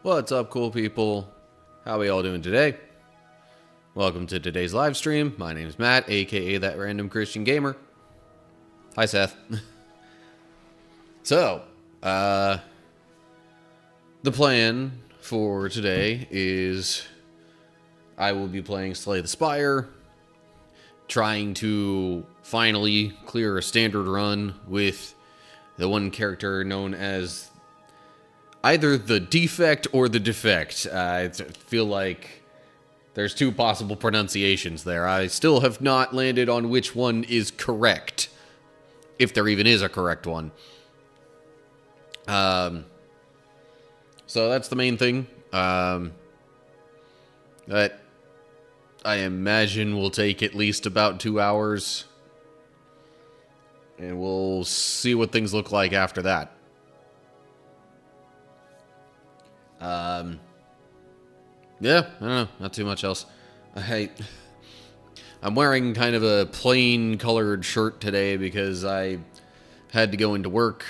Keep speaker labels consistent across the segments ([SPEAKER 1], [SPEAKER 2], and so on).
[SPEAKER 1] What's up, cool people? How are we all doing today? Welcome to today's live stream. My name's Matt, aka That Random Christian Gamer. Hi, Seth. So, the plan for today is I will be playing Slay the Spire, trying to finally clear a standard run with the one character known as either the Defect or the Defect. I feel like there's two possible pronunciations there. I still have not landed on which one is correct, if there even is a correct one. So that's the main thing. That I imagine will take at least about 2 hours. And we'll see what things look like after that. Yeah, I don't know, not too much else. I'm wearing kind of a plain colored shirt today because I had to go into work.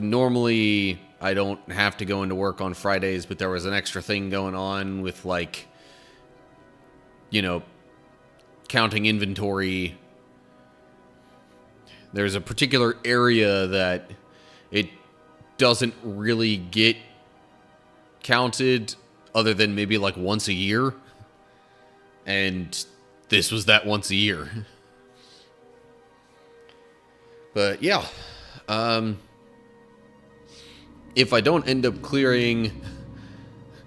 [SPEAKER 1] Normally, I don't have to go into work on Fridays, but there was an extra thing going on with, like, you know, counting inventory. There's a particular area that it doesn't really get counted other than maybe like once a year. And this was that once a year. But yeah, if I don't end up clearing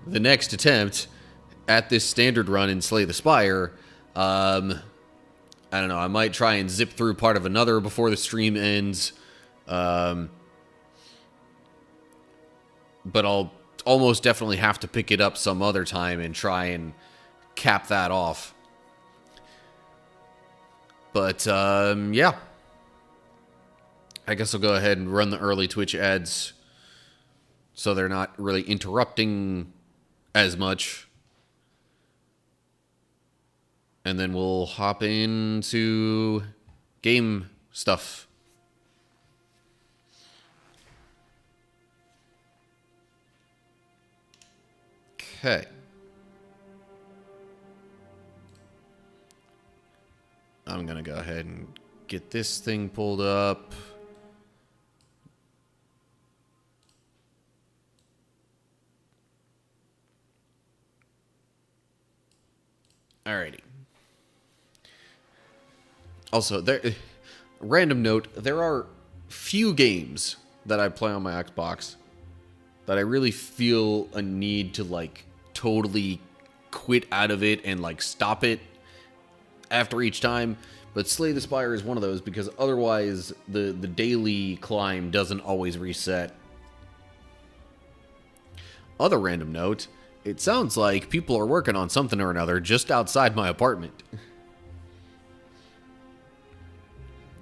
[SPEAKER 1] the next attempt at this standard run in Slay the Spire, I don't know, I might try and zip through part of another before the stream ends. But I'll almost definitely have to pick it up some other time and try and cap that off. But, yeah. I guess I'll go ahead and run the early Twitch ads so they're not really interrupting as much. And then we'll hop into game stuff. Okay. I'm going to go ahead and get this thing pulled up. Alrighty. Also, random note, there are few games that I play on my Xbox that I really feel a need to, like, totally quit out of it and, like, stop it after each time. But Slay the Spire is one of those because otherwise the daily climb doesn't always reset. Other random note, it sounds like people are working on something or another just outside my apartment.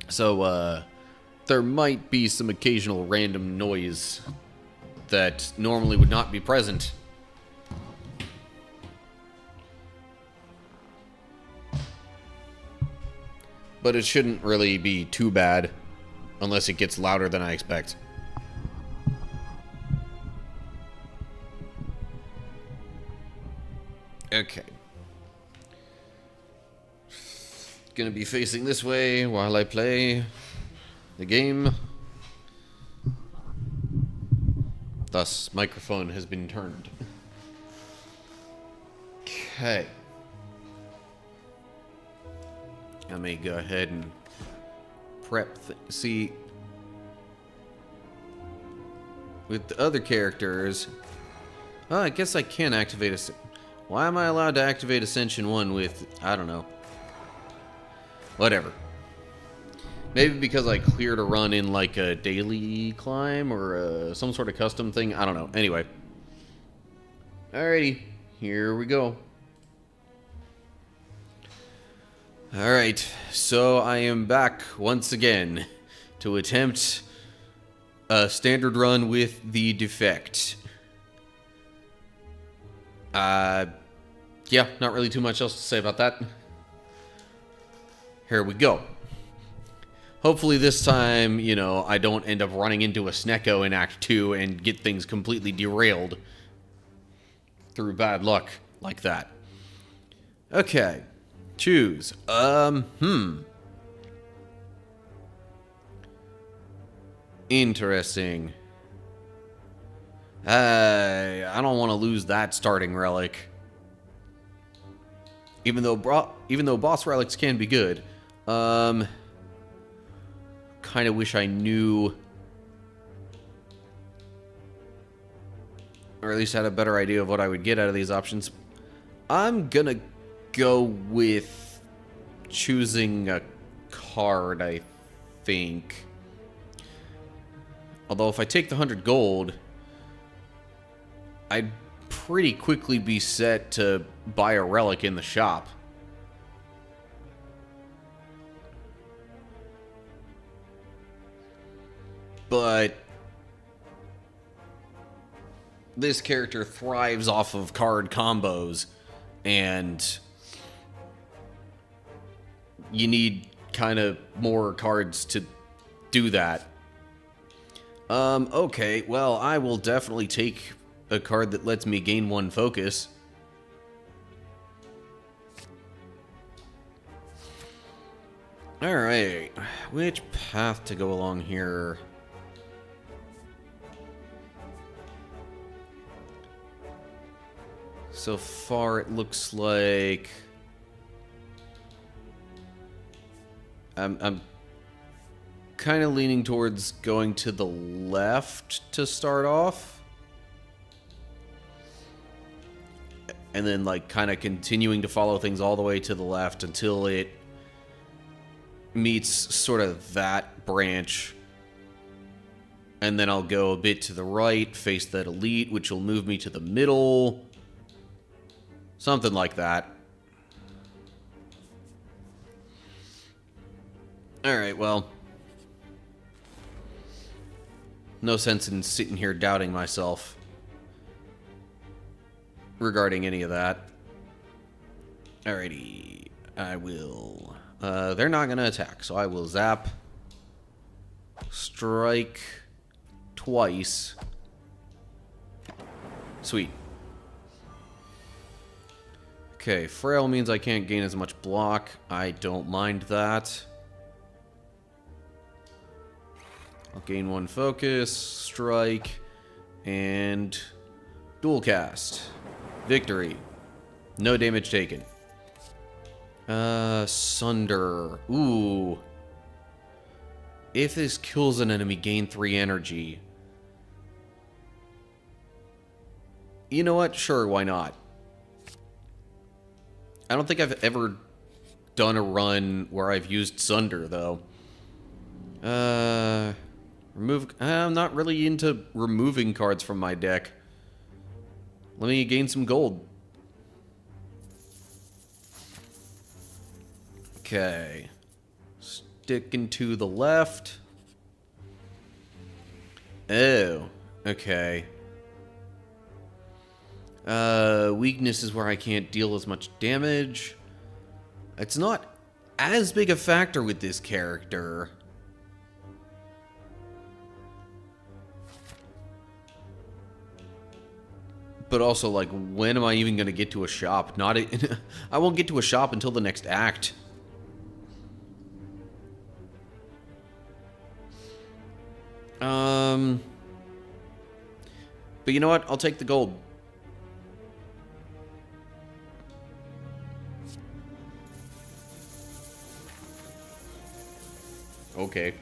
[SPEAKER 1] So, there might be some occasional random noise that normally would not be present. But it shouldn't really be too bad unless it gets louder than I expect. Okay. Gonna be facing this way while I play the game. Thus, microphone has been turned. Okay. I may go ahead and prep. See, with the other characters, oh, I guess I can activate a. Why am I allowed to activate Ascension 1 with, I don't know. Whatever. Maybe because I cleared a run in like a daily climb or some sort of custom thing. I don't know. Anyway. Alrighty. Here we go. Alright. So I am back once again to attempt a standard run with the Defect. Yeah, not really too much else to say about that. Here we go. Hopefully this time, you know, I don't end up running into a Snecko in Act 2 and get things completely derailed through bad luck like that. Okay. Choose. Interesting. I don't want to lose that starting relic. Even though boss relics can be good. Kind of wish I knew, or at least had a better idea of what I would get out of these options. I'm gonna go with choosing a card, I think. Although if I take the 100 gold, I'd pretty quickly be set to buy a relic in the shop. But this character thrives off of card combos, and you need kind of more cards to do that. Okay, well, I will definitely take a card that lets me gain 1 focus. Alright, which path to go along here? So far, it looks like I'm kind of leaning towards going to the left to start off, and then like kind of continuing to follow things all the way to the left until it meets sort of that branch, and then I'll go a bit to the right, face that elite, which will move me to the middle. Something like that. Alright, well. No sense in sitting here doubting myself regarding any of that. Alrighty. I will... they're not going to attack, so I will zap. Strike twice. Sweet. Okay, frail means I can't gain as much block. I don't mind that. I'll gain 1 focus, strike, and dual cast. Victory. No damage taken. Sunder. Ooh. If this kills an enemy, gain 3 energy. You know what? Sure, why not? I don't think I've ever done a run where I've used Sunder, though. I'm not really into removing cards from my deck. Let me gain some gold. Okay. Sticking to the left. Oh, okay. Weakness is where I can't deal as much damage. It's not as big a factor with this character. But also, like, when am I even going to get to a shop? I won't get to a shop until the next act. But you know what? I'll take the gold. Okay.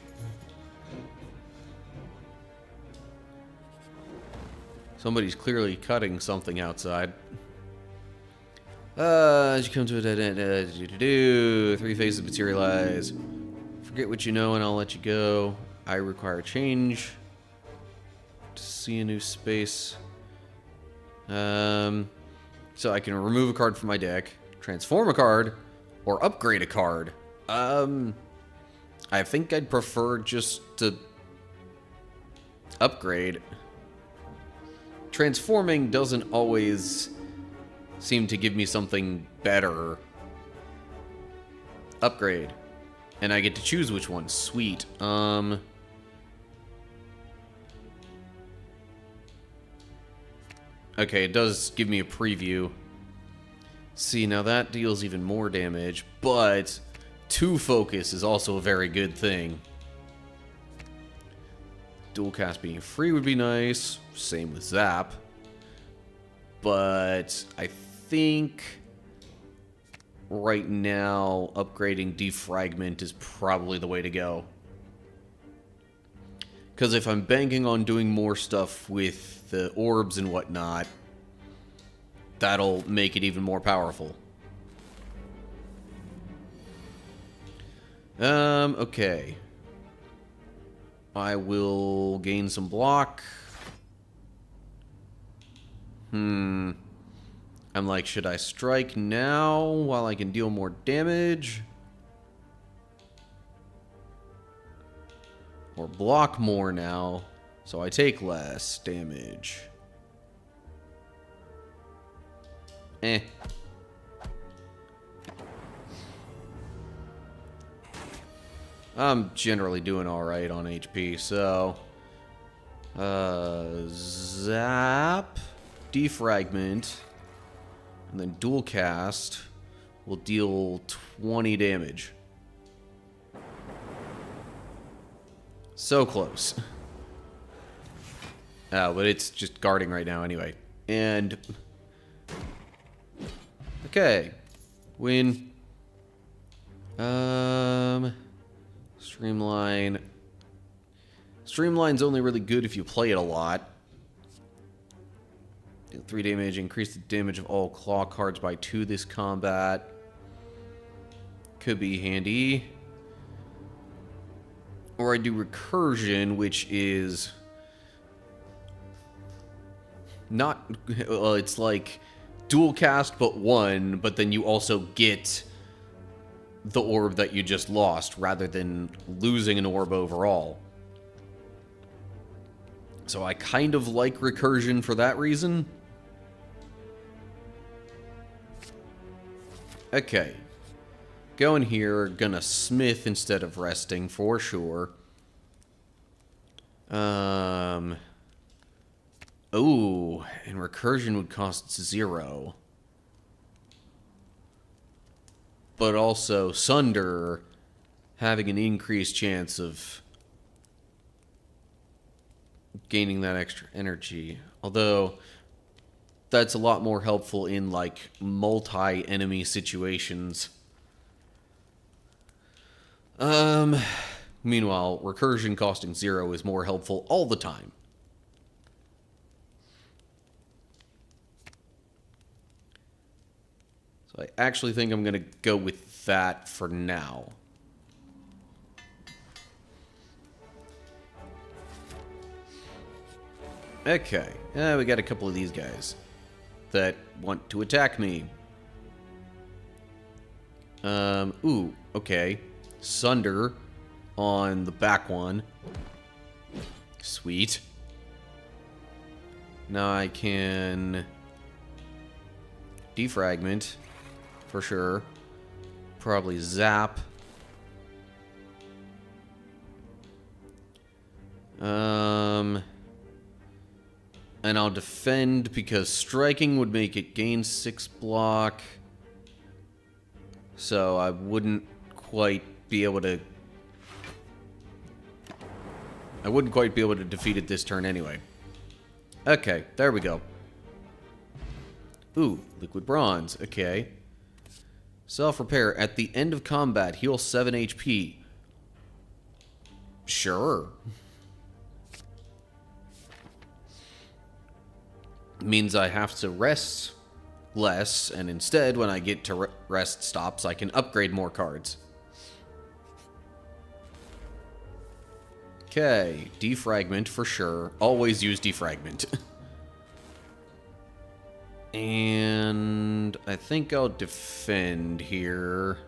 [SPEAKER 1] Somebody's clearly cutting something outside. As you come to a dead end, 3 phases materialize. Forget what you know and I'll let you go. I require change to see a new space. So I can remove a card from my deck, transform a card, or upgrade a card. I think I'd prefer just to upgrade. Transforming doesn't always seem to give me something better. Upgrade. And I get to choose which one. Sweet. Okay, it does give me a preview. See, now that deals even more damage, but 2 focus is also a very good thing. Dual cast being free would be nice. Same with Zap. But I think right now upgrading Defragment is probably the way to go. Because if I'm banking on doing more stuff with the orbs and whatnot, that'll make it even more powerful. Okay. I will gain some block. I'm like, should I strike now while I can deal more damage? Or block more now, so I take less damage. I'm generally doing alright on HP, so... Zap... Defragment... And then dual cast will deal 20 damage. So close. Oh, but it's just guarding right now anyway. And... Okay. Win. Streamline. Streamline's only really good if you play it a lot. Deal 3 damage, increase the damage of all claw cards by 2 this combat. Could be handy. Or I do recursion, which is not, well, it's like dual cast but 1, but then you also get the orb that you just lost rather than losing an orb overall. So I kind of like recursion for that reason. Okay. Going here, gonna smith instead of resting for sure. Ooh, and recursion would cost 0. But also Sunder having an increased chance of gaining that extra energy. Although that's a lot more helpful in like multi-enemy situations. Meanwhile, recursion costing 0 is more helpful all the time. So I actually think I'm going to go with that for now. Okay, we got a couple of these guys that want to attack me. Ooh, okay. Sunder on the back one. Sweet. Now I can defragment for sure. Probably zap. And I'll defend because striking would make it gain 6 block. So I wouldn't quite be able to... I wouldn't quite be able to defeat it this turn anyway. Okay, there we go. Ooh, liquid bronze. Okay. Self-repair. At the end of combat, heal 7 HP. Sure. Means I have to rest less, and instead, when I get to rest stops, I can upgrade more cards. Okay, defragment for sure. Always use defragment. And I think I'll defend here.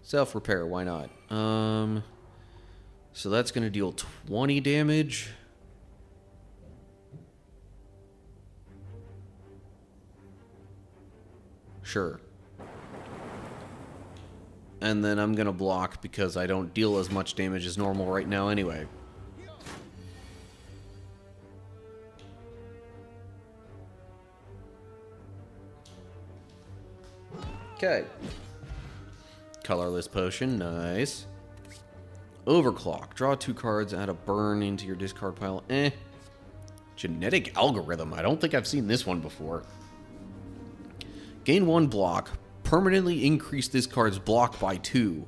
[SPEAKER 1] Self-repair, why not? So that's going to deal 20 damage. Sure. And then I'm going to block because I don't deal as much damage as normal right now anyway. Okay. Colorless potion, nice. Overclock. Draw 2 cards, add a burn into your discard pile. Genetic algorithm. I don't think I've seen this one before. Gain 1 block. Permanently increase this card's block by 2.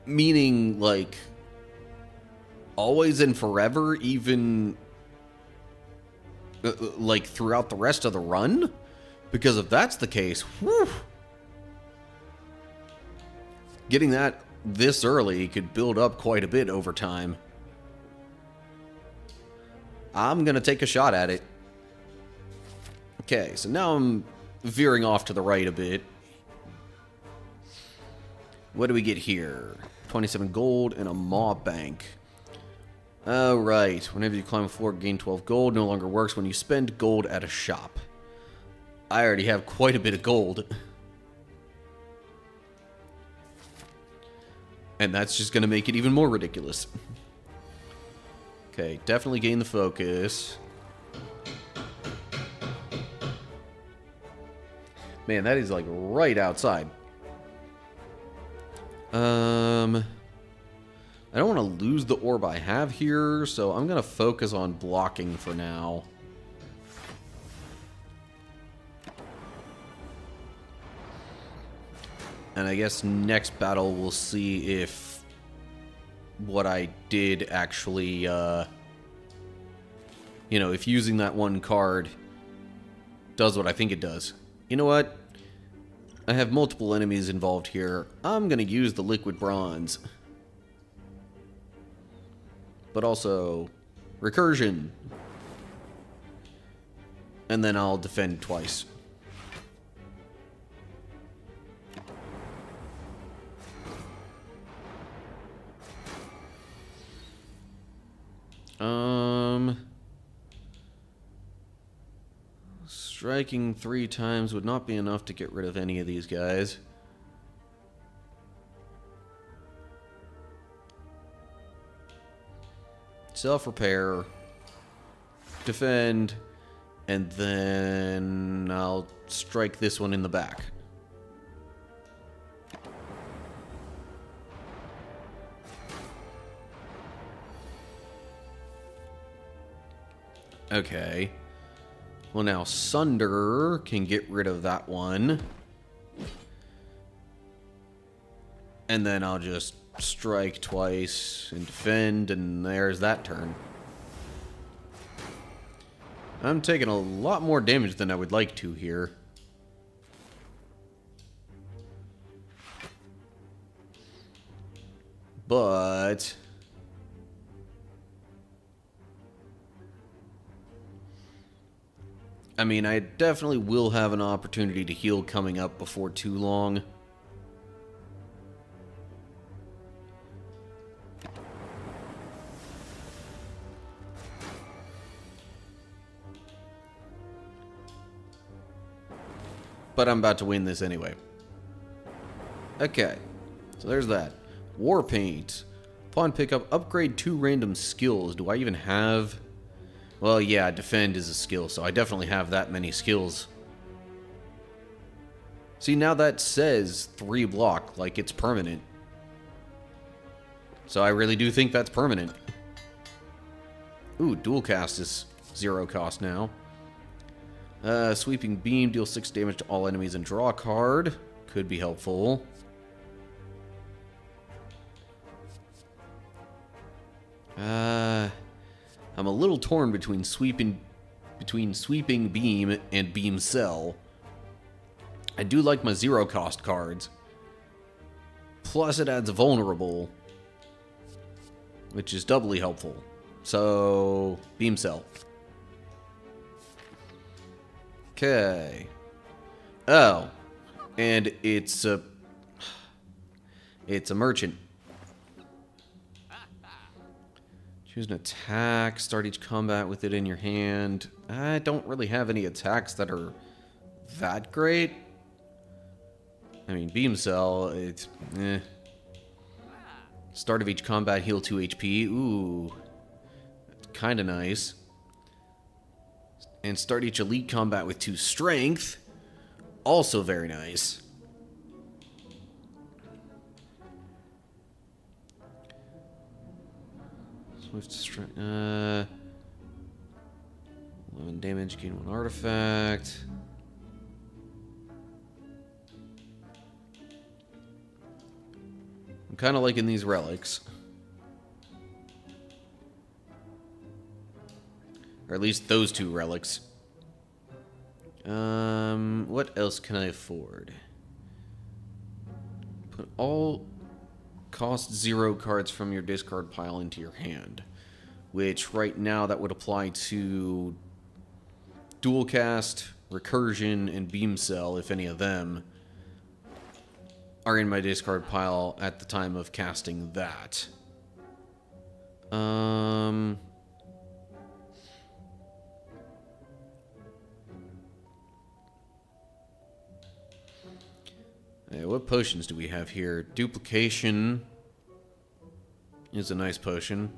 [SPEAKER 1] Meaning, like, always and forever, even, like, throughout the rest of the run? Because if that's the case, whew, getting that this early could build up quite a bit over time. I'm going to take a shot at it. Okay, so now I'm veering off to the right a bit. What do we get here? 27 gold and a maw bank. Alright, whenever you climb a floor, gain 12 gold. No longer works when you spend gold at a shop. I already have quite a bit of gold. And that's just going to make it even more ridiculous. Okay, definitely gain the focus. Man, that is like right outside. I don't want to lose the orb I have here, so I'm going to focus on blocking for now. And I guess next battle we'll see if what I did actually, you know, if using that one card does what I think it does. You know what? I have multiple enemies involved here. I'm going to use the liquid bronze. But also recursion. And then I'll defend twice. Striking 3 times would not be enough to get rid of any of these guys. Self-repair, defend, and then I'll strike this one in the back. Okay. Well, now Sunder can get rid of that one. And then I'll just strike twice and defend, and there's that turn. I'm taking a lot more damage than I would like to here. But I mean, I definitely will have an opportunity to heal coming up before too long. But I'm about to win this anyway. Okay, so there's that. War Paint. Upon pickup, upgrade 2 random skills. Do I even have... Well, yeah, defend is a skill, so I definitely have that many skills. See, now that says 3 block, like it's permanent. So I really do think that's permanent. Ooh, dual cast is 0 cost now. Sweeping Beam, deal 6 damage to all enemies and draw a card. Could be helpful. I'm a little torn between Sweeping Beam and Beam Cell. I do like my 0 cost cards. Plus it adds Vulnerable, which is doubly helpful. So, Beam Cell. Okay. Oh. And it's a merchant. Choose an attack. Start each combat with it in your hand. I don't really have any attacks that are that great. I mean, Beam Cell, it's eh. Start of each combat, heal 2 HP. Ooh. Kind of nice. And start each elite combat with 2 strength. Also very nice. Swift strength. 11 damage, gain 1 artifact. I'm kind of liking these relics. Or at least those 2 relics. What else can I afford? Put all cost 0 cards from your discard pile into your hand. Which right now that would apply to Dual Cast, Recursion, and Beam Cell, if any of them are in my discard pile at the time of casting that. Yeah, what potions do we have here? Duplication is a nice potion.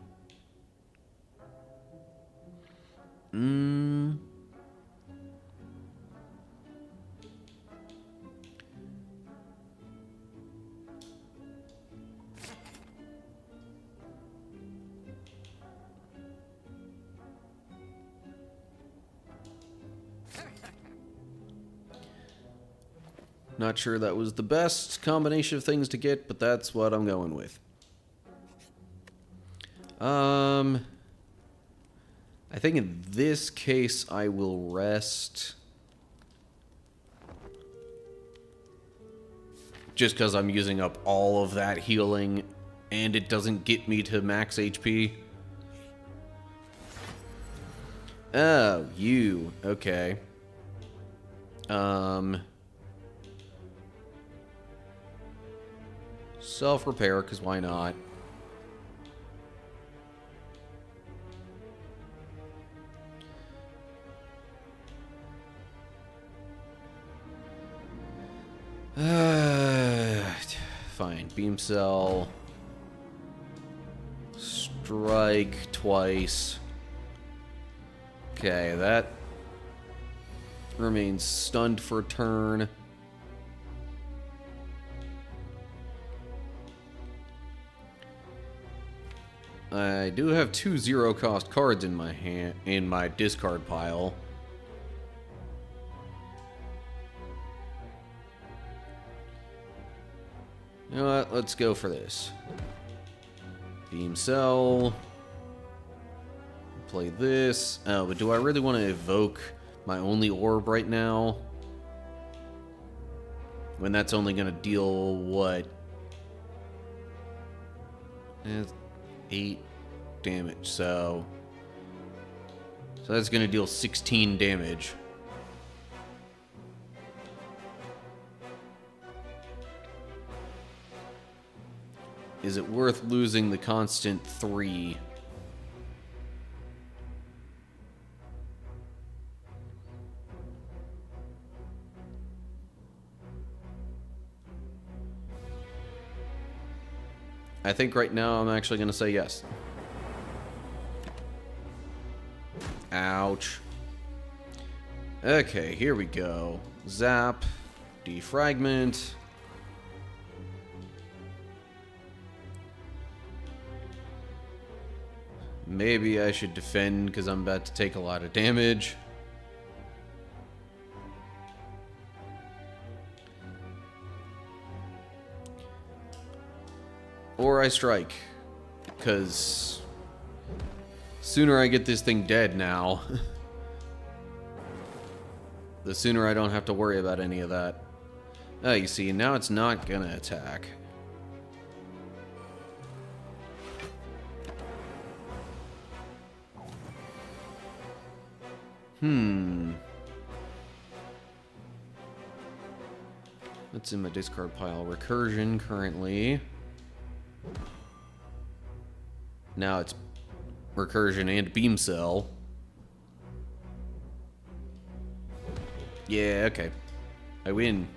[SPEAKER 1] Not sure that was the best combination of things to get, but that's what I'm going with. I think in this case I will rest. Just because I'm using up all of that healing and it doesn't get me to max HP. Oh, you. Okay. Self-repair, because why not? Fine. Beam Cell. Strike twice. Okay, that remains stunned for a turn. I do have 2 0-cost cards in my hand, in my discard pile. You know what? Let's go for this. Beam Cell. Play this. Oh, but do I really want to evoke my only orb right now? When that's only going to deal, what? 8 damage, so that's going to deal 16 damage. Is it worth losing the constant 3? I think right now I'm actually going to say yes. Ouch. Okay, here we go. Zap. Defragment. Maybe I should defend because I'm about to take a lot of damage. Or I strike, because sooner I get this thing dead now, the sooner I don't have to worry about any of that. Oh, you see, now it's not gonna attack. What's in my discard pile? Recursion currently. Now it's recursion and beam cell. Yeah, okay. I win.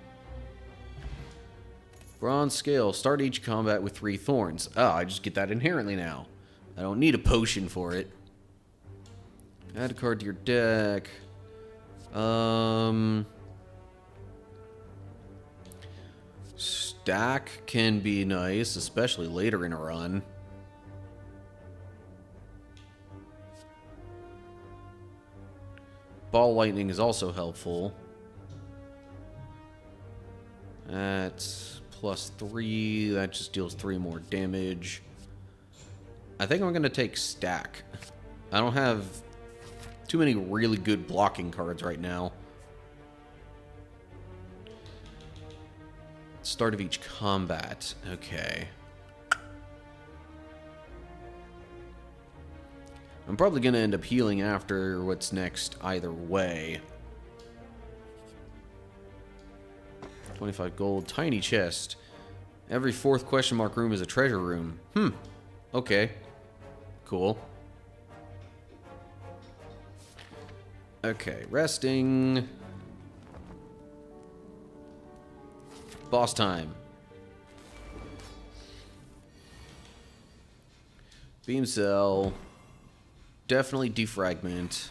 [SPEAKER 1] Bronze scale. Start each combat with 3 thorns. Oh, I just get that inherently now. I don't need a potion for it. Add a card to your deck. Stack can be nice, especially later in a run. Ball lightning is also helpful. That's +3. That just deals 3 more damage. I think I'm going to take stack. I don't have too many really good blocking cards right now. Start of each combat. Okay. I'm probably going to end up healing after what's next either way. 25 gold. Tiny chest. Every 4th question mark room is a treasure room. Okay. Cool. Okay, resting. Boss time. Beam cell. Definitely defragment.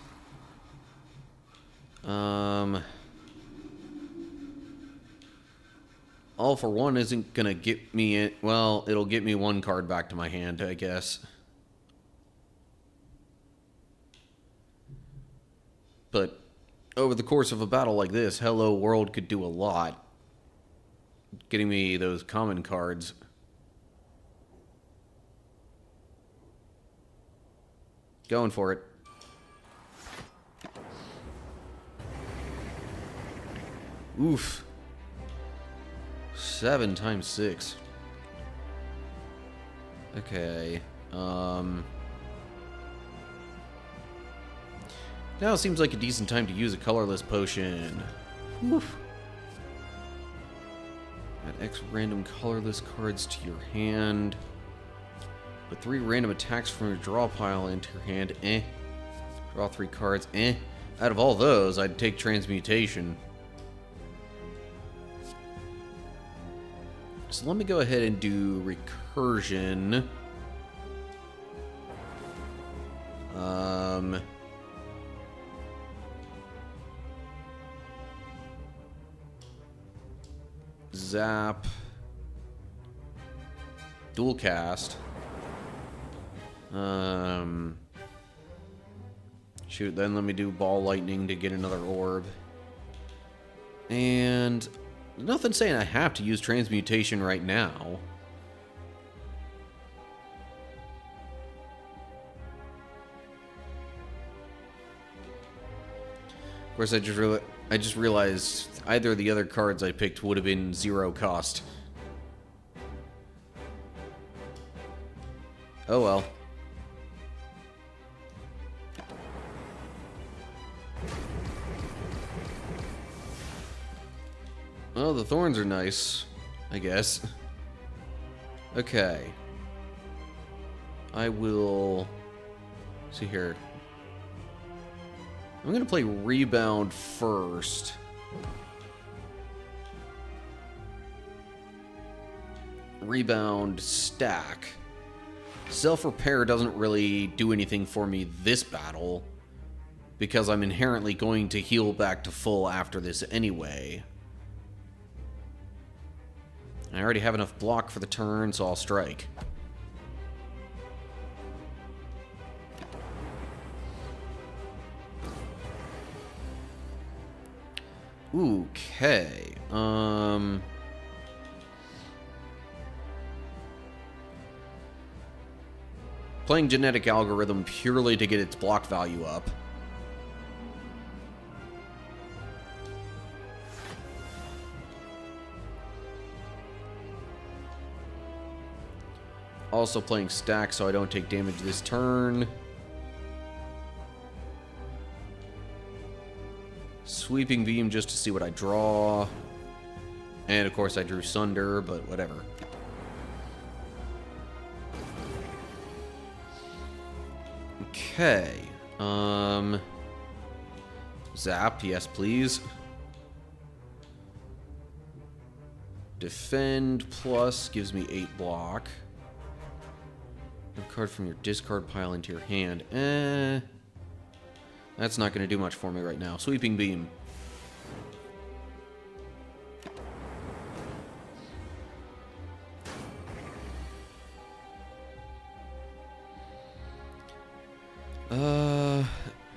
[SPEAKER 1] All for one isn't gonna get me it. Well, it'll get me 1 card back to my hand, I guess. But over the course of a battle like this, Hello World could do a lot. Getting me those common cards. Going for it. Oof. 7 times 6. Okay. Now it seems like a decent time to use a colorless potion. Oof. Add X random colorless cards to your hand. Put 3 random attacks from your draw pile into your hand. Draw 3 cards. Out of all those, I'd take transmutation. So let me go ahead and do recursion. Zap. Dual cast. Shoot, then let me do ball lightning to get another orb. And nothing saying I have to use transmutation right now. Of course, I just realized either of the other cards I picked would have been 0 cost. Oh well. Well, the thorns are nice, I guess. Okay. I will see here. I'm gonna play Rebound first. Rebound stack. Self-repair doesn't really do anything for me this battle, because I'm inherently going to heal back to full after this anyway. I already have enough block for the turn, so I'll strike. Okay. Playing Genetic Algorithm purely to get its block value up. Also playing stack so I don't take damage this turn. Sweeping Beam just to see what I draw. And of course I drew Sunder, but whatever. Okay. Zap, yes please. Defend plus gives me 8 block. A card from your discard pile into your hand. That's not going to do much for me right now. Sweeping Beam.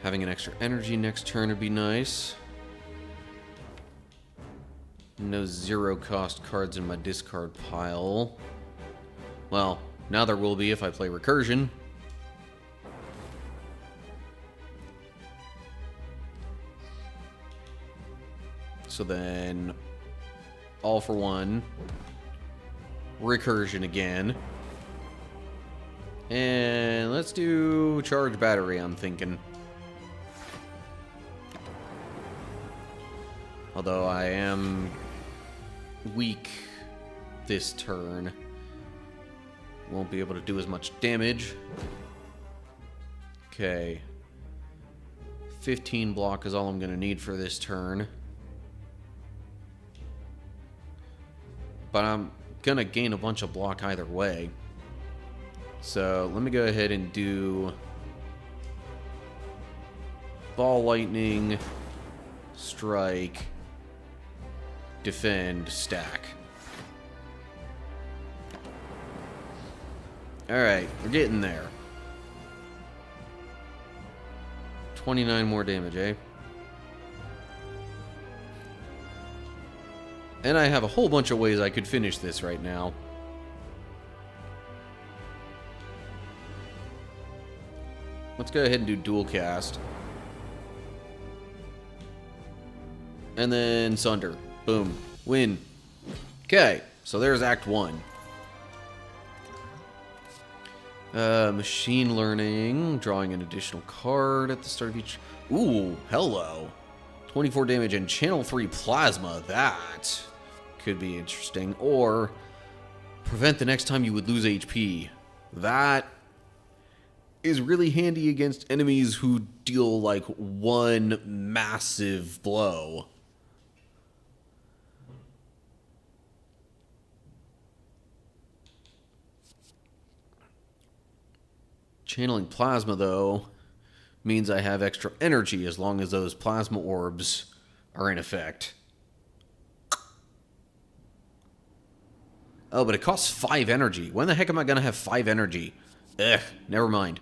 [SPEAKER 1] Having an extra energy next turn would be nice. No zero cost cards in my discard pile. Well, now there will be if I play Recursion. So then, all for one. Recursion again. And let's do Charge Battery, I'm thinking. Although I am weak this turn. Won't be able to do as much damage. Okay. 15 block is all I'm going to need for this turn. But I'm going to gain a bunch of block either way. So let me go ahead and do Ball Lightning, Strike, Defend, Stack. Alright, we're getting there. 29 more damage, eh? And I have a whole bunch of ways I could finish this right now. Let's go ahead and do Dual Cast. And then Sunder. Boom. Win. Okay, so there's Act 1. Machine Learning. Drawing an additional card at the start of each... Ooh, hello. 24 damage and Channel 3 Plasma. That could be interesting. Or prevent the next time you would lose HP. That is really handy against enemies who deal like one massive blow. Channeling Plasma, though, means I have extra energy as long as those Plasma Orbs are in effect. Oh, but it costs 5 energy. When the heck am I going to have 5 energy? Never mind.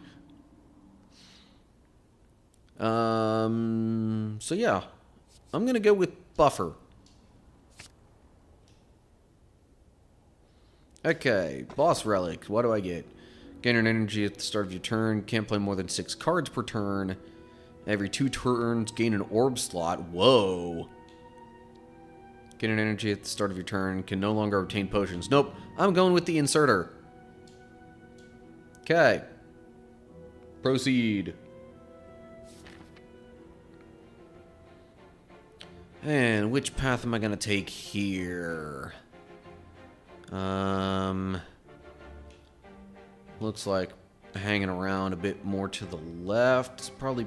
[SPEAKER 1] So yeah. I'm going to go with Buffer. Okay, Boss Relic. What do I get? Gain an energy at the start of your turn. Can't play more than 6 cards per turn. Every 2 turns, gain an orb slot. Whoa. Gain an energy at the start of your turn. Can no longer obtain potions. Nope. I'm going with the inserter. Okay. Proceed. And which path am I going to take here? Looks like hanging around a bit more to the left. It's probably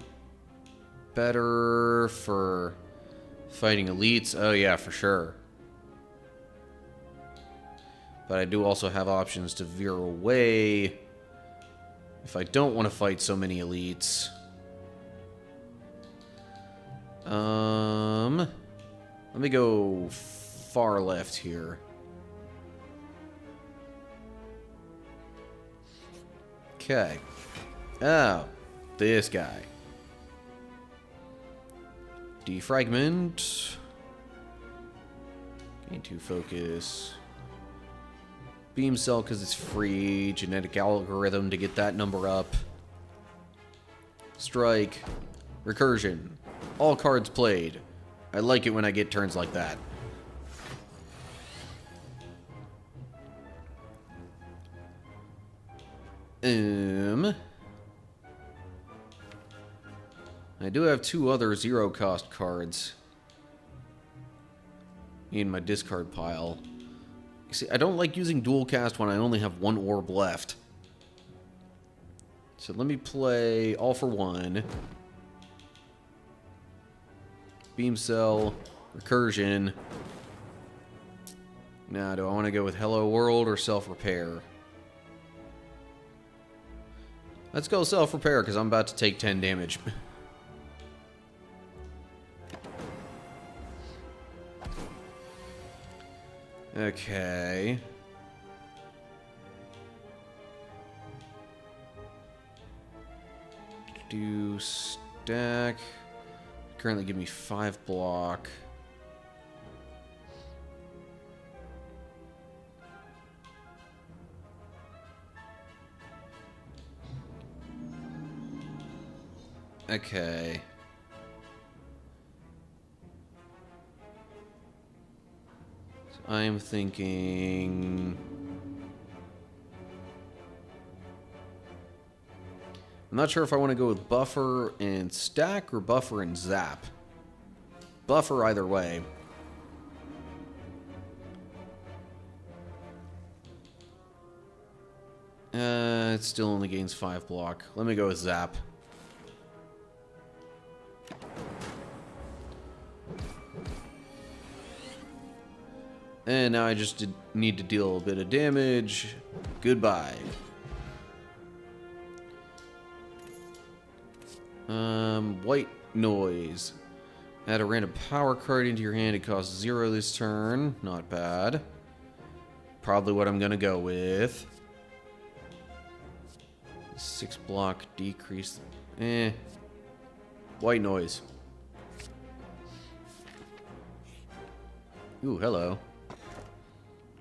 [SPEAKER 1] better for fighting elites. Oh yeah, for sure. But I do also have options to veer away if I don't want to fight so many elites. Let me go far left here. Okay. Oh, this guy. Defragment. Gain 2 focus. Beam Cell because it's free. Genetic Algorithm to get that number up. Strike. Recursion. All cards played. I like it when I get turns like that. I do have 2 other zero-cost cards in my discard pile. You see, I don't like using dual cast when I only have 1 orb left. So let me play All for One. Beam Cell, Recursion. Now, do I want to go with Hello World or Self-Repair? Let's go Self-Repair, because I'm about to take 10 damage. Okay. Do stack. Currently give me 5 block. Okay. So I'm thinking... I'm not sure if I want to go with buffer and stack or buffer and zap. Buffer either way. It still only gains 5 block. Let me go with zap. And now I just need to deal a bit of damage. Goodbye. White noise. Add a random power card into your hand. It costs 0 this turn. Not bad. Probably what I'm gonna go with. 6 block decrease. White noise. Ooh, hello.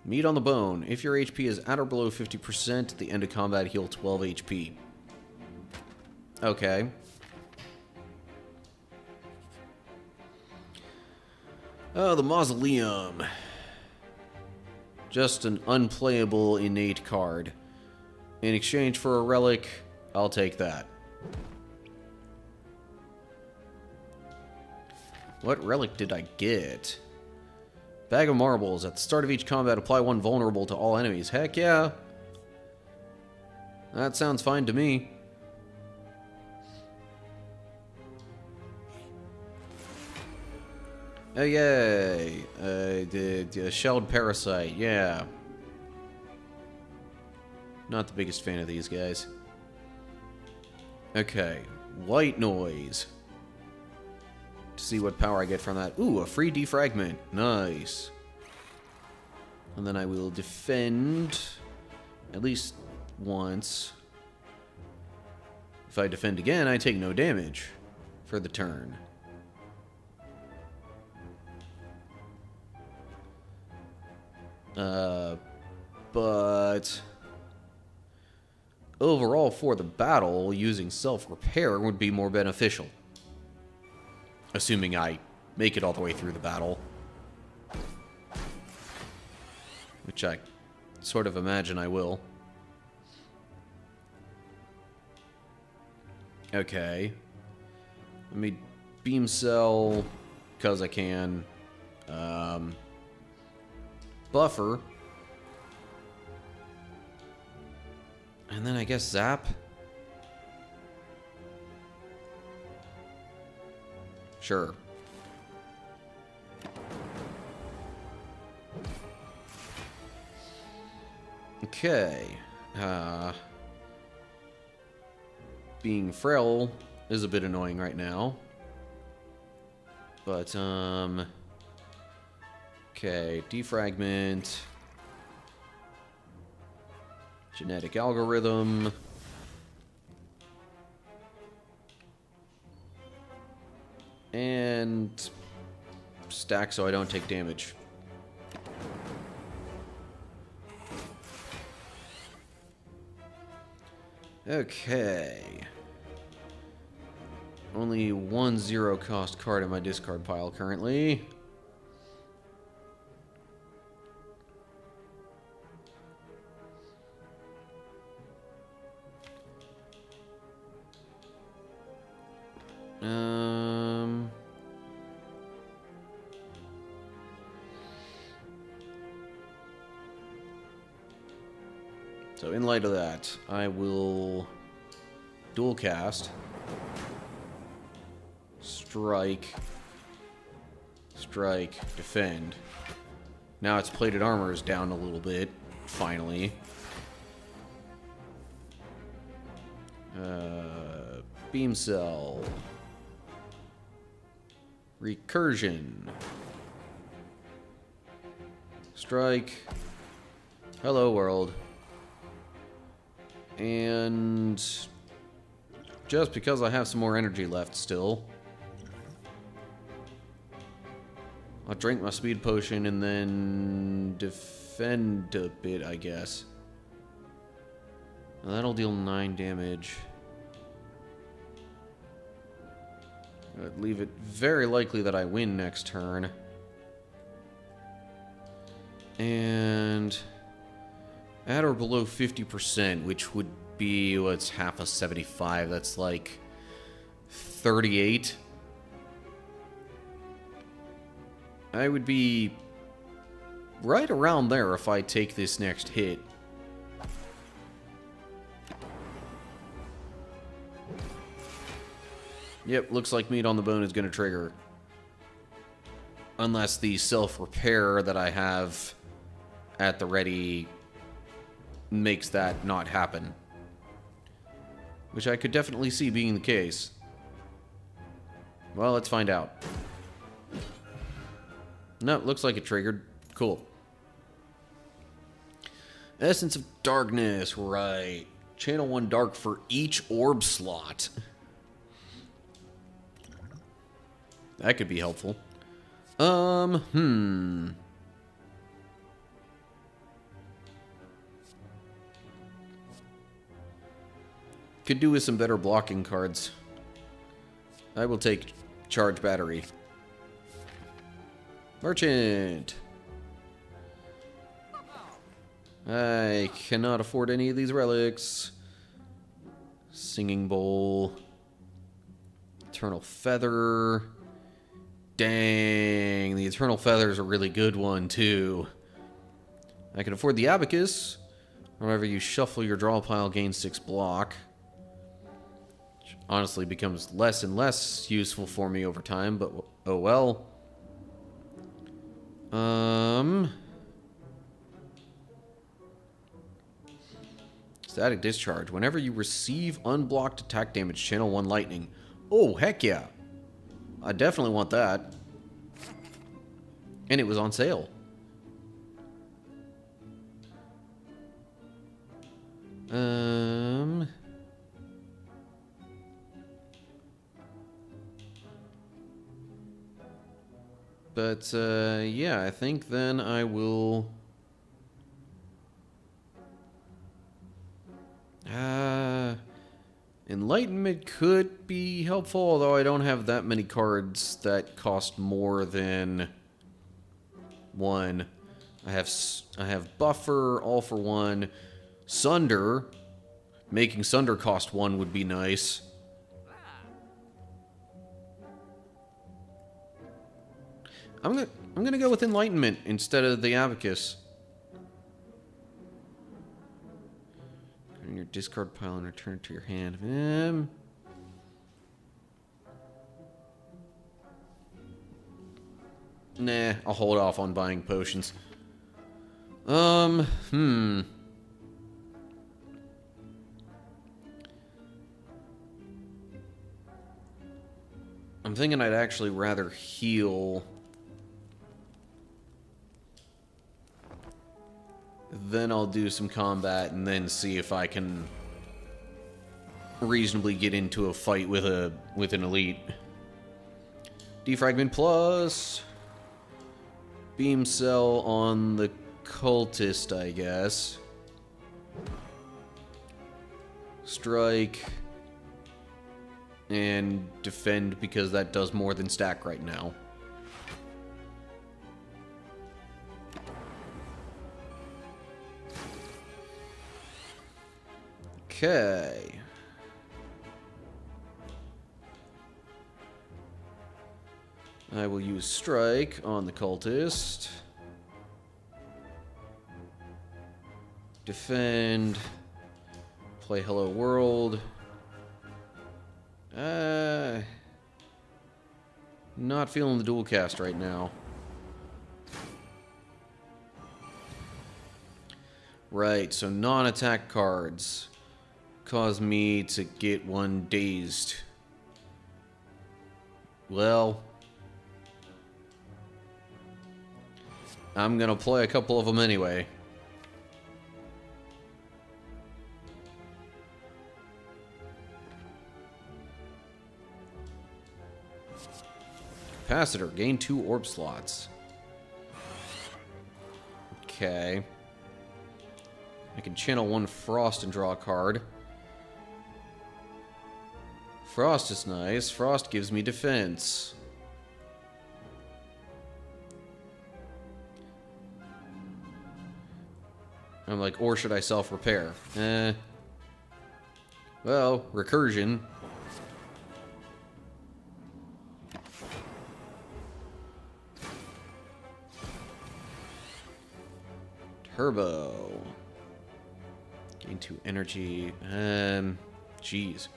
[SPEAKER 1] Meat on the bone. If your HP is at or below 50%, at the end of combat, heal 12 HP. Okay. Oh, the Mausoleum. Just an unplayable innate card. In exchange for a relic, I'll take that. What relic did I get? Bag of marbles. At the start of each combat, apply 1 vulnerable to all enemies. Heck yeah. That sounds fine to me. Oh, yay. The shelled parasite. Yeah. Not the biggest fan of these guys. Okay. White noise. To see what power I get from that. Ooh, a free defragment. Nice. And then I will defend at least once. If I defend again, I take no damage for the turn. But overall for the battle, using self-repair would be more beneficial. Assuming I make it all the way through the battle. Which I sort of imagine I will. Okay. Let me beam cell, because I can. Buffer. And then I guess zap. Sure. Okay. Being frail is a bit annoying right now. But, okay, defragment. Genetic algorithm. And stack so I don't take damage. Okay. Only 1 0 cost card in my discard pile currently. So in light of that, I will Dual cast. Strike. Strike. Defend. Now its plated armor is down a little bit. Finally. Beam cell. Recursion. Strike. Hello, world. And just because I have some more energy left still, I'll drink my speed potion and then defend a bit, I guess. Now that'll deal 9 damage. I'd leave it very likely that I win next turn. And at or below 50%, which would be, what's half of 75? That's like 38. I would be right around there if I take this next hit. Yep, looks like meat on the bone is going to trigger. Unless the self-repair that I have at the ready makes that not happen. Which I could definitely see being the case. Well, let's find out. No, looks like it triggered. Cool. Essence of Darkness, right. Channel 1 Dark for each orb slot. That could be helpful. Could do with some better blocking cards. I will take Charge Battery. Merchant! I cannot afford any of these relics. Singing Bowl. Eternal Feather. Dang, the Eternal Feather is a really good one, too. I can afford the Abacus. Whenever you shuffle your draw pile, gain 6 block. Which honestly becomes less and less useful for me over time, but oh well. Static Discharge. Whenever you receive unblocked attack damage, channel 1 Lightning. Oh, heck yeah. I definitely want that. And it was on sale. But, yeah, I think then I will... Enlightenment could be helpful, although I don't have that many cards that cost more than 1. I have Buffer, All for 1, Sunder. Making Sunder cost 1 would be nice. I'm gonna go with Enlightenment instead of the Abacus. In your discard pile and return it to your hand. Nah, I'll hold off on buying potions. I'm thinking I'd actually rather heal. Then I'll do some combat and then see if I can reasonably get into a fight with an elite. Defragment plus beam cell on the cultist, I guess. Strike and defend because that does more than stack right now. Okay. I will use Strike on the cultist. Defend. Play Hello World. Not feeling the dual cast right now. Right, so non-attack cards cause me to get one dazed. Well, I'm gonna play a couple of them anyway. Capacitor, gain 2 orb slots. Okay. I can channel 1 Frost and draw a card. Frost is nice. Frost gives me defense. I'm like, or should I self-repair? Well, recursion. Turbo. Gain 2 energy. Jeez.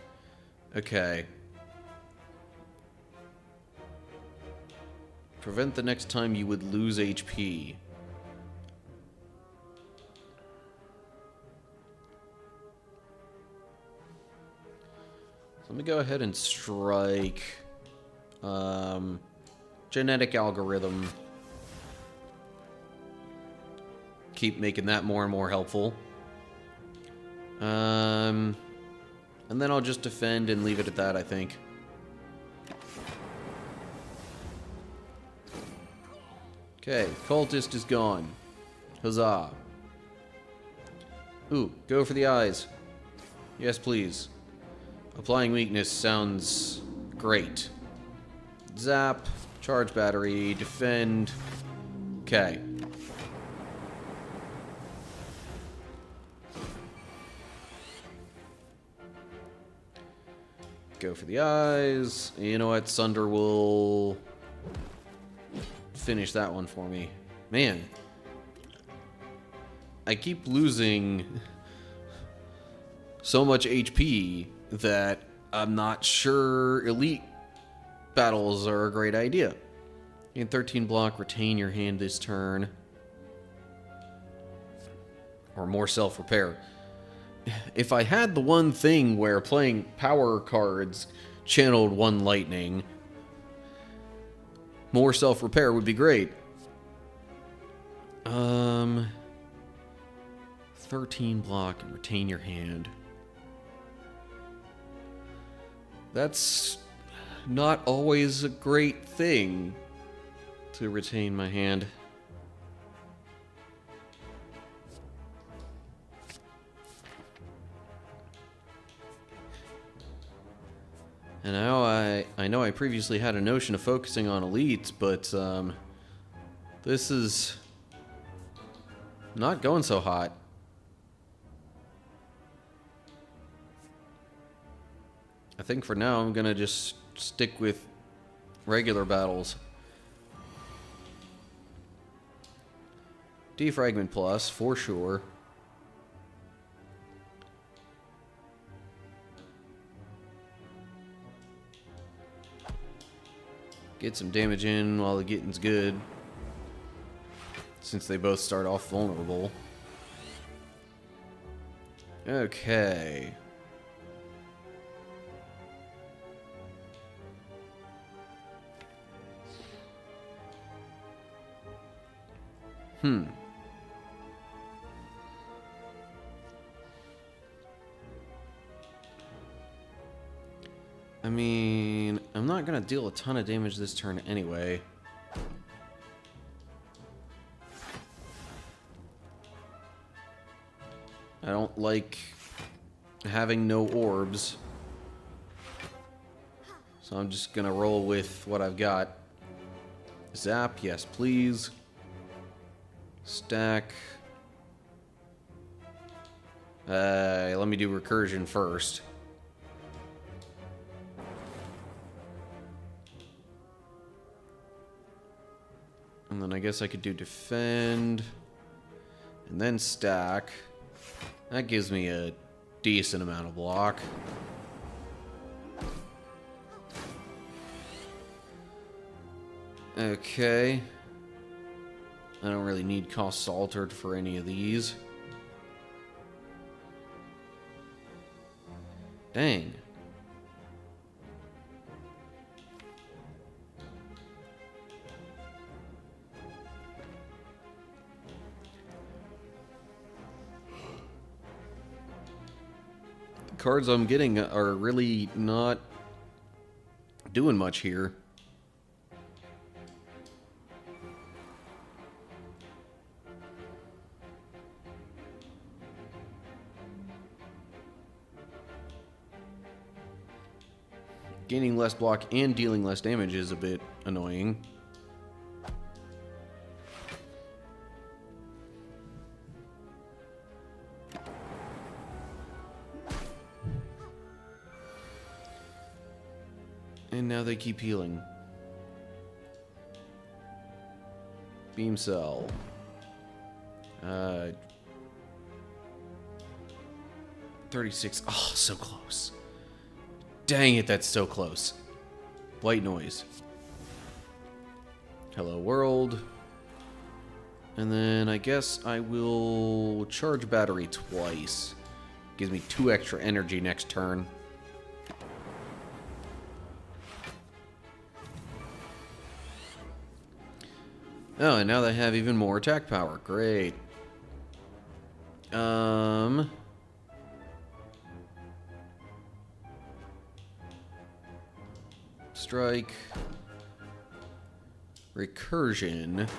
[SPEAKER 1] Okay. Prevent the next time you would lose HP. So let me go ahead and strike genetic algorithm. Keep making that more and more helpful. And then I'll just defend and leave it at that, I think. Okay, cultist is gone. Huzzah. Ooh, go for the eyes. Yes, please. Applying weakness sounds great. Zap, charge battery, defend. Okay. Go for the eyes. You know what? Sunder will finish that one for me. Man. I keep losing so much HP that I'm not sure elite battles are a great idea. In 13 block, retain your hand this turn. Or more self-repair. If I had the one thing where playing power cards channeled 1 lightning, more self-repair would be great. 13 block and retain your hand. That's not always a great thing to retain my hand. And now I know I previously had a notion of focusing on elites, but this is not going so hot. I think for now I'm gonna just stick with regular battles. Defragment plus, for sure. Get some damage in while the getting's good, since they both start off vulnerable. Okay. I mean, I'm not gonna deal a ton of damage this turn anyway. I don't like having no orbs, so I'm just gonna roll with what I've got. Zap, yes please. Stack. Let me do recursion first. And then I guess I could do defend. And then stack. That gives me a decent amount of block. Okay. I don't really need costs altered for any of these. Dang. The cards I'm getting are really not doing much here. Gaining less block and dealing less damage is a bit annoying. And now they keep healing. Beam cell. 36. Oh, so close. Dang it, that's so close. White noise. Hello world. And then I guess I will charge battery twice. Gives me 2 extra energy next turn. Oh, and now they have even more attack power. Great. Strike. Recursion.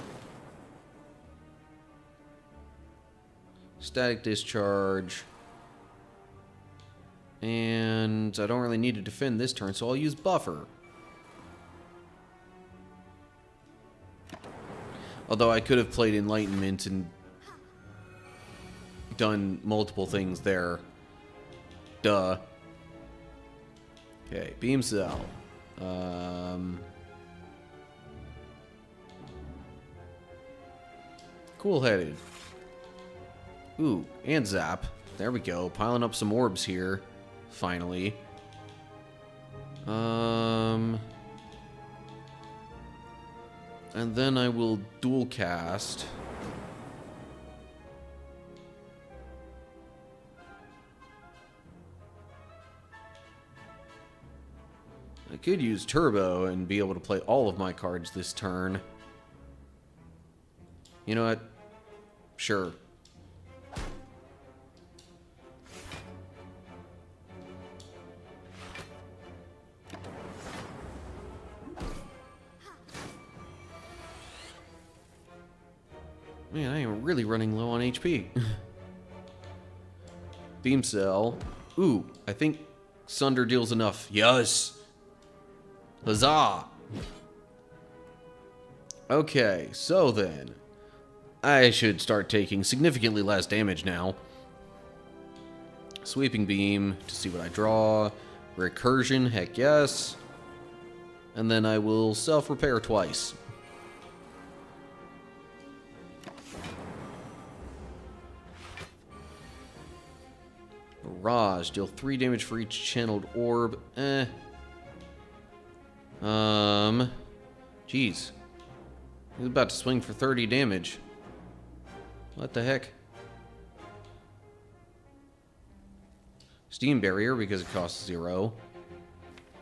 [SPEAKER 1] Static discharge. And I don't really need to defend this turn, so I'll use buffer. Although I could have played Enlightenment and done multiple things there. Duh. Okay, beam cell. Cool-headed. Ooh, and zap. There we go. Piling up some orbs here. Finally. And then I will dual cast. I could use Turbo and be able to play all of my cards this turn. You know what? Sure. Man, I am really running low on HP. Beam cell. Ooh, I think Sunder deals enough. Yes! Huzzah! Okay, so then. I should start taking significantly less damage now. Sweeping beam to see what I draw. Recursion, heck yes. And then I will self-repair twice. Barrage, deal 3 damage for each channeled orb. Jeez. He's about to swing for 30 damage. What the heck? Steam barrier because it costs 0.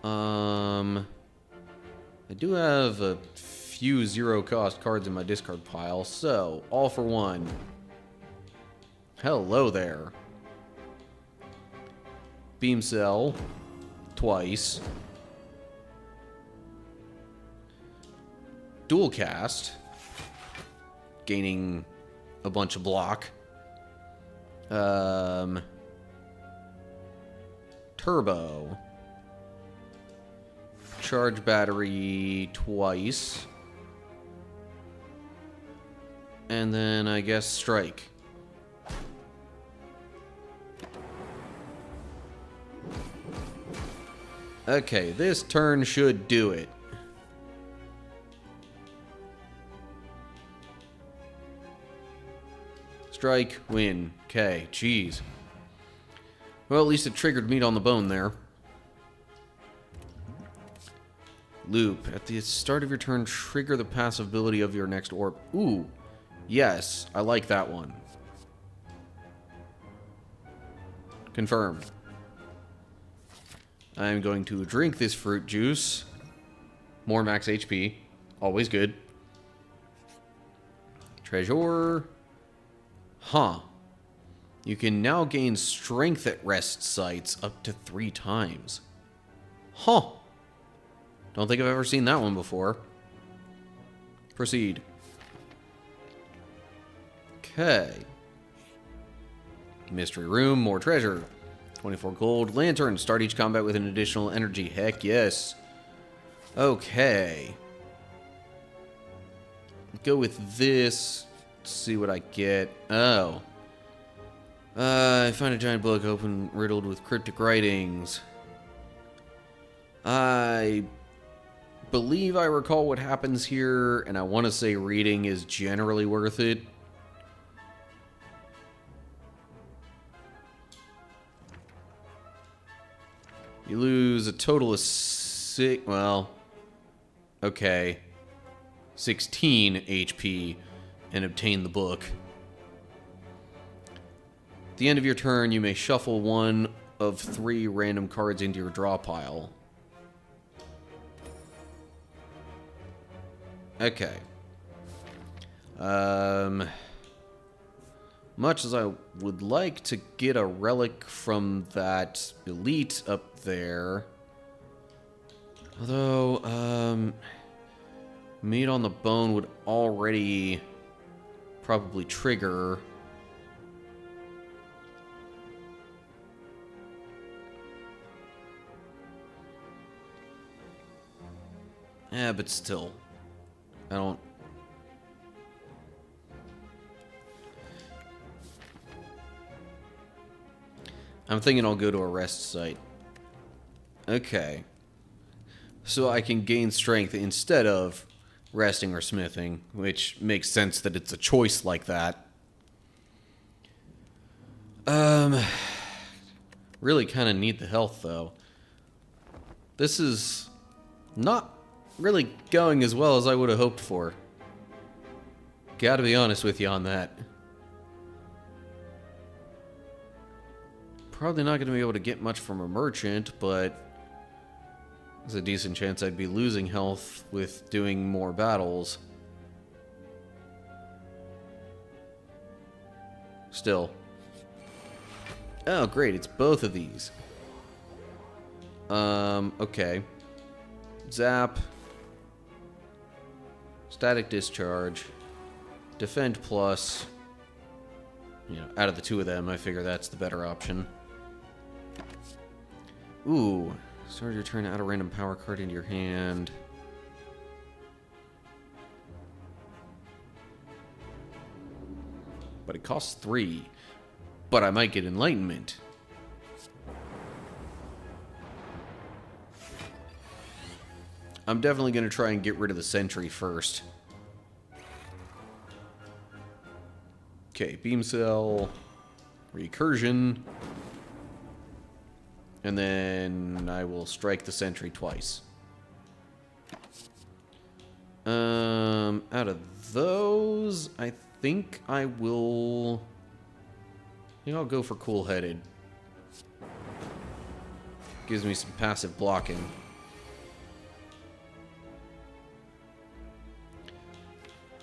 [SPEAKER 1] I do have a few 0 cost cards in my discard pile, so all for one. Hello there. Beam cell twice. Dual cast, gaining a bunch of block. Turbo. Charge battery twice. And then I guess strike. Okay, this turn should do it. Strike, win. Okay, jeez. Well, at least it triggered meat on the bone there. Loop. At the start of your turn, trigger the passive ability of your next orb. Ooh. Yes, I like that one. Confirmed. I'm going to drink this fruit juice. More max HP. Always good. Treasure. Huh. You can now gain strength at rest sites up to 3 times. Huh. Don't think I've ever seen that one before. Proceed. Okay. Mystery room, more treasure. 24 gold. Lantern. Start each combat with an additional energy. Heck yes. Okay. Go with this. See what I get. Oh. I find a giant book open, riddled with cryptic writings. I believe I recall what happens here, and I want to say reading is generally worth it. You lose a total of 6, well, okay, 16 HP and obtain the book. At the end of your turn, you may shuffle one of 3 random cards into your draw pile. Okay. Much as I would like to get a relic from that elite up there, although, meat on the bone would already probably trigger. Yeah, but still, I don't. I'm thinking I'll go to a rest site. Okay. So I can gain strength instead of resting or smithing, which makes sense that it's a choice like that. Really kind of need the health, though. This is not really going as well as I would have hoped for. Gotta be honest with you on that. Probably not going to be able to get much from a merchant, but there's a decent chance I'd be losing health with doing more battles. Still. Oh, great, it's both of these. Okay. Zap. Static discharge. Defend plus. You know, out of the 2 of them, I figure that's the better option. Ooh. Start your turn, add a random power card into your hand. But it costs 3. But I might get enlightenment. I'm definitely going to try and get rid of the sentry first. Okay, beam cell, recursion, and then I will strike the sentry twice. Out of those, I think I will. I think I'll go for cool-headed. Gives me some passive blocking.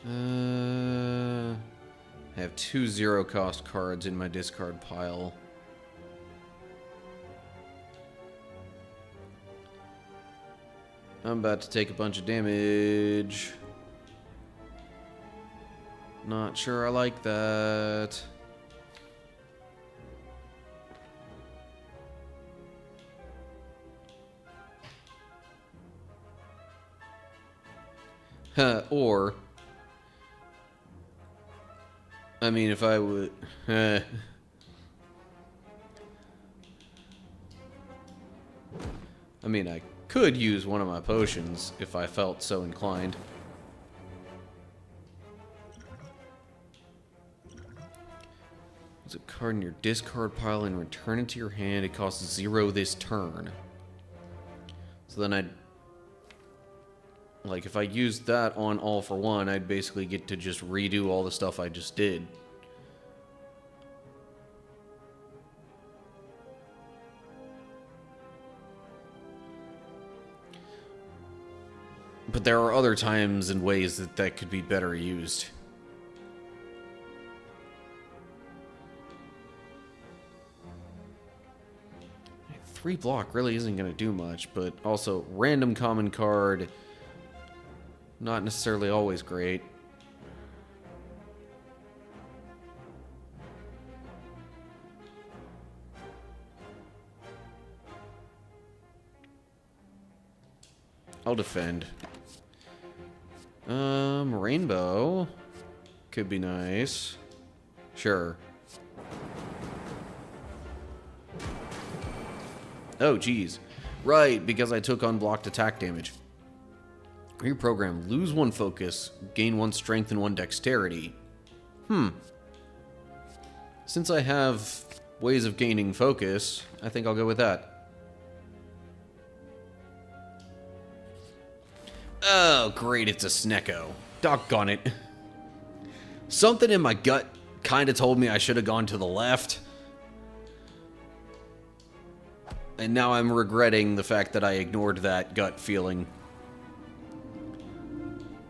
[SPEAKER 1] I have 2 zero-cost cards in my discard pile. I'm about to take a bunch of damage. Not sure I like that. Or, I mean, if I would... I mean, I could use one of my potions if I felt so inclined. There's a card in your discard pile and return it to your hand. It costs 0 this turn. So then I'd Like, if I used that on All for One, I'd basically get to just redo all the stuff I just did. But there are other times and ways that that could be better used. Three block really isn't going to do much, but also random common card, not necessarily always great. I'll defend. Rainbow could be nice. Sure. Oh, geez. Right, because I took unblocked attack damage. Reprogram. Lose 1 focus, gain 1 strength and 1 dexterity. Since I have ways of gaining focus, I think I'll go with that. Oh, great, it's a Snecko. Doggone it. Something in my gut kind of told me I should have gone to the left. And now I'm regretting the fact that I ignored that gut feeling.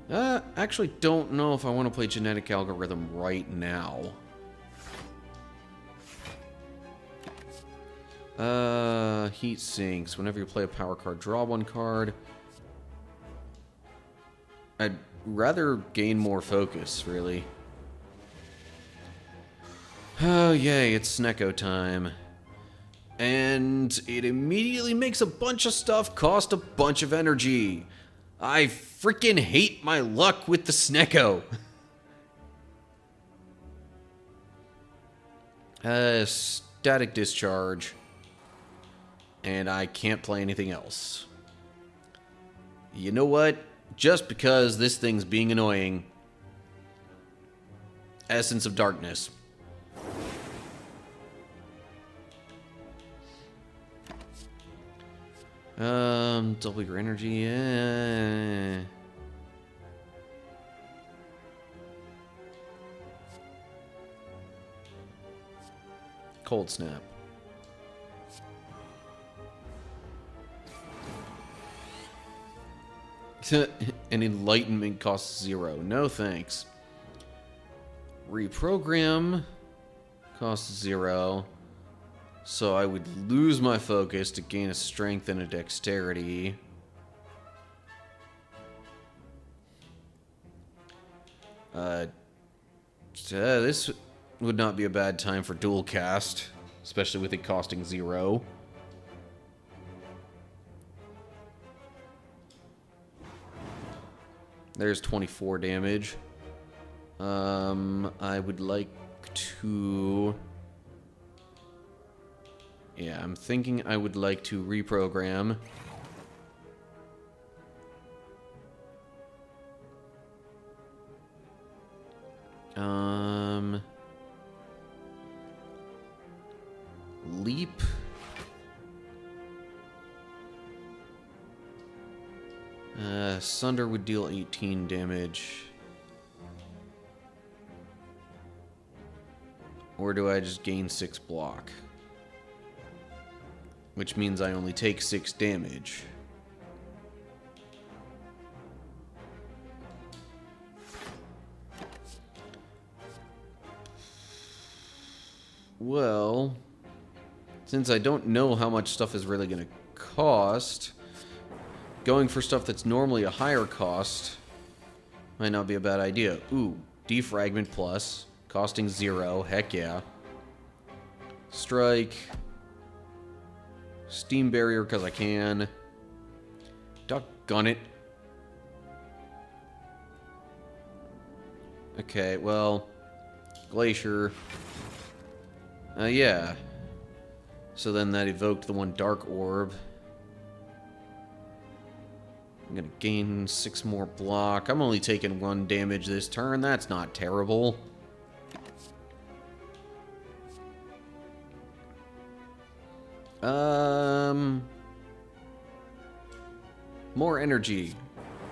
[SPEAKER 1] Actually don't know if I want to play Genetic Algorithm right now. Heat Sinks. Whenever you play a power card, draw 1 card. I'd rather gain more focus, really. Oh, yay, it's Snecko time. And it immediately makes a bunch of stuff cost a bunch of energy. I freaking hate my luck with the Snecko. Static Discharge. And I can't play anything else. You know what? Just because this thing's being annoying. Essence of Darkness. Double your energy, Cold Snap. An Enlightenment costs 0. No thanks. Reprogram costs 0. So I would lose my focus to gain a strength and a dexterity. This would not be a bad time for dual cast, especially with it costing 0. There's 24 damage. I would like to... Yeah, I'm thinking I would like to reprogram. Leap. Sunder would deal 18 damage. Or do I just gain 6 block? Which means I only take 6 damage. Well, since I don't know how much stuff is really going to cost, going for stuff that's normally a higher cost might not be a bad idea. Ooh, Defragment Plus, costing 0, heck yeah. Strike. Steam Barrier because I can. Doggone it. Okay, well, Glacier. Yeah. So then that evoked the 1 Dark Orb. I'm gonna gain 6 more block. I'm only taking 1 damage this turn. That's not terrible. More energy.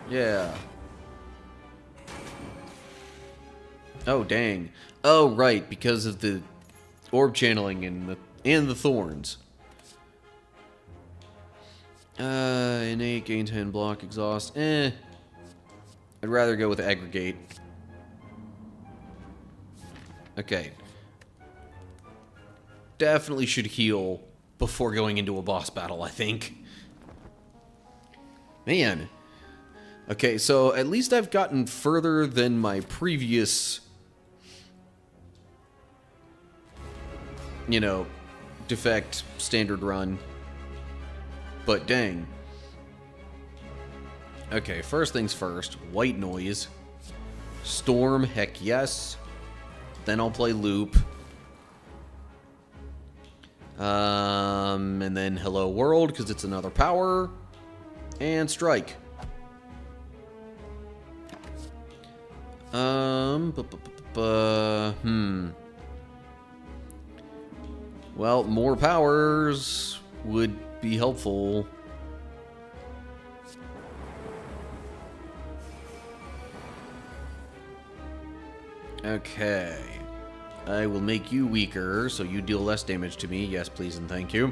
[SPEAKER 1] Yeah. Oh, dang. Oh, right, because of the orb channeling and the thorns. Innate, gain 10, block, exhaust. I'd rather go with aggregate. Okay. Definitely should heal before going into a boss battle, I think. Man. Okay, so at least I've gotten further than my previous, you know, Defect standard run. But dang. Okay, first things first. White noise. Storm, heck yes. Then I'll play loop. And then hello world, because it's another power. And strike. Well, more powers would be helpful. Okay. I will make you weaker, so you deal less damage to me. Yes, please and thank you.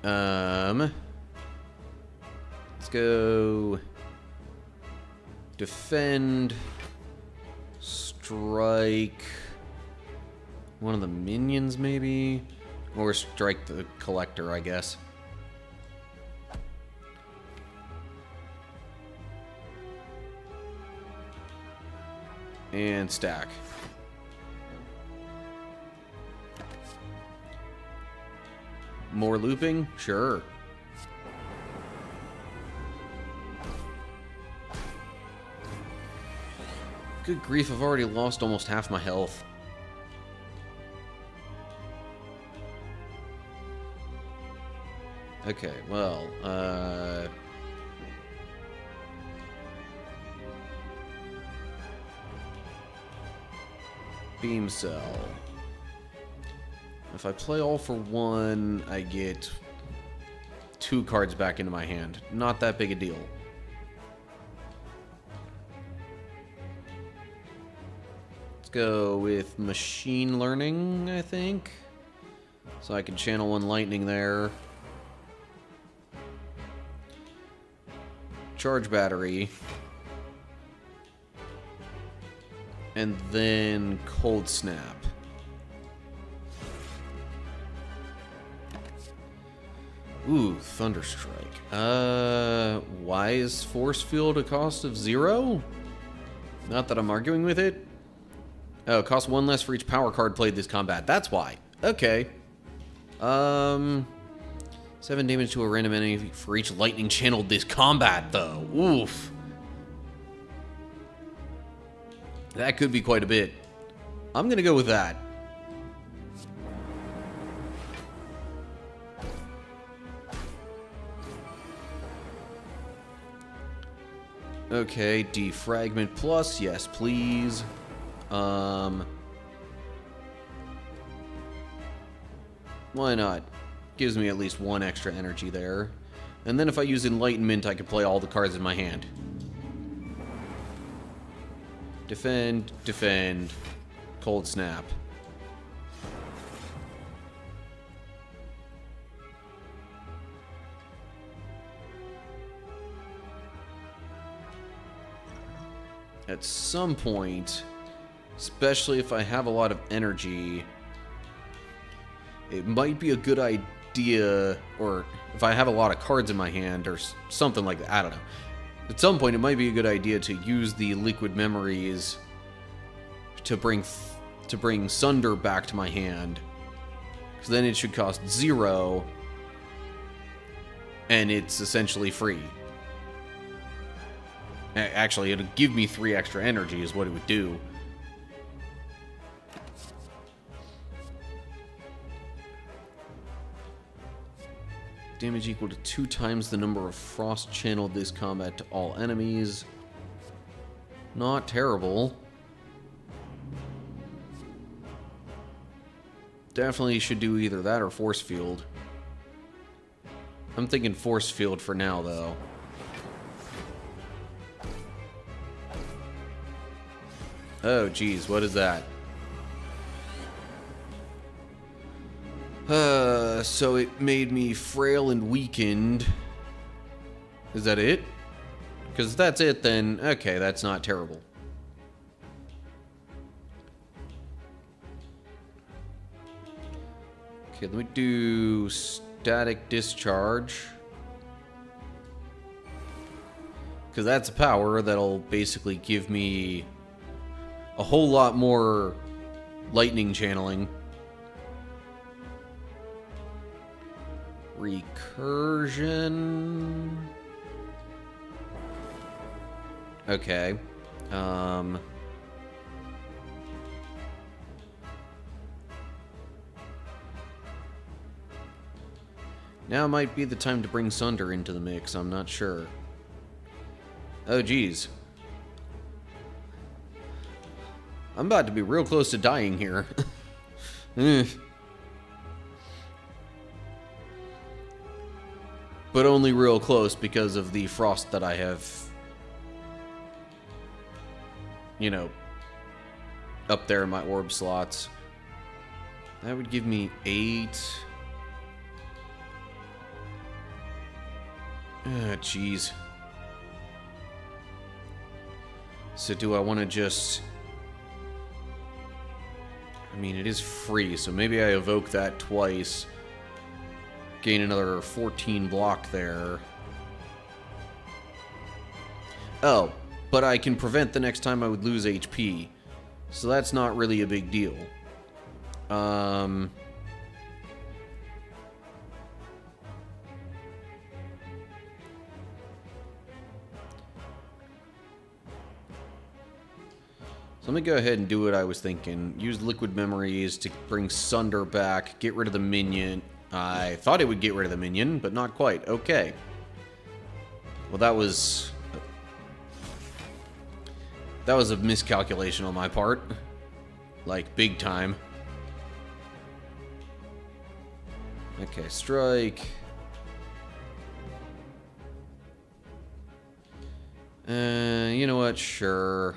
[SPEAKER 1] Let's go... Defend... Strike... One of the minions, maybe? Or strike the collector, I guess. And stack. More looping? Sure. Good grief, I've already lost almost half my health. Okay, well, Beam Cell. If I play all for one, I get 2 cards back into my hand. Not that big a deal. Let's go with Machine Learning, I think. So I can channel 1 lightning there. Charge battery. And then Cold Snap. Ooh, Thunderstrike. Why is Force Field a cost of 0? Not that I'm arguing with it. Oh, it costs 1 less for each power card played this combat. That's why. Okay. 7 damage to a random enemy for each lightning channeled this combat, though. Oof. That could be quite a bit. I'm gonna go with that. Okay, Defragment Plus, yes please. Why not? Gives me at least 1 extra energy there. And then if I use Enlightenment, I can play all the cards in my hand. Defend, defend, Cold Snap. At some point, especially if I have a lot of energy, it might be a good idea, or if I have a lot of cards in my hand or something like that, I don't know. At some point, it might be a good idea to use the liquid memories to bring Sunder back to my hand. Because then it should cost 0, and it's essentially free. Actually, it'll give me 3 extra energy is what it would do. Damage equal to 2 times the number of frost channeled this combat to all enemies. Not terrible. Definitely should do either that or force field. I'm thinking force field for now, though. Oh, geez, what is that? So it made me frail and weakened. Is that it? Because if that's it, then okay, that's not terrible. Okay, let me do static discharge. Because that's a power that'll basically give me a whole lot more lightning channeling. Recursion. Okay. Now might be the time to bring Sunder into the mix, I'm not sure. Oh, geez. I'm about to be real close to dying here. But only real close because of the frost that I have, you know, up there in my orb slots. That would give me 8. Ah, jeez. So do I want to just... I mean, it is free, so maybe I evoke that twice. Gain another 14 block there. Oh, but I can prevent the next time I would lose HP. So that's not really a big deal. So let me go ahead and do what I was thinking. Use liquid memories to bring Sunder back, get rid of the minion. I thought it would get rid of the minion, but not quite. Okay. Well, that was a miscalculation on my part. Like, big time. Okay, strike. You know what? Sure.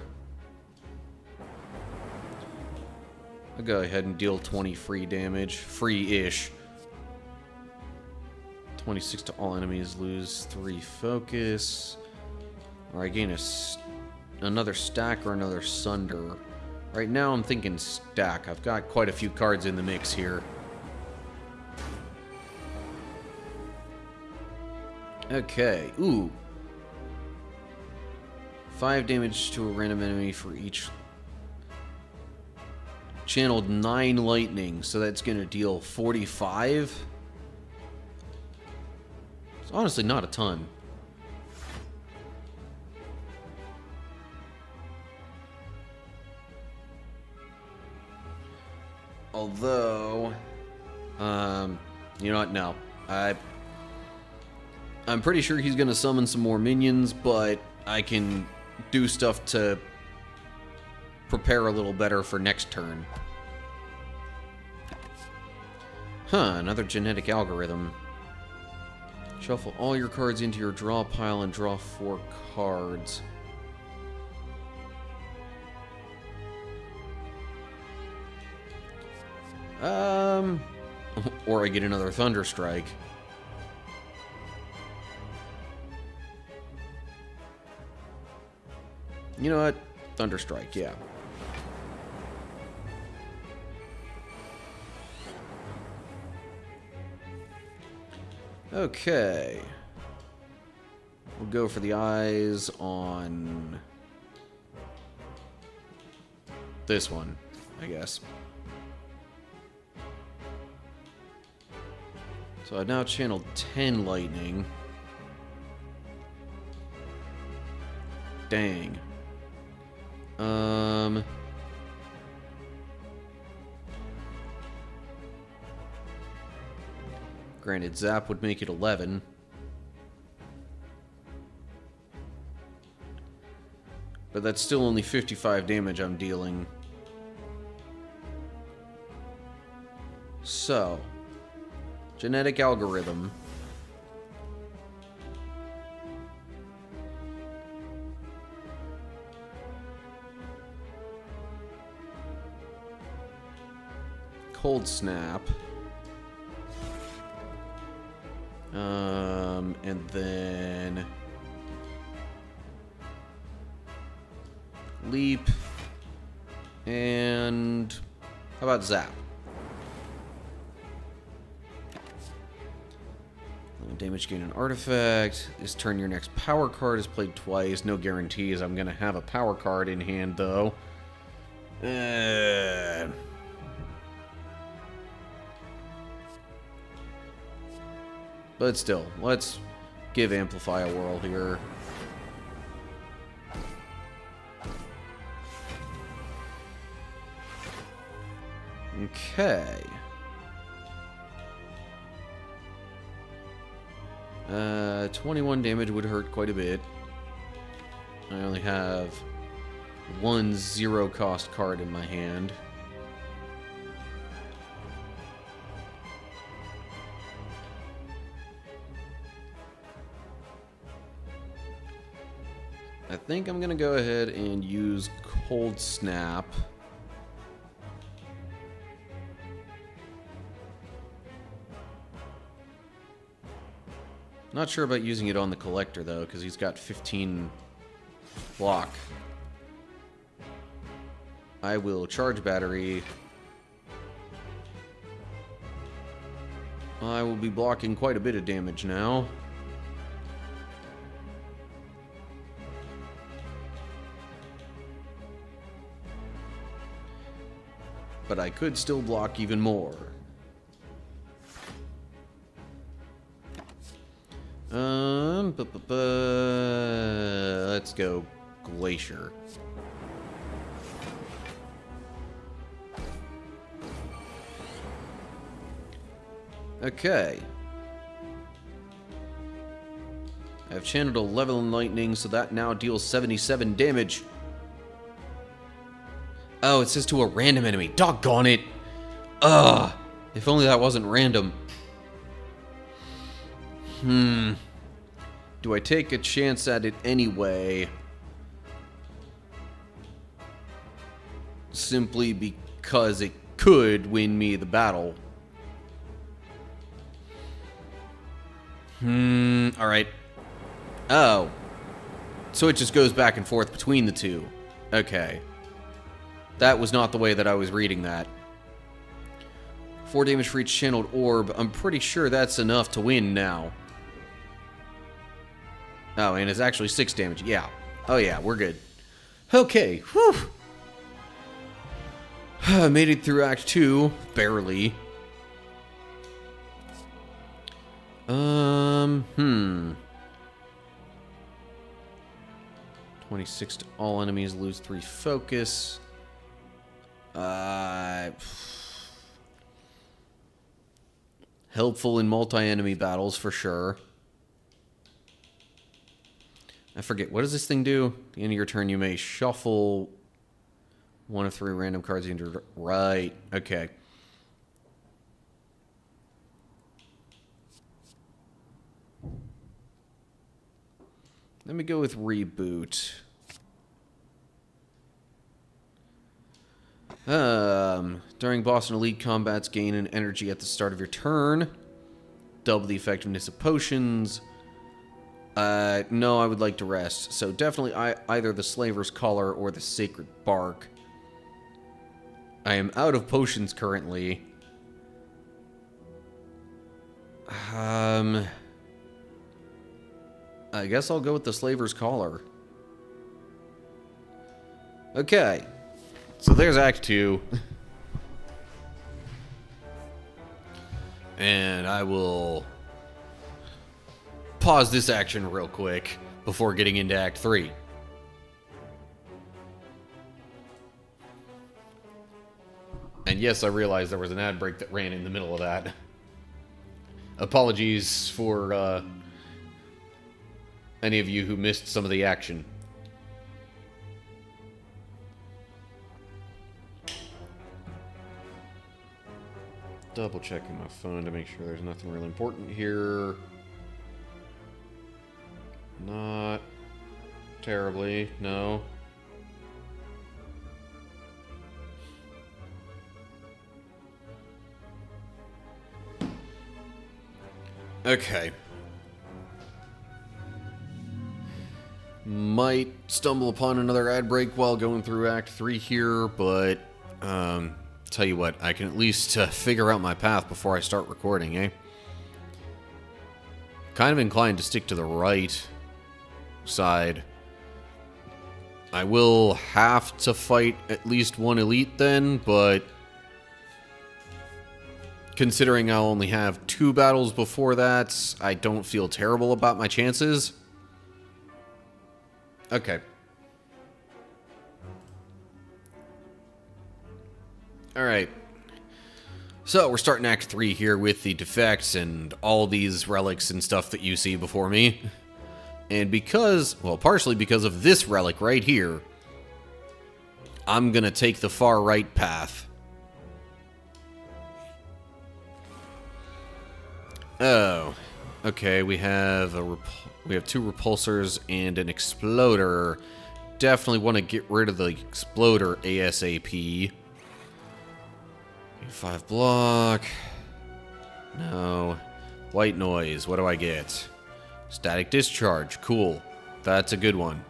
[SPEAKER 1] I'll go ahead and deal 20 free damage. Free-ish. 26 to all enemies, lose 3 focus. Or I gain another stack or another Sunder. Right now I'm thinking stack. I've got quite a few cards in the mix here. Okay, ooh. 5 damage to a random enemy for each. Channeled 9 lightning, so that's gonna deal 45. It's honestly not a ton. Although, you know what? No, I'm pretty sure he's gonna summon some more minions, but I can do stuff to prepare a little better for next turn. Huh, another genetic algorithm. Shuffle all your cards into your draw pile and draw 4 cards. Or I get another Thunder Strike. You know what? Thunder Strike, yeah. Okay. We'll go for the eyes on this one, I guess. So I've now channeled 10 lightning. Dang. Granted, Zap would make it 11. But that's still only 55 damage I'm dealing. So, genetic algorithm. Cold Snap. And then Leap. And how about Zap? Damage gain an artifact. This turn your next power card is played twice. No guarantees I'm going to have a power card in hand, though. But still, let's give Amplify a whirl here. Okay. 21 damage would hurt quite a bit. I only have one 0-cost card in my hand. I think I'm gonna go ahead and use Cold Snap. Not sure about using it on the Collector, though, because he's got 15 block. I will charge battery. I will be blocking quite a bit of damage now. But I could still block even more. Let's go Glacier. Okay. I've channeled a level in lightning, so that now deals 77 damage. Oh, it says to a random enemy. Doggone it. Ugh. If only that wasn't random. Do I take a chance at it anyway? Simply because it could win me the battle. Alright. Oh. So it just goes back and forth between the two. Okay. That was not the way that I was reading that. 4 damage for each channeled orb. I'm pretty sure that's enough to win now. Oh, and it's actually 6 damage. Yeah. Oh, yeah, we're good. Okay. Whew. Made it through Act 2. Barely. 26 to all enemies. Lose 3 focus. Helpful in multi-enemy battles, for sure. I forget, what does this thing do? At the end of your turn, you may shuffle 1 of 3 random cards into... Right, okay. Let me go with Reboot. During boss and elite combats, gain an energy at the start of your turn. Double the effectiveness of potions. No, I would like to rest. So definitely either the Slaver's Collar or the Sacred Bark. I am out of potions currently. I guess I'll go with the Slaver's Collar. Okay. So there's Act 2. And I will pause this action real quick before getting into Act 3. And yes, I realized there was an ad break that ran in the middle of that. Apologies for any of you who missed some of the action. Double checking my phone to make sure there's nothing really important here. Not terribly, no. Okay. Might stumble upon another ad break while going through Act 3 here, but tell you what, I can at least figure out my path before I start recording, eh? Kind of inclined to stick to the right side. I will have to fight at least one elite then, but considering I'll only have 2 battles before that, I don't feel terrible about my chances. Okay. Alright. So, we're starting Act 3 here with the defects and all these relics and stuff that you see before me. And because, well, partially because of this relic right here, I'm gonna take the far right path. Oh, okay, we have 2 repulsors and an exploder. Definitely want to get rid of the exploder ASAP. 5 block. No. White noise. What do I get? Static discharge. Cool. That's a good one.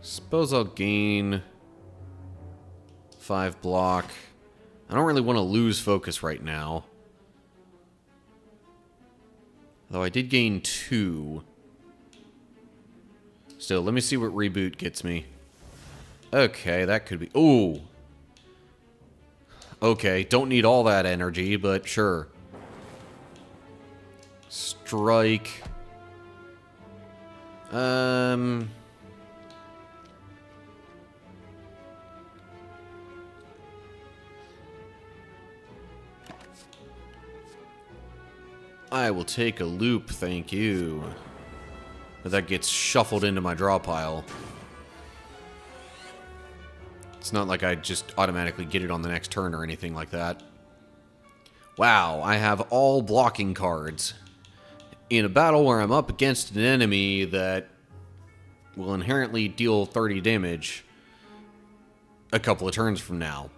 [SPEAKER 1] Suppose I'll gain 5 block. I don't really want to lose focus right now. Though I did gain 2. Still, let me see what reboot gets me. Okay, that could be... Ooh! Okay, don't need all that energy, but sure. Strike. I will take a loop, thank you. But that gets shuffled into my draw pile. It's not like I just automatically get it on the next turn or anything like that. Wow, I have all blocking cards. In a battle where I'm up against an enemy that will inherently deal 30 damage a couple of turns from now.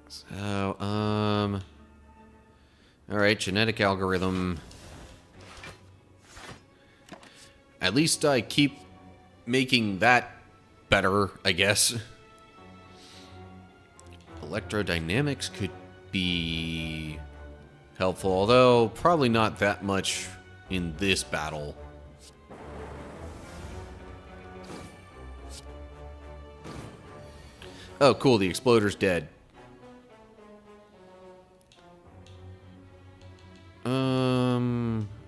[SPEAKER 1] So, alright, genetic algorithm. At least I keep making that better, I guess. Electrodynamics could be helpful, although probably not that much in this battle. Oh, cool, the exploder's dead.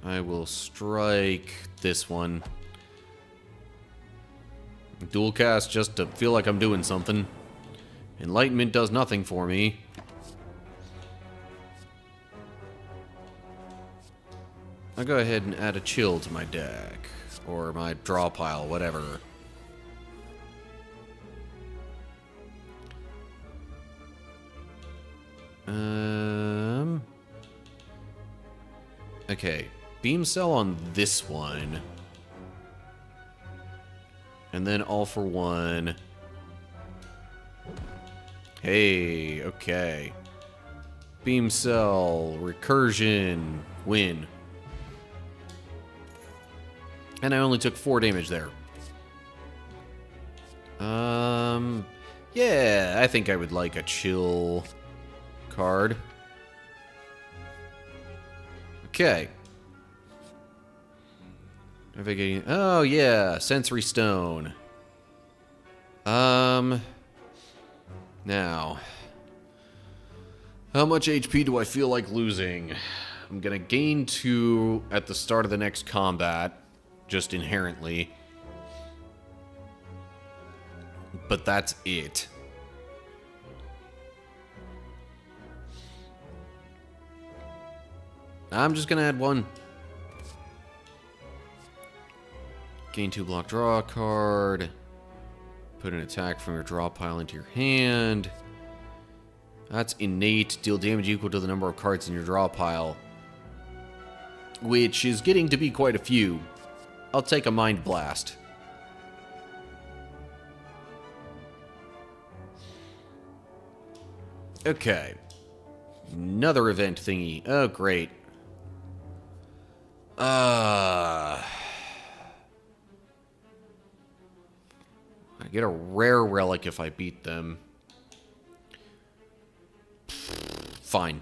[SPEAKER 1] I will strike this one. Dual cast just to feel like I'm doing something. Enlightenment does nothing for me. I'll go ahead and add a chill to my deck. Or my draw pile, whatever. Okay. Beam cell on this one. And then all for one. Hey, okay. Beam cell, recursion, win. And I only took 4 damage there. Yeah, I think I would like a chill card. Okay. Oh, yeah, sensory stone. Now, how much HP do I feel like losing? I'm gonna gain 2 at the start of the next combat, just inherently. But that's it. I'm just gonna add 1. Gain 2 block, draw a card. Put an attack from your draw pile into your hand. That's innate. Deal damage equal to the number of cards in your draw pile. Which is getting to be quite a few. I'll take a Mind Blast. Okay. Another event thingy. Oh, great. I get a rare relic if I beat them. Fine.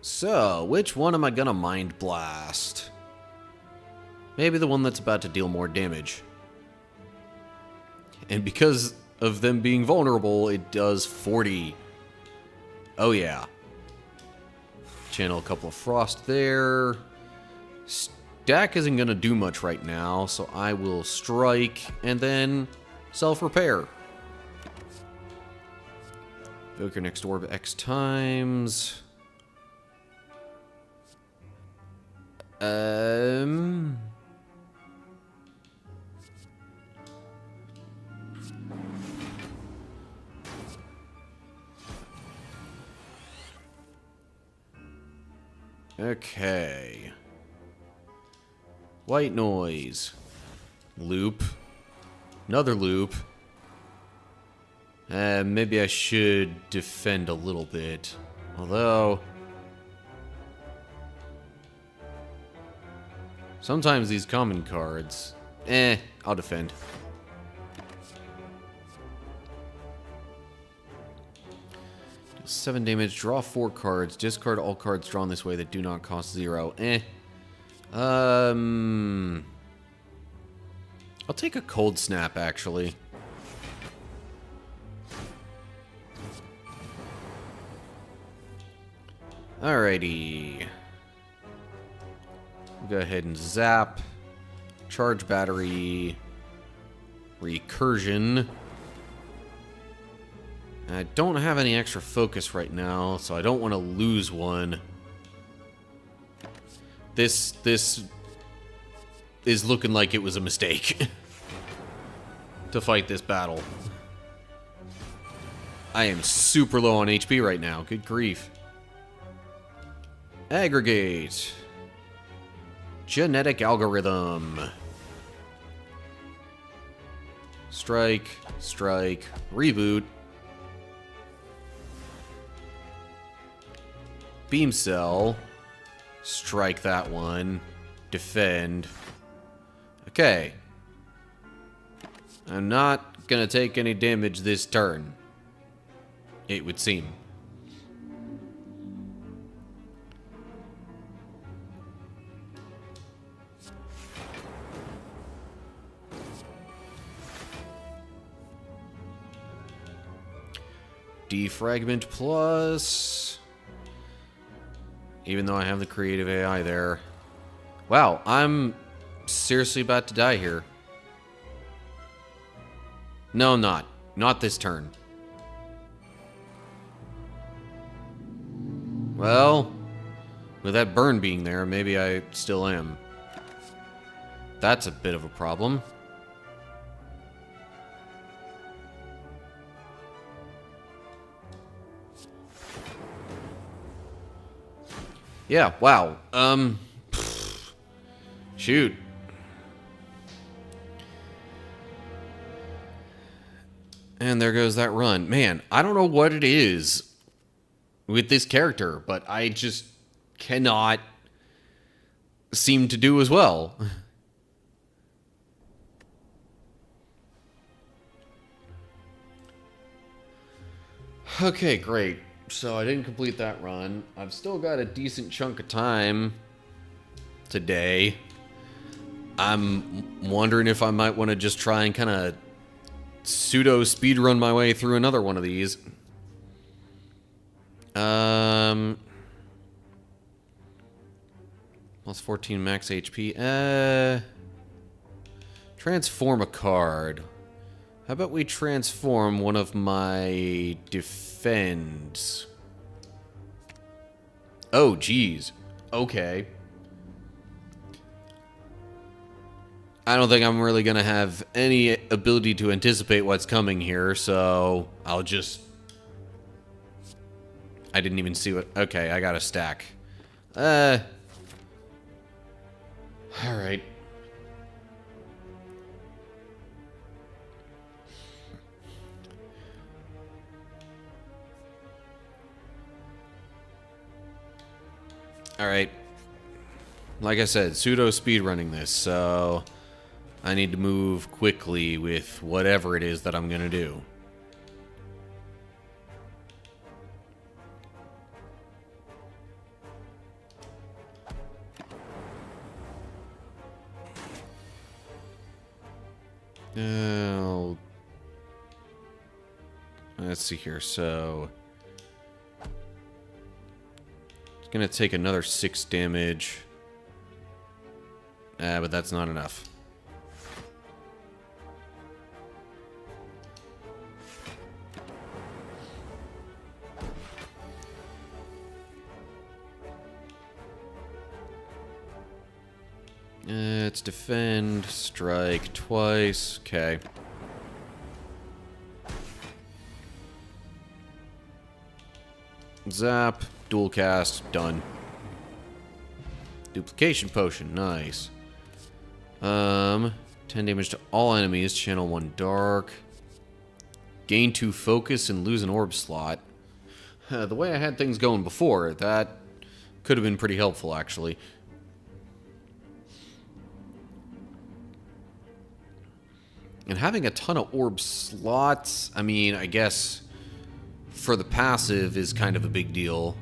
[SPEAKER 1] So, which one am I gonna Mind Blast? Maybe the one that's about to deal more damage. And because of them being vulnerable, it does 40. Oh yeah. Channel a couple of Frost there. Stack isn't going to do much right now, so I will strike and then self-repair. Evoke your next orb X times. Okay. White noise. Loop. Another loop. Maybe I should defend a little bit. Although... sometimes these common cards... I'll defend. 7 damage, draw 4 cards, discard all cards drawn this way that do not cost 0. I'll take a cold snap, actually. Alrighty. Go ahead and zap. Charge battery. Recursion. I don't have any extra focus right now, so I don't want to lose one. This is looking like it was a mistake to fight this battle. I am super low on HP right now. Good grief. Aggregate. Genetic algorithm. Strike, strike, reboot. Beam cell. Strike that one. Defend. Okay. I'm not gonna take any damage this turn. It would seem. Defragment plus... even though I have the creative AI there. Wow, I'm seriously about to die here. No, I'm not. Not this turn. Well, with that burn being there, maybe I still am. That's a bit of a problem. Yeah, wow. Shoot. And there goes that run. Man, I don't know what it is with this character, but I just cannot seem to do as well. Okay, great. So I didn't complete that run. I've still got a decent chunk of time today. I'm wondering if I might want to just try and kind of pseudo speedrun my way through another one of these. Plus 14 max HP. Transform a card. How about we transform one of my defends? Oh, geez. Okay. I don't think I'm really going to have any ability to anticipate what's coming here, so I'll just... I didn't even see what... Okay, I got a stack. Alright. Alright. Like I said, pseudo speedrunning this, so I need to move quickly with whatever it is that I'm gonna do. Let's see here, so it's gonna take another 6 damage. But that's not enough. It's defend, strike twice. Okay. Zap, dual cast, done. Duplication potion, nice. 10 damage to all enemies, channel 1 dark. Gain 2 focus and lose an orb slot. The way I had things going before, that could have been pretty helpful, actually. And having a ton of orb slots, I mean, I guess for the passive is kind of a big deal.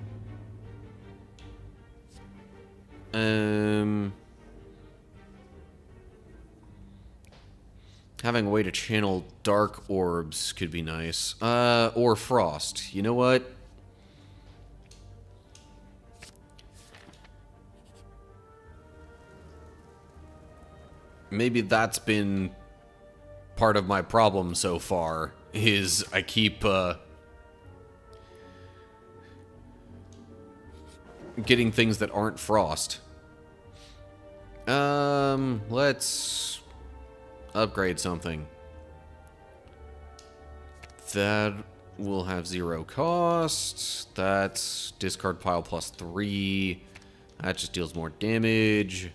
[SPEAKER 1] Having a way to channel dark orbs could be nice. Or frost. You know what? Maybe that's been part of my problem so far, is I keep getting things that aren't frost. Let's upgrade something. That will have 0 cost. That's discard pile +3. That just deals more damage.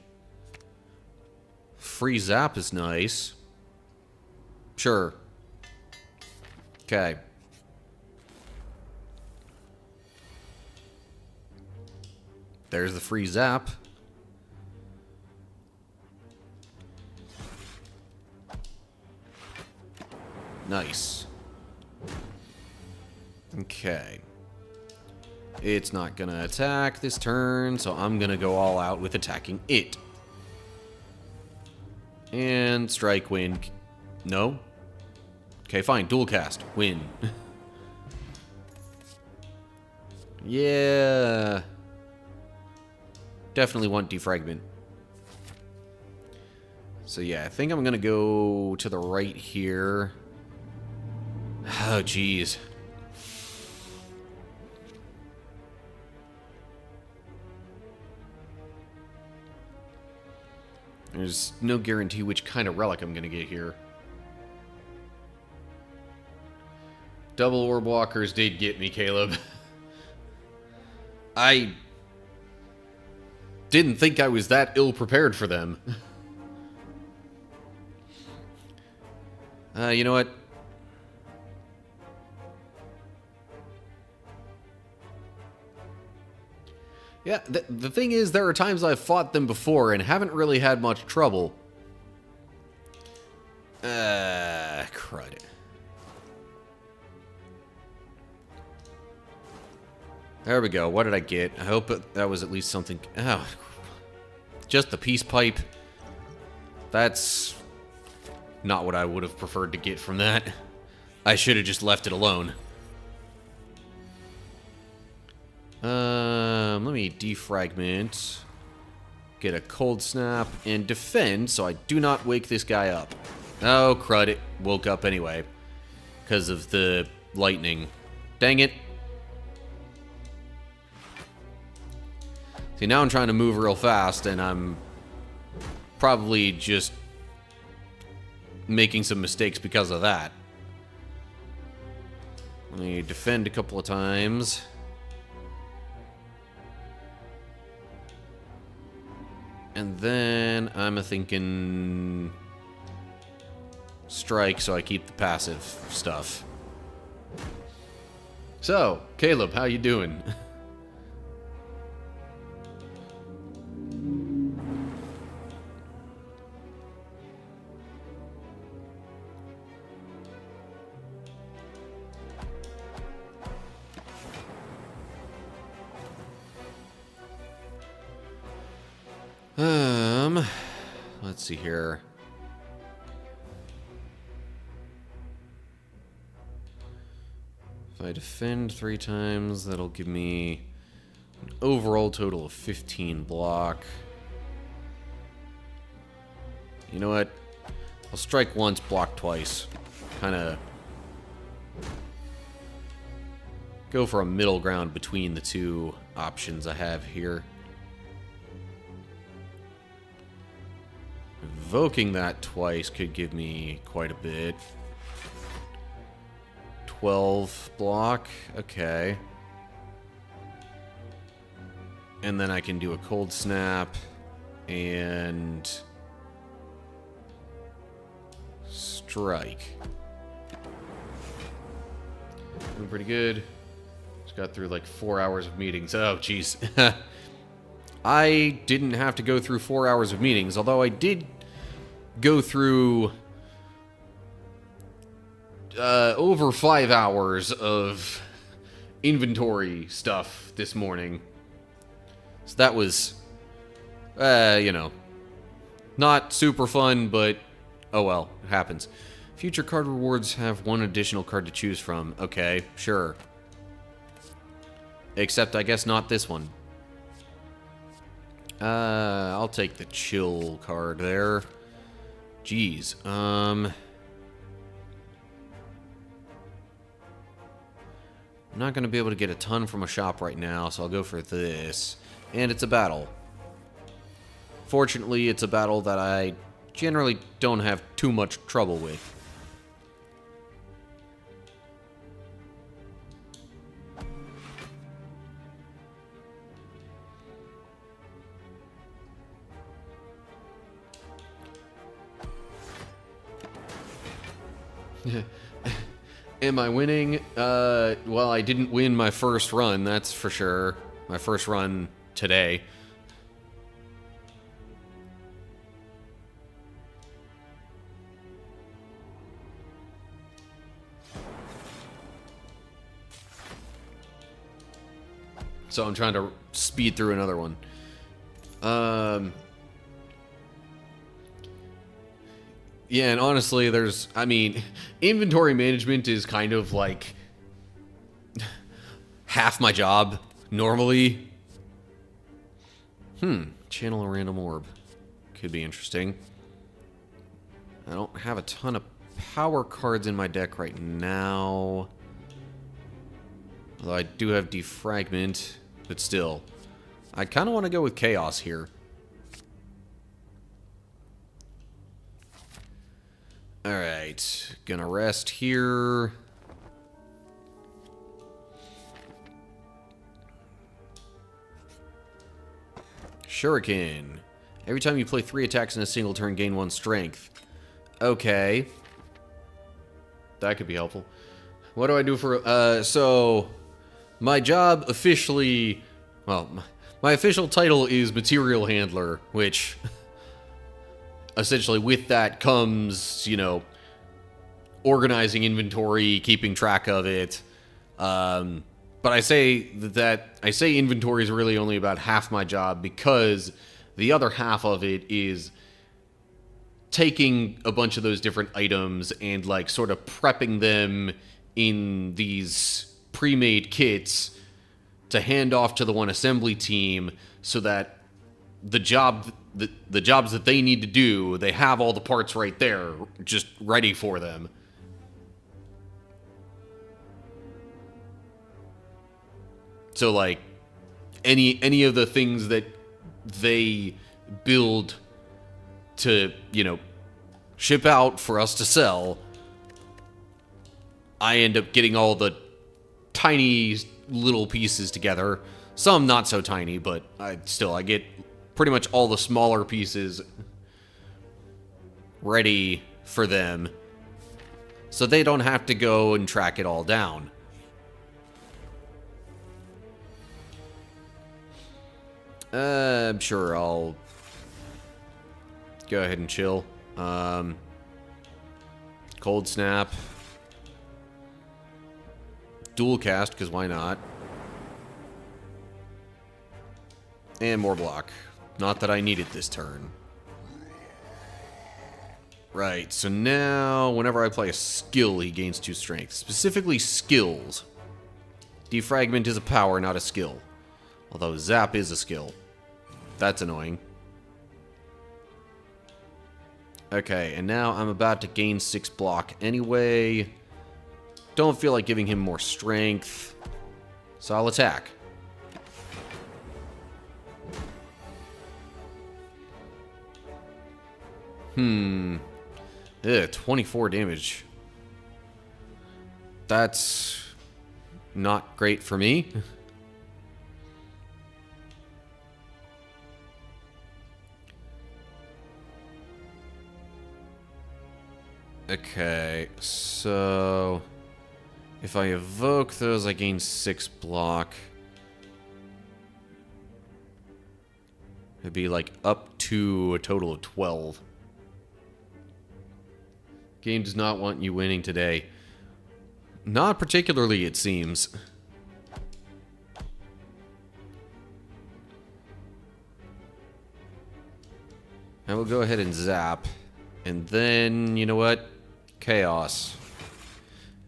[SPEAKER 1] Free zap is nice. Sure. Okay. There's the free zap. Nice. Okay. It's not gonna attack this turn, so I'm gonna go all out with attacking it. And strike, win. No? Okay, fine. Dual cast. Win. Yeah. Definitely want defragment. So yeah, I think I'm gonna go to the right here. Oh, jeez. There's no guarantee which kind of relic I'm gonna get here. Double orb walkers did get me, Caleb. I didn't think I was that ill prepared for them. You know what? Yeah, the thing is, there are times I've fought them before and haven't really had much trouble. Crud. There we go. What did I get? I hope that was at least something. Oh, just the peace pipe. That's not what I would have preferred to get from that. I should have just left it alone. Let me defragment, get a cold snap, and defend so I do not wake this guy up. Oh, crud, it woke up anyway because of the lightning. Dang it. See, now I'm trying to move real fast, and I'm probably just making some mistakes because of that. Let me defend a couple of times. And then I'm thinking strike so I keep the passive stuff. So, Caleb, how you doing? see here. If I defend 3 times, that'll give me an overall total of 15 block. You know what? I'll strike once, block twice. Kind of go for a middle ground between the two options I have here. Invoking that twice could give me quite a bit. 12 block, okay. And then I can do a cold snap and strike. Doing pretty good. Just got through like 4 hours of meetings. Oh, jeez. I didn't have to go through 4 hours of meetings, although I did go through over 5 hours of inventory stuff this morning. So that was, you know, not super fun, but oh well, it happens. Future card rewards have 1 additional card to choose from. Okay, sure. Except I guess not this one. I'll take the chill card there. Jeez, I'm not going to be able to get a ton from a shop right now, so I'll go for this. And it's a battle. Fortunately, it's a battle that I generally don't have too much trouble with. Am I winning? Well, I didn't win my first run, that's for sure. My first run today. So I'm trying to speed through another one. Yeah, and honestly, I mean, inventory management is kind of like half my job, normally. Channel a random orb. Could be interesting. I don't have a ton of power cards in my deck right now. Although I do have Defragment, but still. I kind of want to go with Chaos here. Alright, gonna rest here. Shuriken. Every time you play 3 attacks in a single turn, gain 1 strength. Okay. That could be helpful. What do I do for... so... My job officially... Well, my official title is Material Handler, which... essentially, with that comes, you know, organizing inventory, keeping track of it. But I say inventory is really only about half my job, because the other half of it is taking a bunch of those different items and, like, sort of prepping them in these pre-made kits to hand off to the one assembly team so that the jobs that they need to do, they have all the parts right there, just ready for them. So, like, any of the things that they build to, you know, ship out for us to sell, I end up getting all the tiny little pieces together. Some not so tiny, but I get pretty much all the smaller pieces ready for them, so they don't have to go and track it all down. I'm sure I'll go ahead and chill. Cold snap. Dual cast, because why not? And more block. Not that I need it this turn. Right, so now whenever I play a skill, he gains 2 strength. Specifically skills. Defragment is a power, not a skill. Although Zap is a skill. That's annoying. Okay, and now I'm about to gain 6 block anyway. Don't feel like giving him more strength. So I'll attack. Ugh, 24 damage. That's not great for me. Okay, so if I evoke those, I gain 6 block. It'd be like up to a total of 12. Game does not want you winning today. Not particularly, it seems. I will go ahead and zap. And then, you know what? Chaos.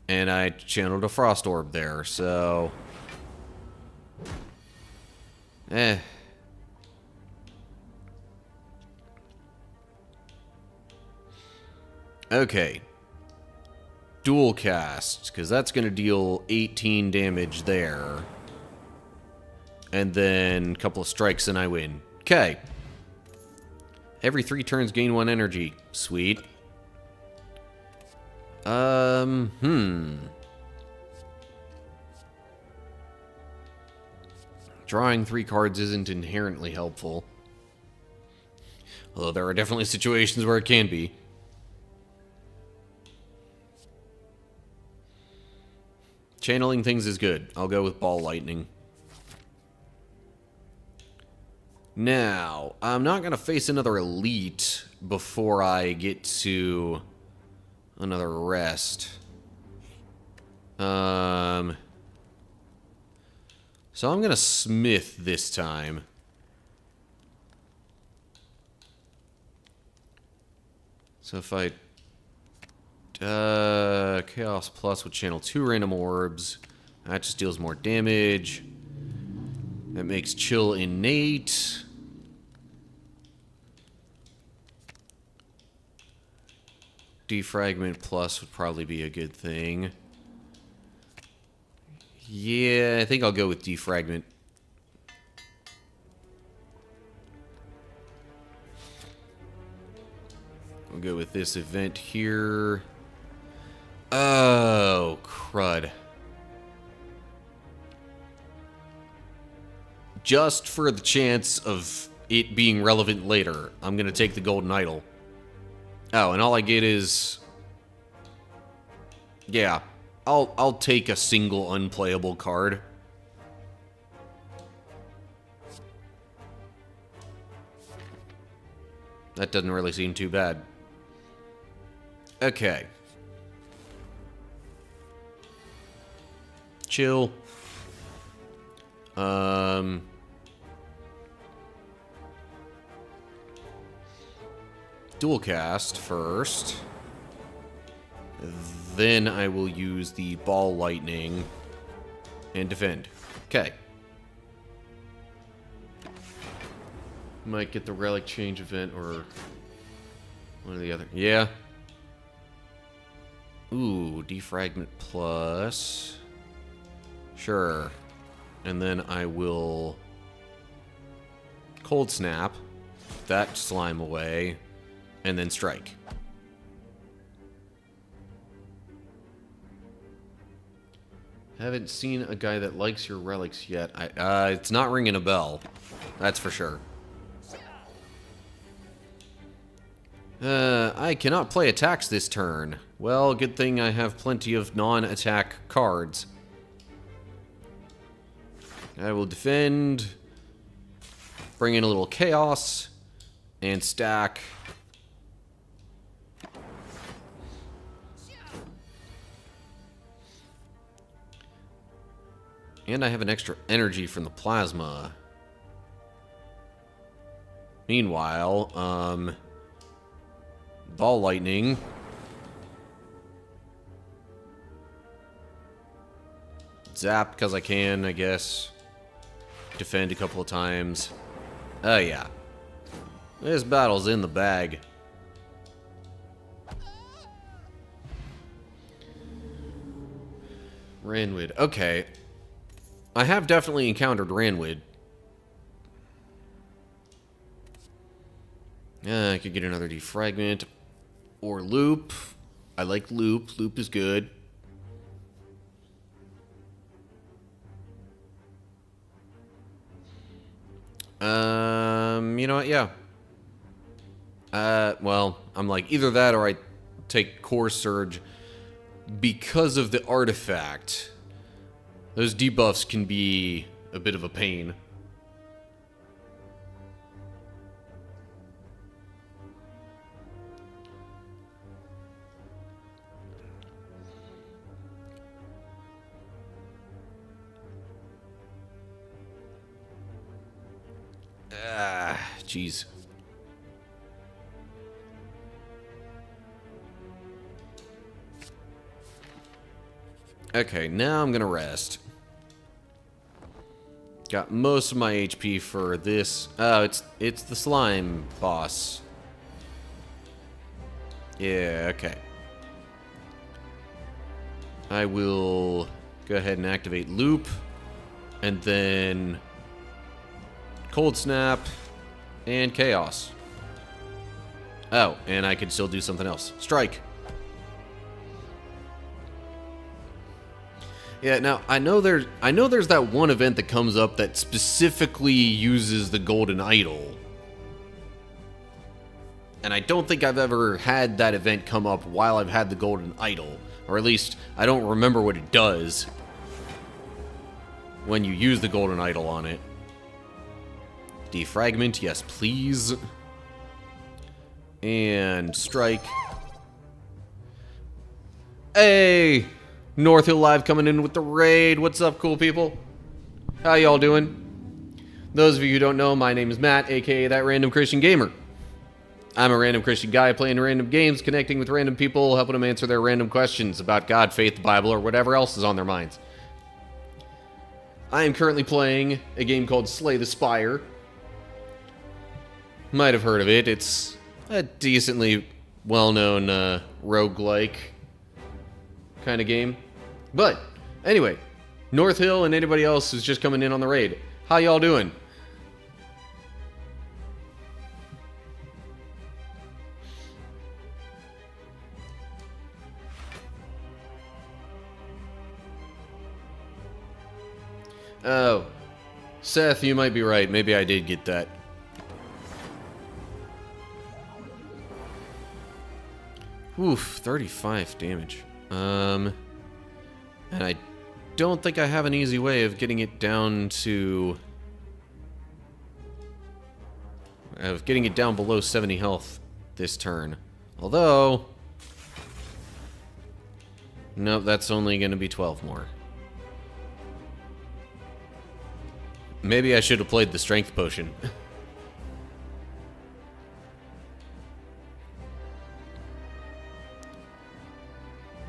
[SPEAKER 1] And I channeled a Frost Orb there, so... Okay. Dual cast, because that's going to deal 18 damage there. And then a couple of strikes and I win. Okay. Every 3 turns gain 1 energy. Sweet. Drawing 3 cards isn't inherently helpful. Although there are definitely situations where it can be. Channeling things is good. I'll go with Ball Lightning. Now, I'm not going to face another Elite before I get to another rest. So I'm going to Smith this time. So if I... Chaos Plus would channel 2 random orbs. That just deals more damage. That makes Chill innate. Defragment Plus would probably be a good thing. Yeah, I think I'll go with Defragment. I'll go with this event here. Oh, crud. Just for the chance of it being relevant later, I'm going to take the Golden Idol. Oh, and all I get is... Yeah, I'll take a single unplayable card. That doesn't really seem too bad. Okay. Chill. Dual cast first. Then I will use the Ball Lightning and defend. Okay. Might get the Relic Change event or one or the other. Yeah. Ooh, Defragment Plus. Sure. And then I will Cold Snap that slime away and then strike. Haven't seen a guy that likes your relics yet. It's not ringing a bell. That's for sure. I cannot play attacks this turn. Well, good thing I have plenty of non-attack cards. I will defend, bring in a little chaos, and stack. And I have an extra energy from the plasma. Meanwhile, Ball lightning. Zap because I can, I guess. Defend a couple of times. Oh yeah. This battle's in the bag. Ranwood. Okay. I have definitely encountered Ranwood. I could get another defragment. Or loop. I like loop. Loop is good. You know what? Yeah. Well, I'm like, either that or I take Core Surge because of the artifact. Those debuffs can be a bit of a pain. Jeez. Okay, now I'm gonna rest. Got most of my HP for this. Oh, it's the slime boss. Yeah, okay. I will go ahead and activate loop, and then cold snap and chaos. Oh, and I could still do something else. Strike. Yeah, now I know there's that one event that comes up that specifically uses the golden idol. And I don't think I've ever had that event come up while I've had the golden idol. Or at least I don't remember what it does when you use the golden idol on it. Defragment, yes please. And strike. Hey! North Hill Live coming in with the raid. What's up, cool people? How y'all doing? Those of you who don't know, my name is Matt, aka That Random Christian Gamer. I'm a random Christian guy playing random games, connecting with random people, helping them answer their random questions about God, faith, the Bible, or whatever else is on their minds. I am currently playing a game called Slay the Spire. Might have heard of it. It's a decently well-known roguelike kind of game. But anyway, North Hill and anybody else who's just coming in on the raid, how y'all doing? Oh, Seth, you might be right. Maybe I did get that. Oof, 35 damage. And I don't think I have an easy way of getting it down to... of getting it down below 70 health this turn. Although... nope, that's only going to be 12 more. Maybe I should have played the strength potion.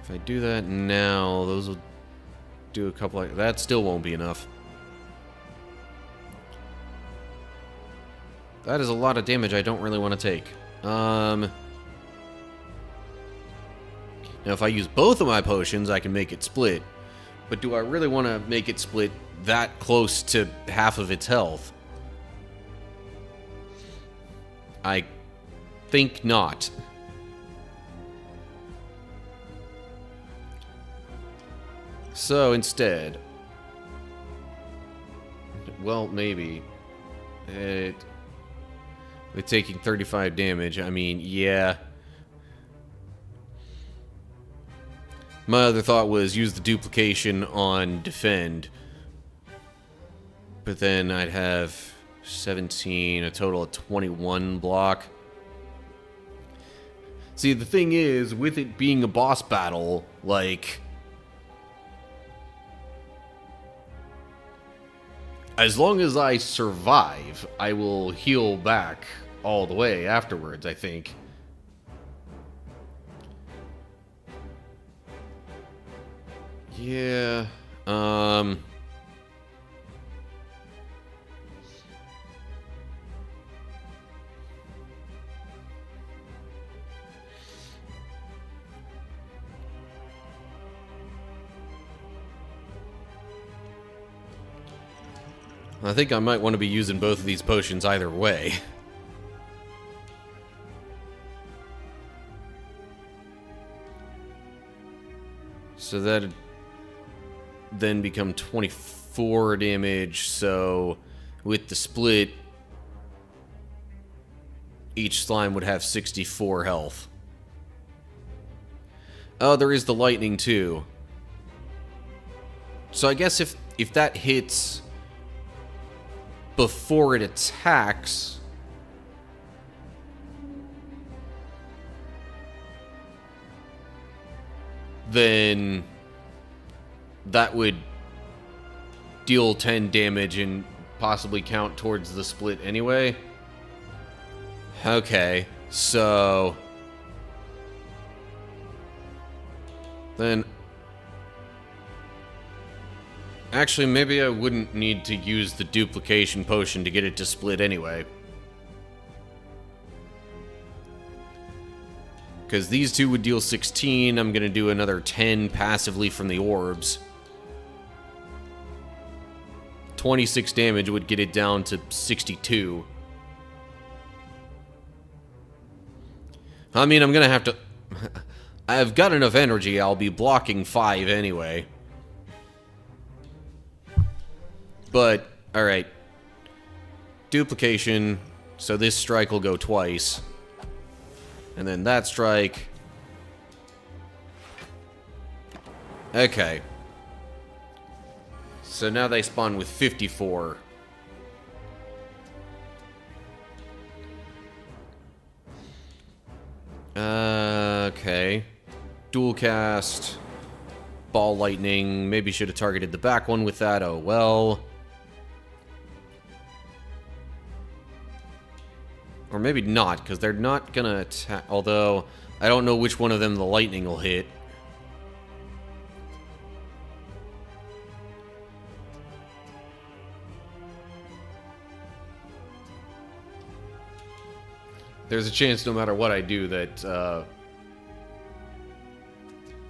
[SPEAKER 1] If I do that now, those will do a couple of... that still won't be enough. That is a lot of damage I don't really want to take. Now, if I use both of my potions, I can make it split. But do I really want to make it split that close to half of its health? I think not. So instead, well, maybe with taking 35 damage, I mean, yeah. My other thought was use the duplication on defend, but then I'd have 17, a total of 21 block. See, the thing is, with it being a boss battle, like, as long as I survive, I will heal back all the way afterwards, I think. Yeah. I think I might want to be using both of these potions either way. So that'd then become 24 damage, so with the split, each slime would have 64 health. Oh, there is the lightning too. So I guess if that hits before it attacks, then that would deal 10 damage and possibly count towards the split anyway. Okay, so then actually maybe I wouldn't need to use the duplication potion to get it to split anyway. Because these two would deal 16, I'm going to do another 10 passively from the orbs. 26 damage would get it down to 62. I mean, I'm going to have to... I've got enough energy, I'll be blocking 5 anyway. But, alright. Duplication, so this strike will go twice. And then that strike. Okay. So now they spawn with 54. Okay. Dual cast. Ball lightning. Maybe should have targeted the back one with that. Oh well. Or maybe not, because they're not gonna attack. Although, I don't know which one of them the lightning will hit. There's a chance no matter what I do that,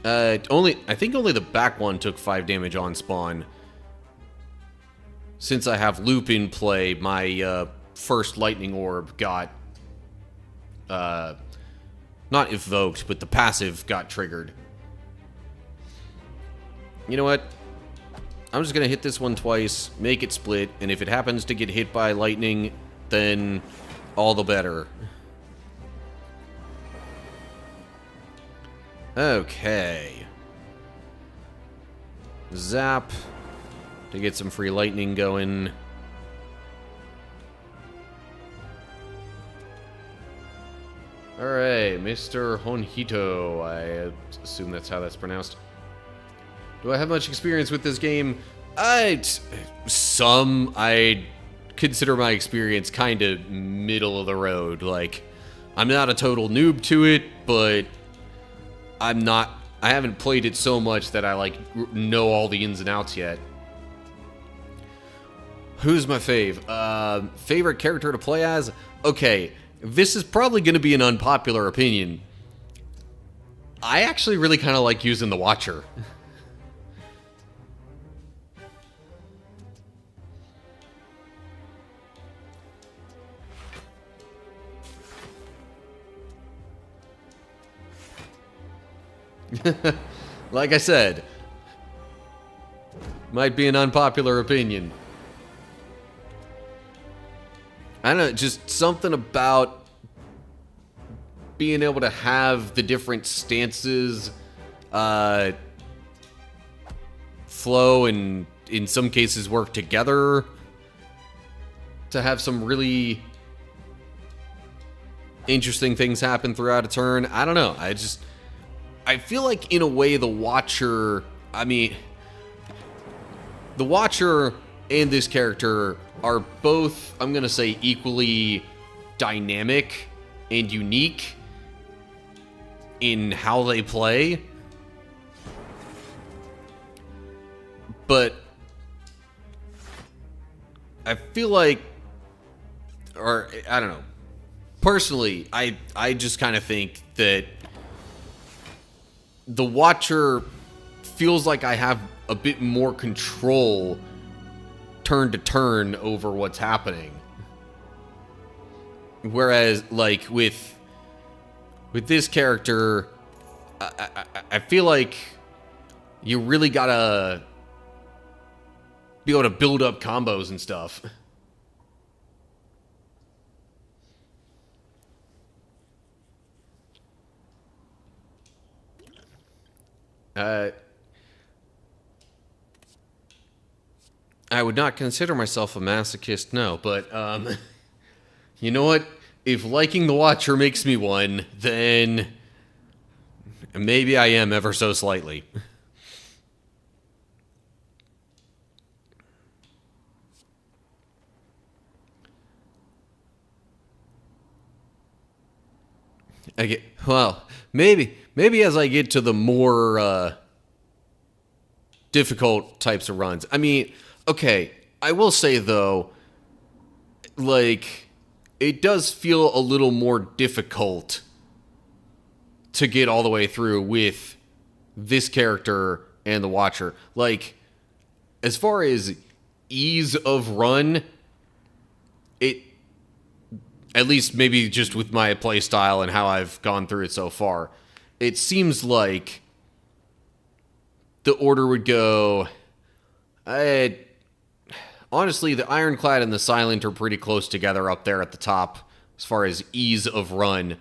[SPEAKER 1] I think only the back one took 5 damage on spawn. Since I have loop in play, my, first lightning orb got, not evoked, but the passive got triggered. You know what? I'm just gonna hit this one twice, make it split, and if it happens to get hit by lightning, then all the better. Okay. Zap to get some free lightning going. Alright, Mr. Honhito. I assume that's how that's pronounced. Do I have much experience with this game? Some. I consider my experience kind of middle of the road. Like, I'm not a total noob to it, but I haven't played it so much that I, like, know all the ins and outs yet. Who's my fave? Favorite character to play as? Okay. This is probably going to be an unpopular opinion. I actually really kind of like using the Watcher. Like I said, might be an unpopular opinion. I don't know, just something about being able to have the different stances flow and in some cases work together to have some really interesting things happen throughout a turn. I don't know. I feel like in a way the Watcher, I mean, the Watcher and this character are both, I'm going to say, equally dynamic and unique in how they play. But I feel like, or I don't know. Personally, I just kind of think that the Watcher feels like I have a bit more control turn to turn over what's happening. Whereas, like, with this character, I feel like you really gotta be able to build up combos and stuff. I would not consider myself a masochist, no, but, you know what? If liking the Watcher makes me one, then maybe I am ever so slightly. Well, maybe as I get to the more difficult types of runs. I mean, okay, I will say though, like, it does feel a little more difficult to get all the way through with this character and the Watcher. Like, as far as ease of run, it, at least maybe just with my playstyle and how I've gone through it so far, it seems like the order would go... honestly, the Ironclad and the Silent are pretty close together up there at the top as far as ease of run.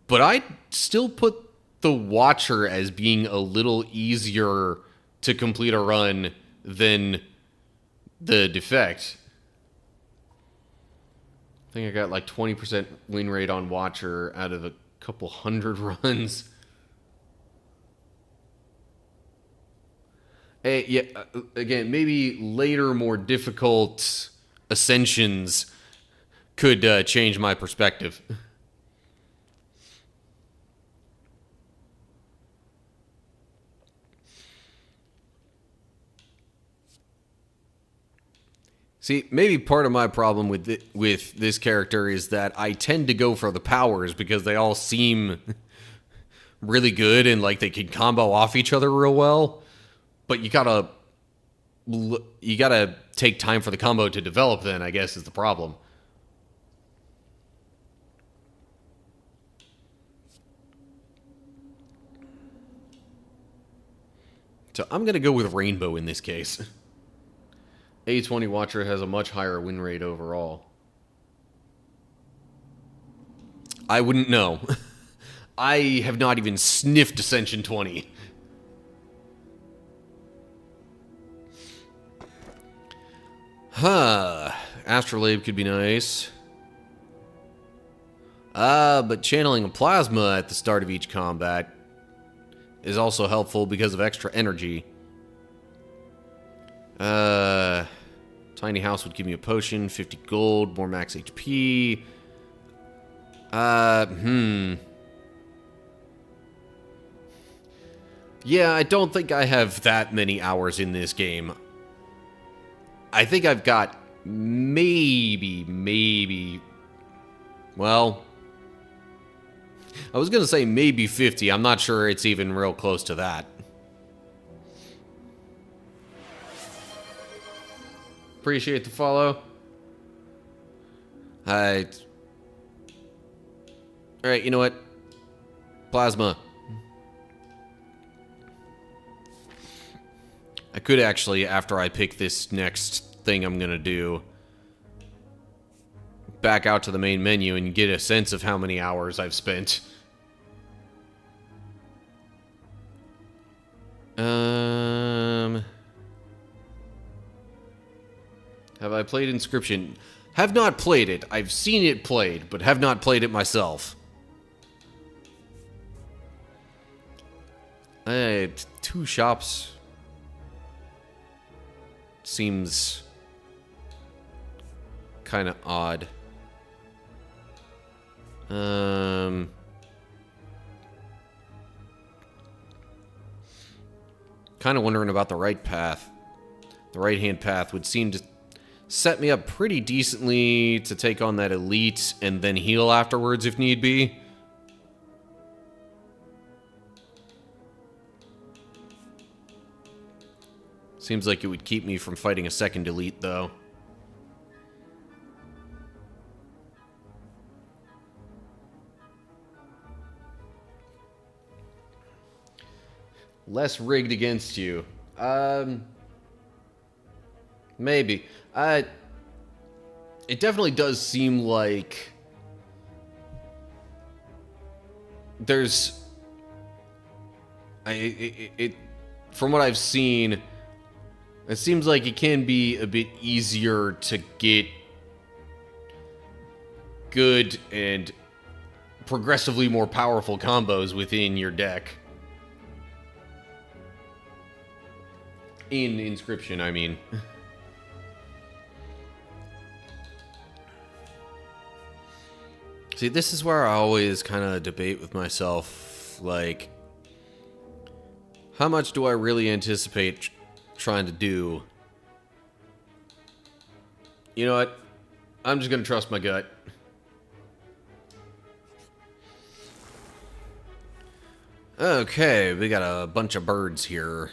[SPEAKER 1] But I'd still put the Watcher as being a little easier to complete a run than the Defect. I think I got like 20% win rate on Watcher out of a couple hundred runs. Hey, yeah, again, maybe later, more difficult ascensions could change my perspective. See, maybe part of my problem with this character is that I tend to go for the powers because they all seem really good and like they can combo off each other real well. But you gotta take time for the combo to develop then, I guess, is the problem. So I'm gonna go with Rainbow in this case. A20 Watcher has a much higher win rate overall. I wouldn't know. I have not even sniffed Ascension 20. Astrolabe could be nice. But channeling a plasma at the start of each combat is also helpful because of extra energy. Tiny House would give me a potion, 50 gold, more max HP. Yeah, I don't think I have that many hours in this game. I think I've got maybe... Well, I was going to say maybe 50. I'm not sure it's even real close to that. Appreciate the follow. Alright, you know what? Plasma. I could actually, after I pick this next thing I'm gonna do, back out to the main menu and get a sense of how many hours I've spent. Have I played Inscription? Have not played it. I've seen it played, but have not played it myself. 2 shops seems kind of odd. Kind of wondering about the right path. The right-hand path would seem to set me up pretty decently to take on that elite and then heal afterwards if need be. Seems like it would keep me from fighting a second elite, though. Less rigged against you. Maybe. It definitely does seem like there's... from what I've seen, it seems like it can be a bit easier to get good and progressively more powerful combos within your deck. In Inscription, I mean. See, this is where I always kind of debate with myself, like, how much do I really anticipate trying to do? You know what? I'm just going to trust my gut. Okay, we got a bunch of birds here.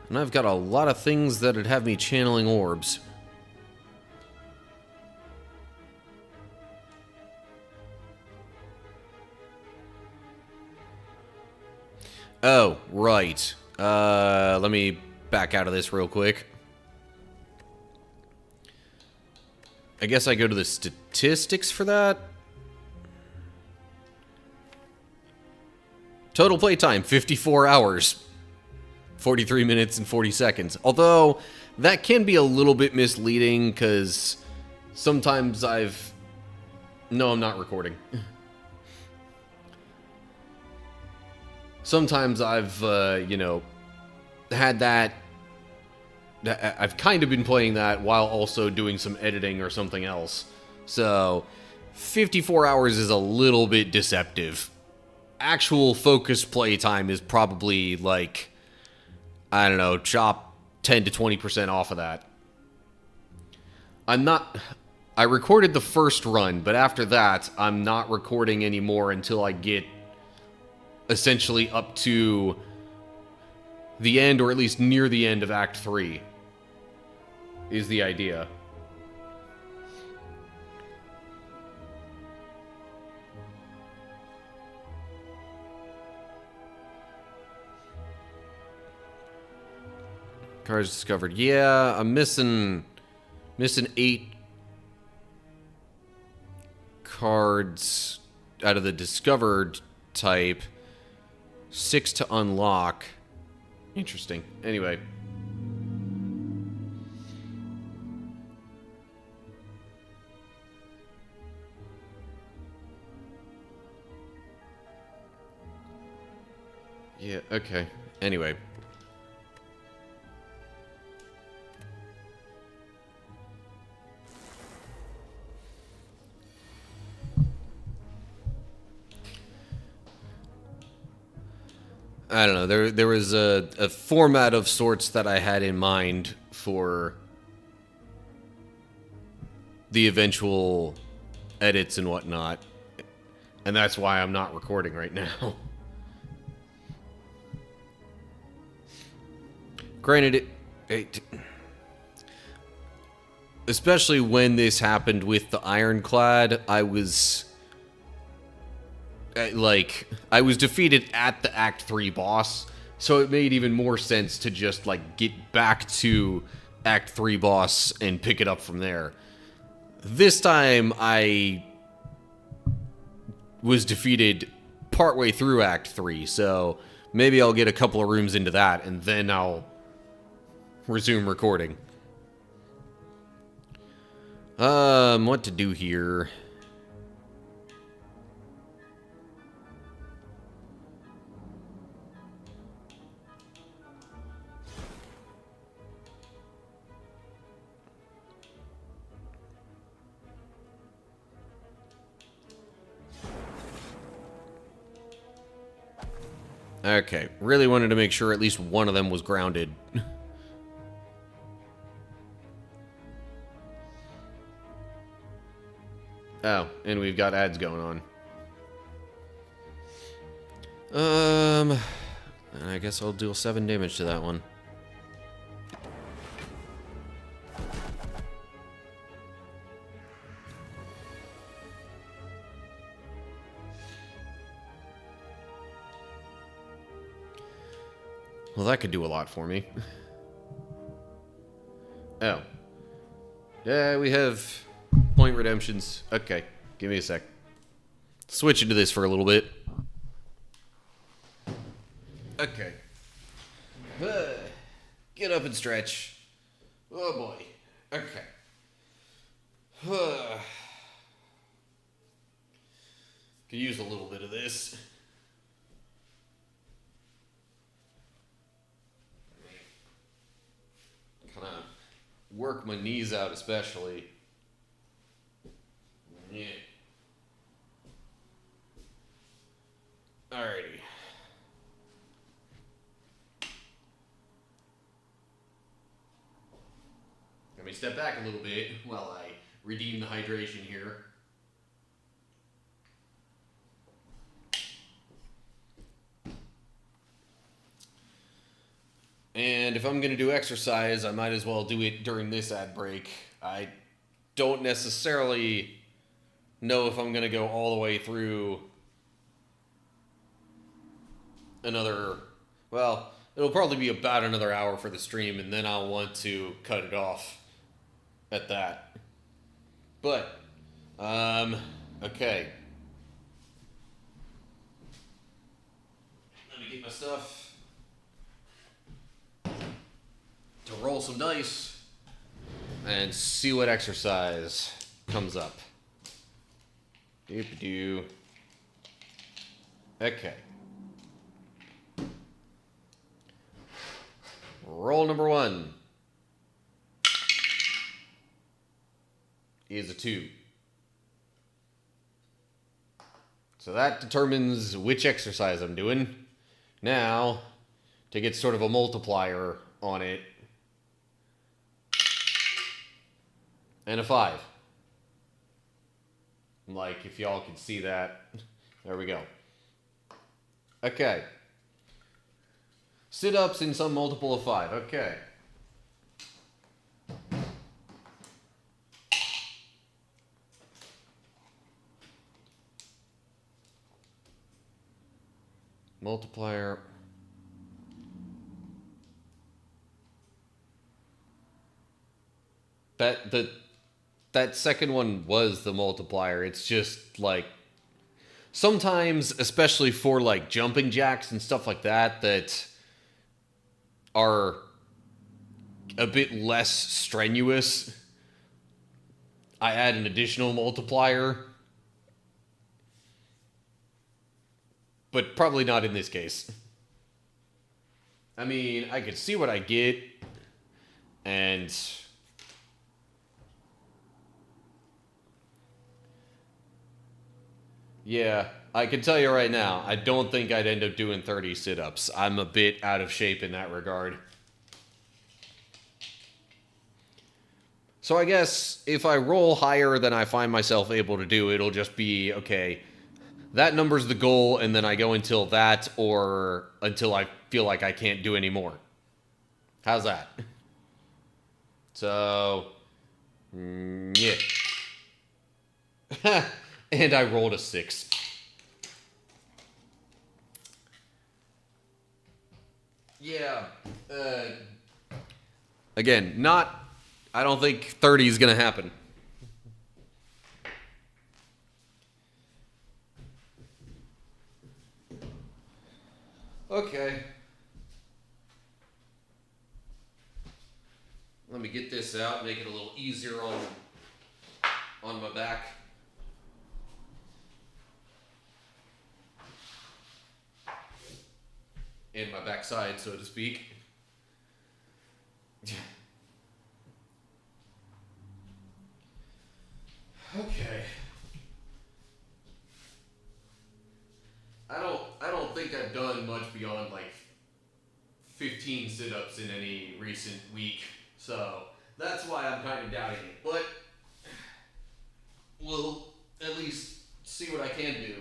[SPEAKER 1] And I've got a lot of things that'd have me channeling orbs. Oh, right. Let me back out of this real quick. I guess I go to the statistics for that. Total playtime, 54 hours. 43 minutes and 40 seconds. Although, that can be a little bit misleading, because sometimes I've... No, I'm not recording. Sometimes I've, you know, had that... I've kind of been playing that while also doing some editing or something else. So, 54 hours is a little bit deceptive. Actual focused playtime is probably, like... I don't know, chop 10 to 20% off of that. I recorded the first run, but after that, I'm not recording anymore until I get essentially up to the end, or at least near the end of Act 3, is the idea. Cards discovered. Yeah, I'm missing 8 cards out of the discovered type. 6 to unlock. Interesting. Anyway. Yeah, okay. Anyway. I don't know, there was a format of sorts that I had in mind for the eventual edits and whatnot, and that's why I'm not recording right now. Granted, especially when this happened with the Ironclad, I was defeated at the Act 3 boss, so it made even more sense to just, like, get back to Act 3 boss and pick it up from there. This time, I was defeated partway through Act 3, so maybe I'll get a couple of rooms into that, and then I'll resume recording. What to do here? Okay, really wanted to make sure at least one of them was grounded. Oh, and we've got ads going on. I guess I'll deal 7 damage to that one. Well, that could do a lot for me. Oh. Yeah, we have point redemptions. Okay, give me a sec. Switch into this for a little bit. Okay. Get up and stretch. Oh boy. Okay. Could use a little bit of this. Kind of work my knees out, especially. Yeah. Alrighty. Let me step back a little bit while I redeem the hydration here. And if I'm going to do exercise, I might as well do it during this ad break. I don't necessarily know if I'm going to go all the way through another... Well, it'll probably be about another hour for the stream, and then I'll want to cut it off at that. But, okay. Let me get my stuff. To roll some dice and see what exercise comes up. Doop-a-doo. Okay. Roll number 1 is a 2. So that determines which exercise I'm doing. Now, to get sort of a multiplier on it, and a 5. Like, if y'all can see that. There we go. Okay. Sit-ups in some multiple of 5. Okay. Multiplier. That second one was the multiplier. It's just like sometimes, especially for like jumping jacks and stuff like that, that are a bit less strenuous, I add an additional multiplier. But probably not in this case. I mean, I could see what I get, and yeah, I can tell you right now, I don't think I'd end up doing 30 sit-ups. I'm a bit out of shape in that regard. So I guess if I roll higher than I find myself able to do, it'll just be, okay, that number's the goal, and then I go until that, or until I feel like I can't do any more. How's that? So, yeah. And I rolled a 6. Yeah. Again, I don't think 30 is going to happen. Okay. Let me get this out, make it a little easier on my back. And my backside, so to speak. Okay. I don't don't think I've done much beyond like 15 sit-ups in any recent week, so that's why I'm kind of doubting it. But we'll at least see what I can do,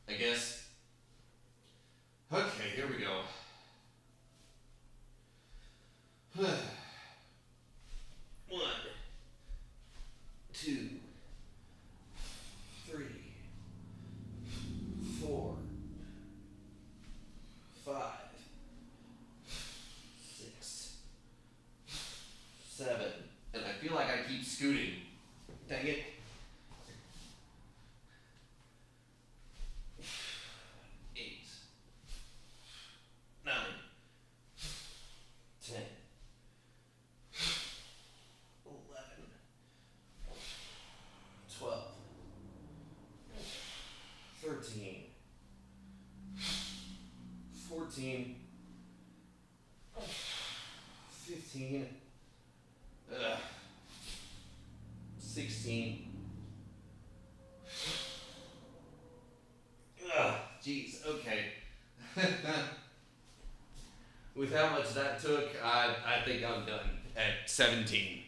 [SPEAKER 1] I guess. Okay, here we go. 1, 2, 3, 4, 5, 6, 7, and I feel like I keep scooting. Dang it. 8, 9, 10, 11, 12, 13, 14, 15, 16. Jeez, okay. With how much that took, I think I'm done at 17.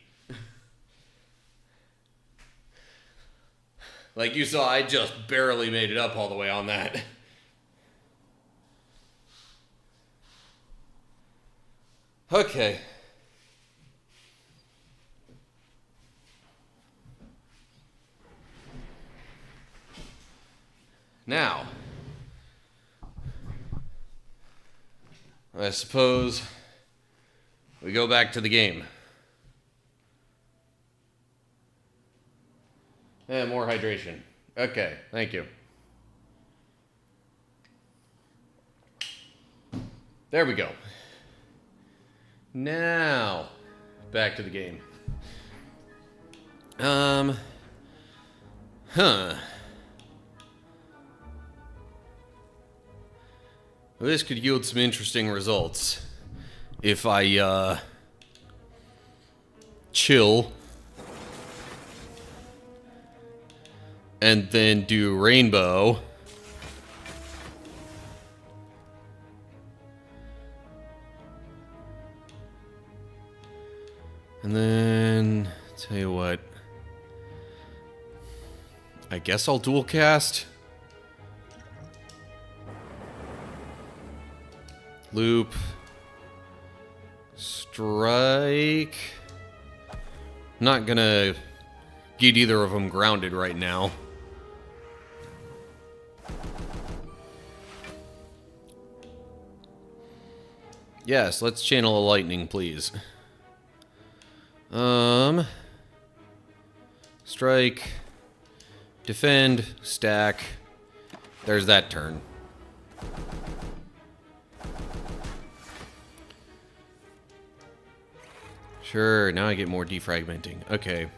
[SPEAKER 1] Like you saw, I just barely made it up all the way on that. Okay. Now, I suppose we go back to the game. Yeah, more hydration. Okay, thank you. There we go. Now, back to the game. This could yield some interesting results if I, chill and then do rainbow. And then, tell you what, I guess I'll dual cast. Loop. Strike. Not gonna get either of them grounded right now. Yes, let's channel a lightning, please. Strike. Defend. Stack. There's that turn. Sure, now I get more defragmenting. Okay.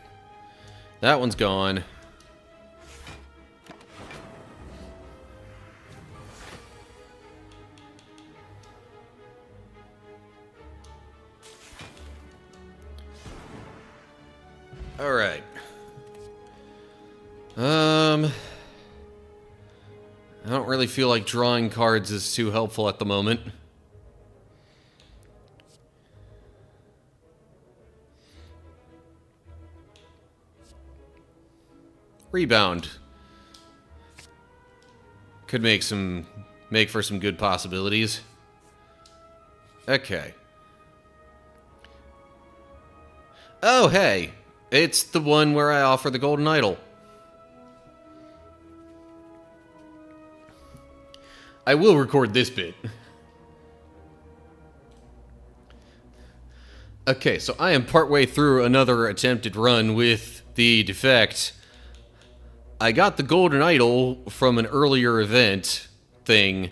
[SPEAKER 1] That one's gone. Alright. I don't really feel like drawing cards is too helpful at the moment. Rebound. Could make for some good possibilities. Okay. Oh, hey. It's the one where I offer the golden idol. I will record this bit. Okay, so I am partway through another attempted run with the Defect. I got the golden idol from an earlier event thing,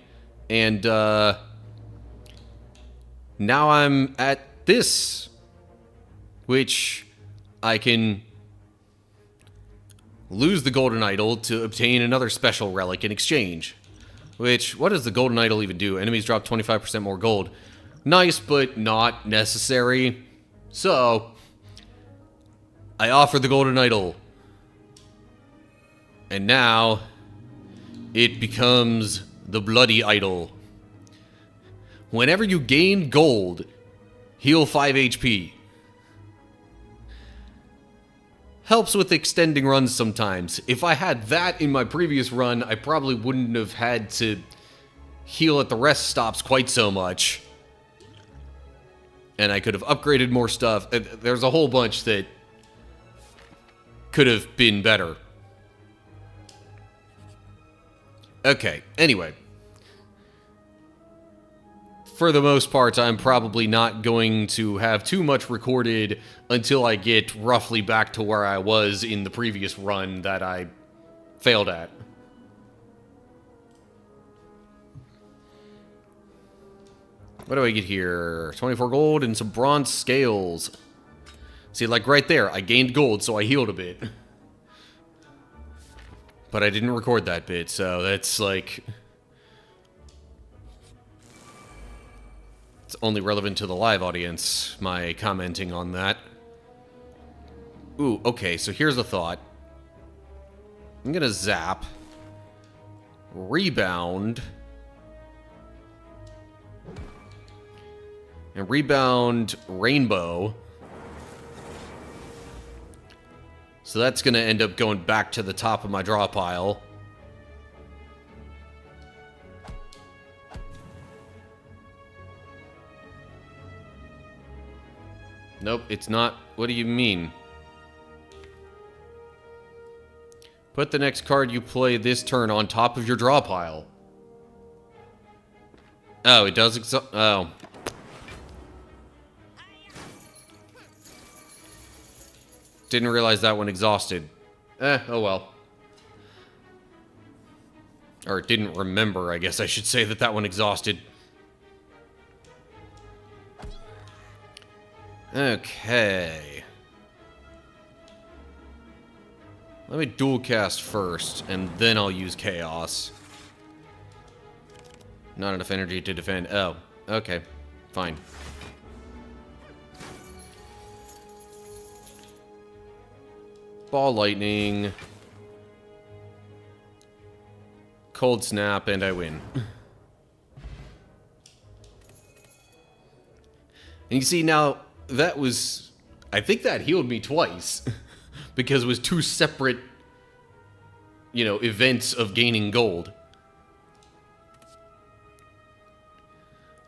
[SPEAKER 1] and now I'm at this, which I can lose the golden idol to obtain another special relic in exchange. Which, what does the golden idol even do? Enemies drop 25% more gold. Nice, but not necessary. So, I offer the golden idol. And now, it becomes the Bloody Idol. Whenever you gain gold, heal 5 HP. Helps with extending runs sometimes. If I had that in my previous run, I probably wouldn't have had to heal at the rest stops quite so much. And I could have upgraded more stuff. There's a whole bunch that could have been better. Okay, anyway. For the most part, I'm probably not going to have too much recorded until I get roughly back to where I was in the previous run that I failed at. What do I get here? 24 gold and some bronze scales. See, like right there, I gained gold, so I healed a bit. But I didn't record that bit, so that's like... It's only relevant to the live audience, my commenting on that. Ooh, okay, so here's a thought. I'm gonna zap. Rebound. And rebound rainbow. So that's gonna end up going back to the top of my draw pile. Nope, it's not. What do you mean? Put the next card you play this turn on top of your draw pile. Oh, it does oh. Didn't realize that one exhausted. Oh well. Or didn't remember, I guess I should say that one exhausted. Okay. Let me dual cast first, and then I'll use Chaos. Not enough energy to defend. Oh, okay. Fine. Ball Lightning. Cold Snap, and I win. And you see now... That was... I think that healed me twice. Because it was two separate, you know, events of gaining gold.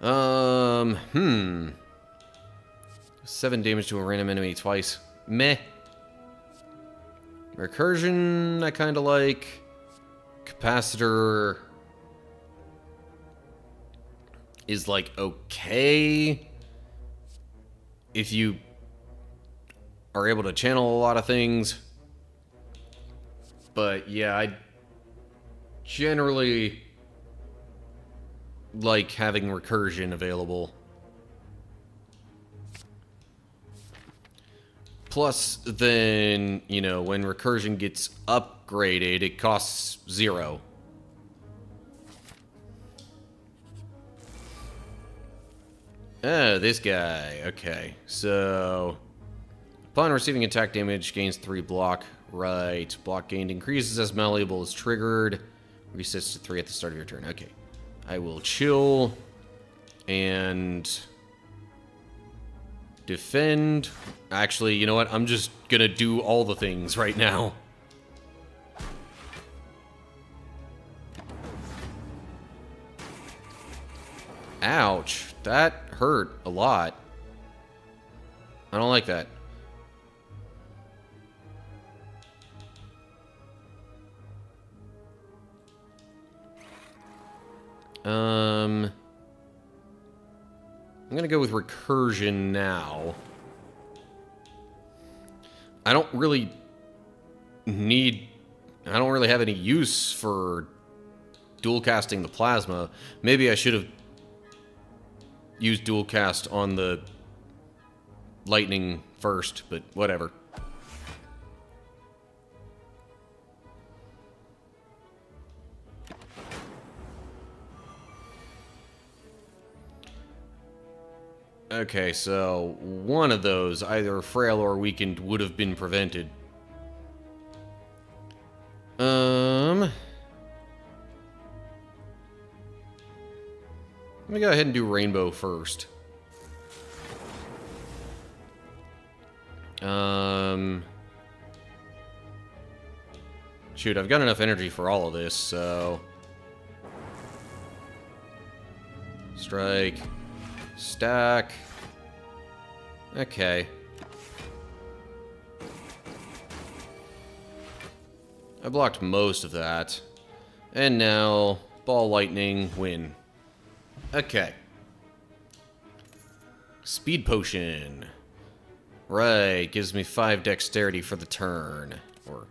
[SPEAKER 1] 7 damage to a random enemy twice. Meh. Recursion, I kind of like. Capacitor is like okay. If you are able to channel a lot of things. But yeah, I generally like having recursion available. Plus, then, you know, when recursion gets upgraded, it costs 0. Oh, this guy. Okay, so... Upon receiving attack damage, gains 3 block. Right. Block gained increases as malleable is triggered. Resets to 3 at the start of your turn. Okay. I will chill. And... defend. Actually, you know what? I'm just gonna do all the things right now. Ouch. That hurt a lot. I don't like that. I'm gonna go with recursion now. I don't really have any use for dual casting the plasma. Maybe I should have used dual cast on the lightning first, but whatever. Okay, so one of those, either frail or weakened, would have been prevented. Let me go ahead and do rainbow first. Shoot, I've got enough energy for all of this, so... Strike. Stack. Okay. I blocked most of that. And now, ball lightning, win. Okay. Speed potion. Right, gives me 5 dexterity for the turn. Or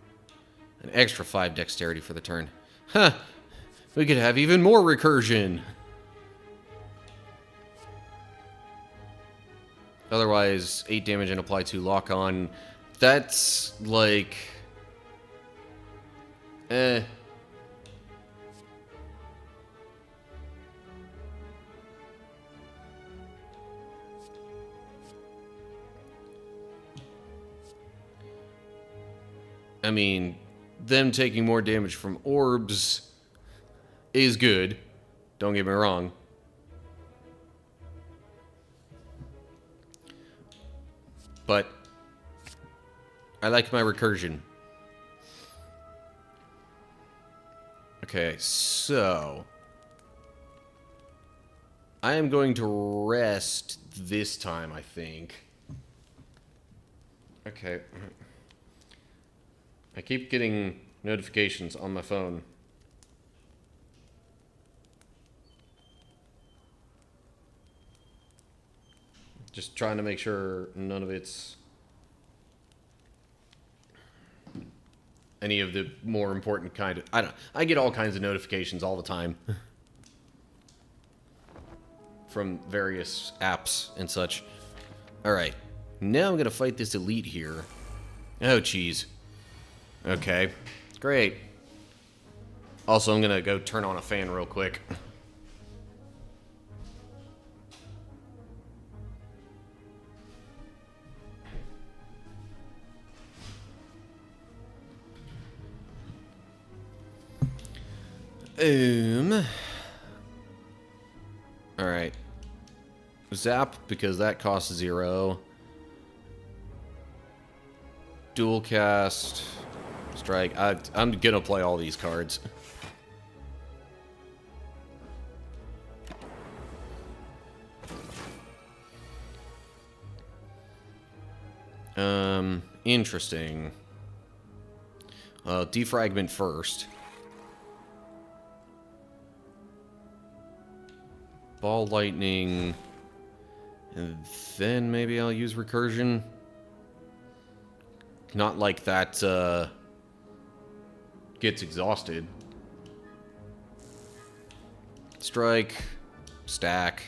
[SPEAKER 1] an extra 5 dexterity for the turn. Huh! We could have even more recursion! Otherwise, 8 damage and apply to lock on. That's like... I mean, them taking more damage from orbs is good. Don't get me wrong. But I like my recursion. Okay, so I am going to rest this time, I think. Okay. I keep getting notifications on my phone. Just trying to make sure none of it's any of the more important kind of... I get all kinds of notifications all the time. From various apps and such. Alright. Now I'm going to fight this elite here. Oh, jeez. Okay. Great. Also, I'm going to go turn on a fan real quick. Alright. Zap, because that costs 0. Dual cast. Strike. I'm gonna play all these cards. Interesting. Defragment first. Ball lightning. And then maybe I'll use recursion. Not like that, gets exhausted. Strike. Stack.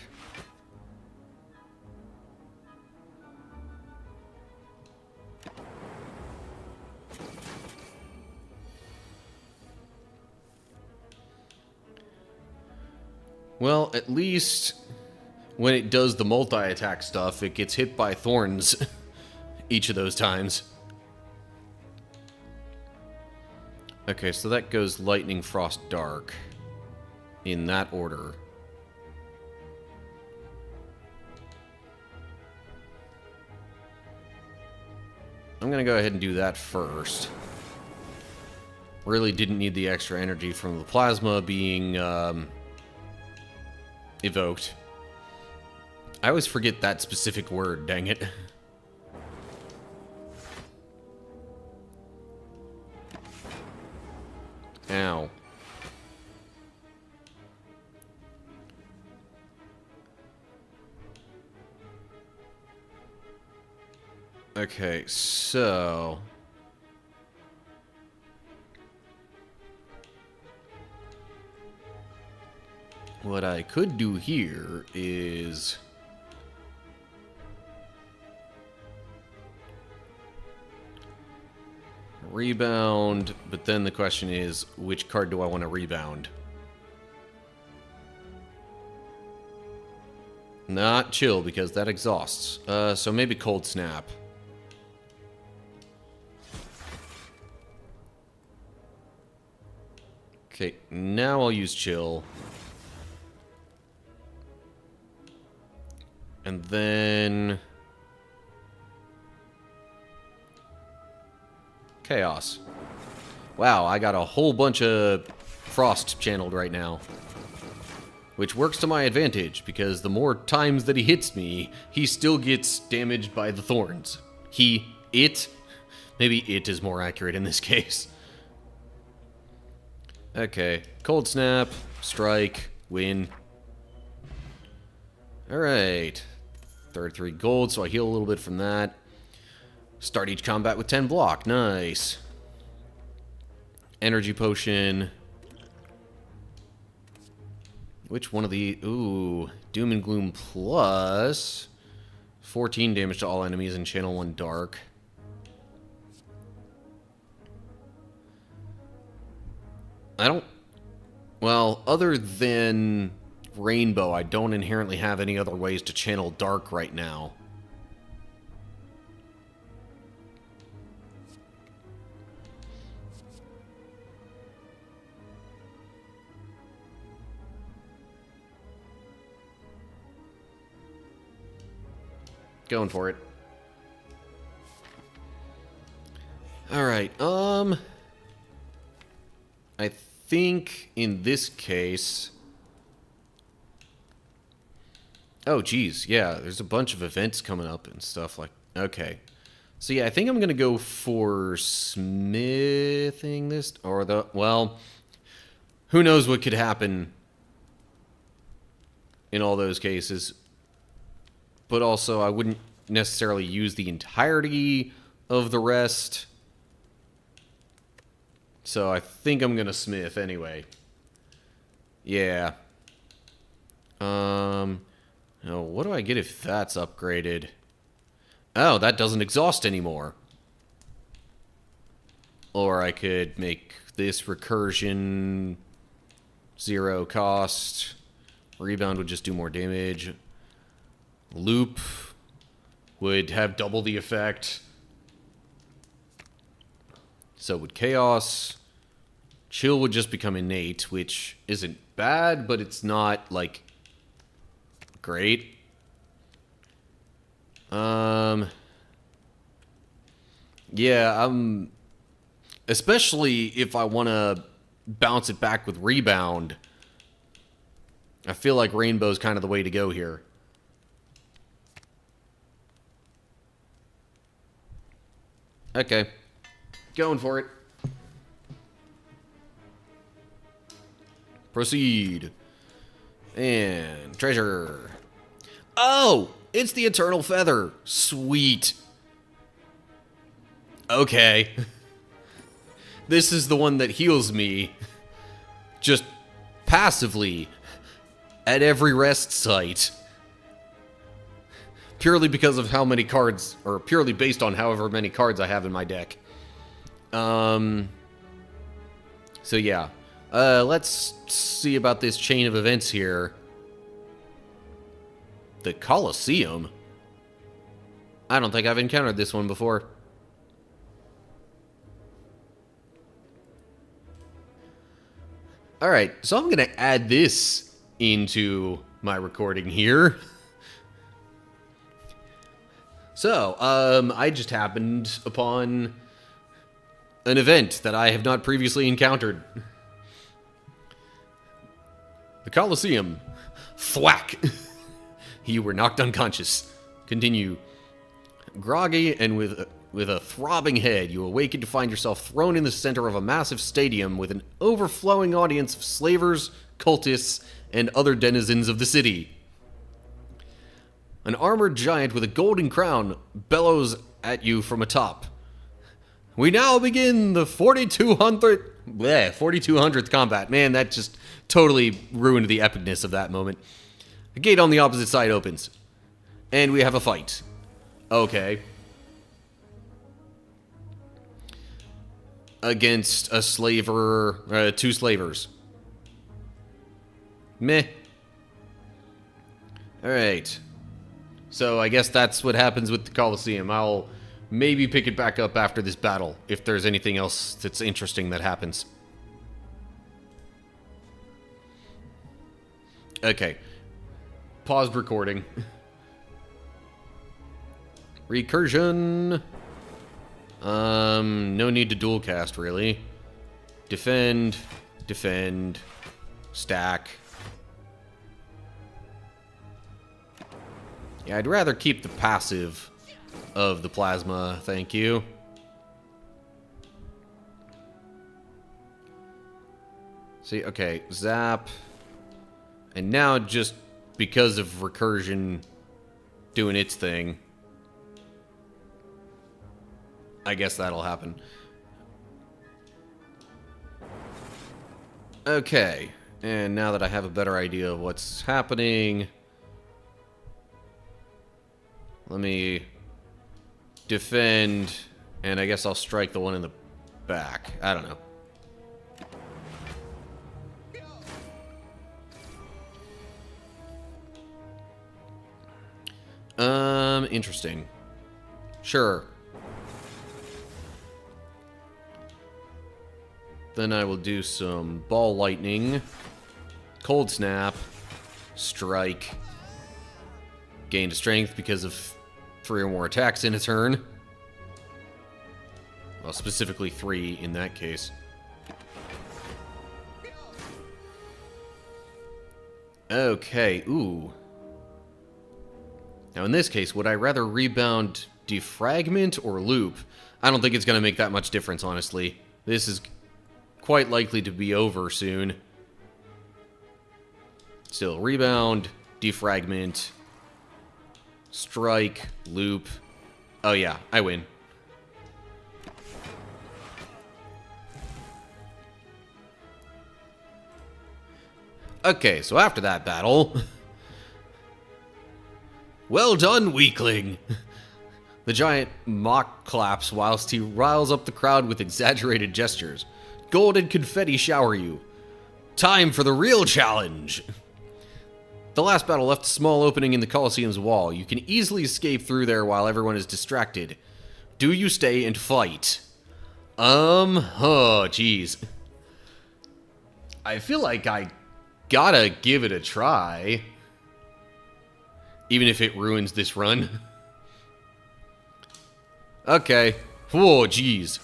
[SPEAKER 1] Well, at least when it does the multi-attack stuff, it gets hit by thorns each of those times. Okay, so that goes Lightning, Frost, Dark. In that order. I'm gonna go ahead and do that first. Really didn't need the extra energy from the plasma being evoked. I always forget that specific word, dang it. Ow. Okay, so... what I could do here is... rebound, but then the question is, which card do I want to rebound? Not chill, because that exhausts. So maybe cold snap. Okay, now I'll use chill. And then... Chaos. Wow, I got a whole bunch of frost channeled right now. Which works to my advantage, because the more times that he hits me, he still gets damaged by the thorns. It. Maybe it is more accurate in this case. Okay, Cold Snap, Strike, Win. Alright. 33 gold, so I heal a little bit from that. Start each combat with 10 block. Nice. Energy Potion. Which one of the... Ooh. Doom and Gloom plus... 14 damage to all enemies and channel 1 dark. I don't... Well, other than Rainbow, I don't inherently have any other ways to channel dark right now. Going for it. Alright, I think in this case... Oh, geez, yeah, there's a bunch of events coming up and stuff like... Okay. So yeah, I think I'm gonna go for smithing this, or the... Well, who knows what could happen in all those cases. But also, I wouldn't necessarily use the entirety of the rest. So I think I'm gonna smith anyway. Yeah. Now what do I get if that's upgraded? Oh, that doesn't exhaust anymore. Or I could make this recursion 0 cost. Rebound would just do more damage. Loop would have double the effect. So would Chaos. Chill would just become innate, which isn't bad, but it's not, like, great. Yeah, especially if I want to bounce it back with Rebound. I feel like Rainbow's kind of the way to go here. Okay. Going for it. Proceed. And treasure. Oh! It's the Eternal Feather. Sweet. Okay. This is the one that heals me. Just passively. At every rest site. Purely because of how many cards, or purely based on however many cards I have in my deck. So yeah. Let's see about this chain of events here. The Colosseum? I don't think I've encountered this one before. Alright, so I'm going to add this into my recording here. So, I just happened upon an event that I have not previously encountered. The Colosseum. Thwack! You were knocked unconscious. Continue. Groggy and with a throbbing head, you awaken to find yourself thrown in the center of a massive stadium with an overflowing audience of slavers, cultists, and other denizens of the city. An armored giant with a golden crown bellows at you from atop. We now begin the 4200th combat. Man, that just totally ruined the epicness of that moment. A gate on the opposite side opens. And we have a fight. Okay. Against a slaver, 2 slavers. Meh. Alright. So I guess that's what happens with the Colosseum. I'll maybe pick it back up after this battle, if there's anything else that's interesting that happens. Okay. Paused recording. Recursion. No need to dual cast, really. Defend, defend, stack. Yeah, I'd rather keep the passive of the plasma, thank you. See, okay, zap. And now just because of recursion doing its thing, I guess that'll happen. Okay, and now that I have a better idea of what's happening, let me defend, and I guess I'll strike the one in the back. I don't know. Interesting. Sure. Then I will do some ball lightning, cold snap, strike, gain to strength because of 3 or more attacks in a turn. Well, specifically 3 in that case. Okay, ooh. Now in this case, would I rather rebound defragment or loop? I don't think it's going to make that much difference, honestly. This is quite likely to be over soon. Still, rebound, defragment, strike, loop. Oh yeah, I win. Okay, so after that battle... Well done, weakling! The giant mock claps whilst he riles up the crowd with exaggerated gestures. Golden confetti shower you. Time for the real challenge! The last battle left a small opening in the Colosseum's wall. You can easily escape through there while everyone is distracted. Do you stay and fight? Oh, jeez. I feel like I gotta give it a try. Even if it ruins this run. Okay. Whoa, jeez.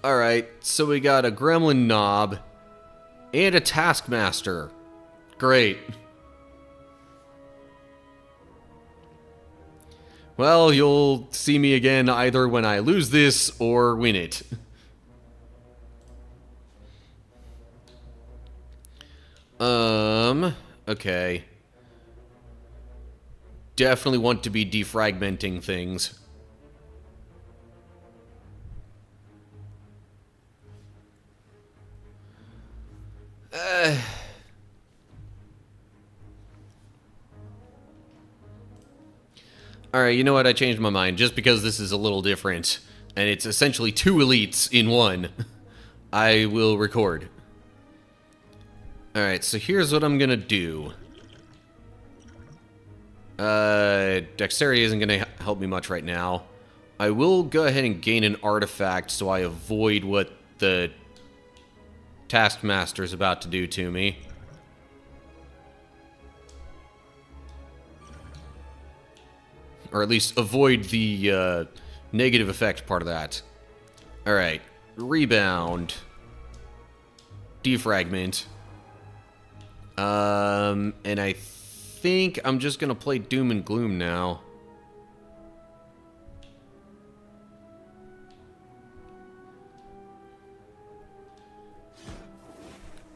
[SPEAKER 1] Alright, so we got a Gremlin Knob and a Taskmaster. Great. Well, you'll see me again either when I lose this or win it. Okay. Definitely want to be defragmenting things. Alright, you know what? I changed my mind. Just because this is a little different, and it's essentially 2 elites in one, I will record. Alright, so here's what I'm gonna do. Dexterity isn't gonna help me much right now. I will go ahead and gain an artifact so I avoid what the Taskmaster is about to do to me. Or at least avoid the negative effect part of that. Alright. Rebound. Defragment. And I think I'm just gonna play Doom and Gloom now.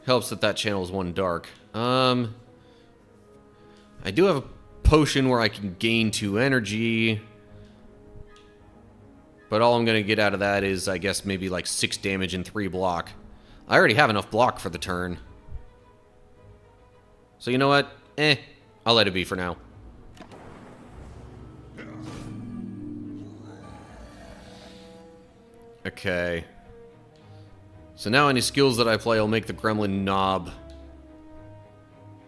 [SPEAKER 1] Helps that that channel is 1 dark. I do have a potion where I can gain 2 energy. But all I'm gonna get out of that is, I guess, maybe like 6 damage and 3 block. I already have enough block for the turn. So you know what? I'll let it be for now. Okay. So now any skills that I play will make the Gremlin Knob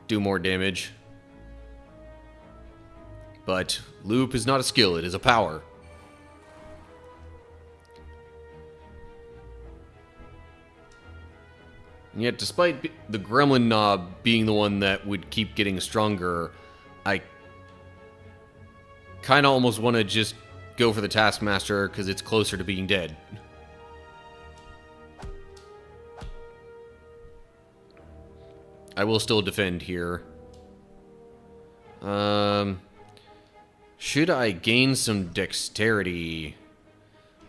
[SPEAKER 1] do more damage. But Loop is not a skill, it is a power. And yet, despite the Gremlin Knob being the one that would keep getting stronger, I kind of almost want to just go for the Taskmaster because it's closer to being dead. I will still defend here. Should I gain some dexterity?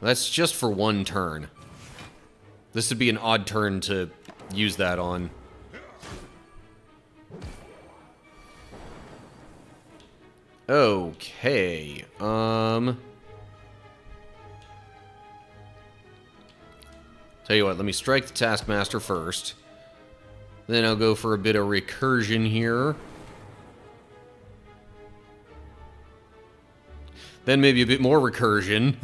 [SPEAKER 1] That's just for one turn. This would be an odd turn to use that on. Okay. Tell you what, let me strike the Taskmaster first. Then I'll go for a bit of recursion here. Then maybe a bit more recursion.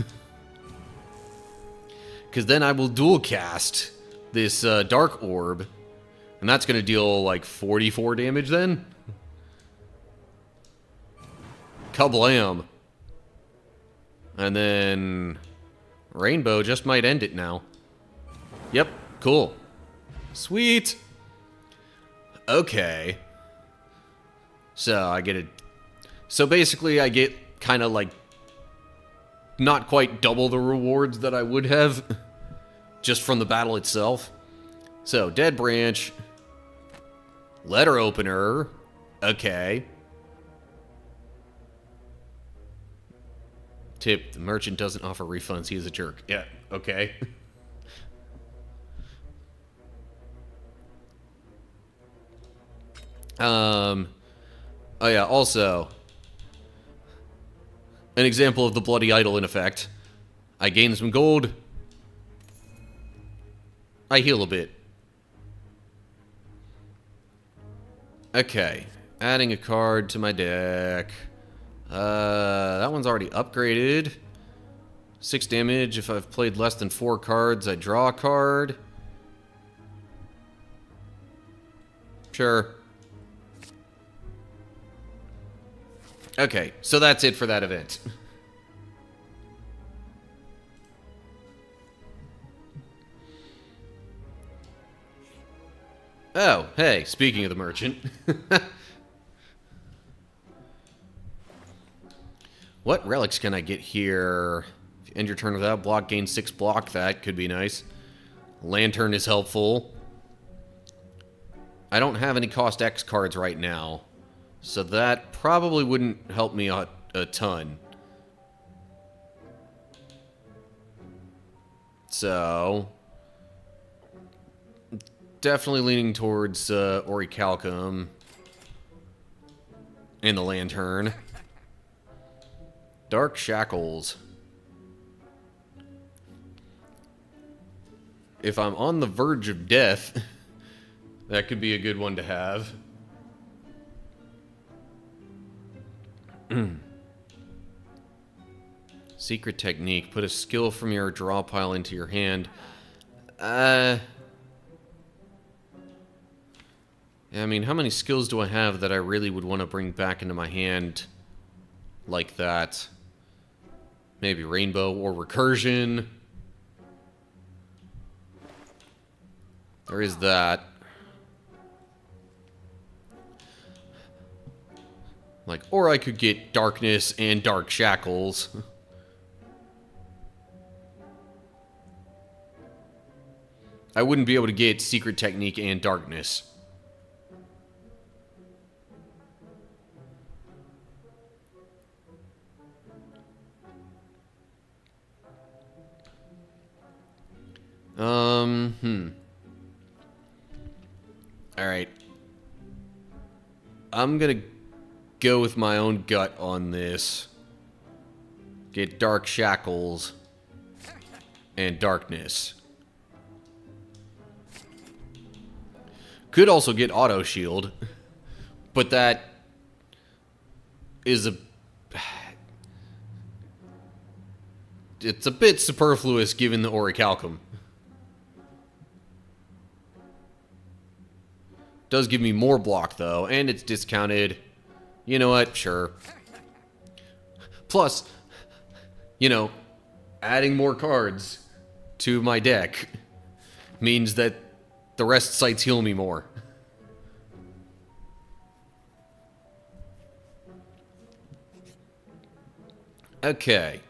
[SPEAKER 1] Because then I will dual cast this Dark Orb. And that's going to deal like 44 damage then. Kablam. And then Rainbow just might end it now. Yep, cool. Sweet. Okay. So I get it. So basically I get kind of like not quite double the rewards that I would have just from the battle itself. So Dead Branch, Letter Opener, okay. Tip, the merchant doesn't offer refunds, he is a jerk. Yeah, okay. Oh yeah, also an example of the Bloody Idol in effect. I gain some gold. I heal a bit. Okay, adding a card to my deck. That one's already upgraded. 6 damage. If I've played less than 4 cards, I draw a card. Sure. Okay, so that's it for that event. Oh, hey, speaking of the merchant. What relics can I get here? If you end your turn without block, gain 6 block. That could be nice. Lantern is helpful. I don't have any cost X cards right now, so that probably wouldn't help me a ton. So definitely leaning towards Orichalcum and the Lantern. Dark Shackles. If I'm on the verge of death, that could be a good one to have. Secret technique. Put a skill from your draw pile into your hand. Yeah, I mean, how many skills do I have that I really would want to bring back into my hand like that? Maybe Rainbow or Recursion. There is that. Like, or I could get Darkness and Dark Shackles. I wouldn't be able to get Secret Technique and Darkness. Alright. I'm gonna go with my own gut on this. Get Dark Shackles and Darkness. Could also get Auto Shield, but that is it's a bit superfluous given the Orichalcum. Does give me more block though, and it's discounted. You know what? Sure. Plus, you know, adding more cards to my deck means that the rest sites heal me more. Okay.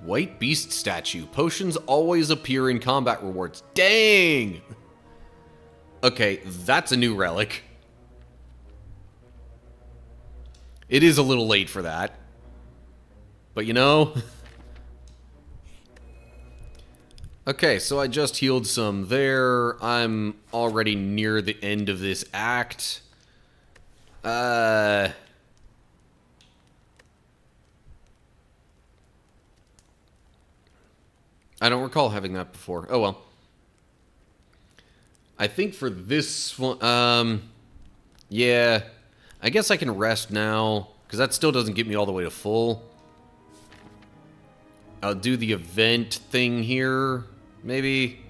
[SPEAKER 1] White Beast statue. Potions always appear in combat rewards. Dang! Okay, that's a new relic. It is a little late for that. But you know... Okay, so I just healed some there. I'm already near the end of this act. I don't recall having that before. Oh well. I think for this one, yeah. I guess I can rest now, because that still doesn't get me all the way to full. I'll do the event thing here, maybe.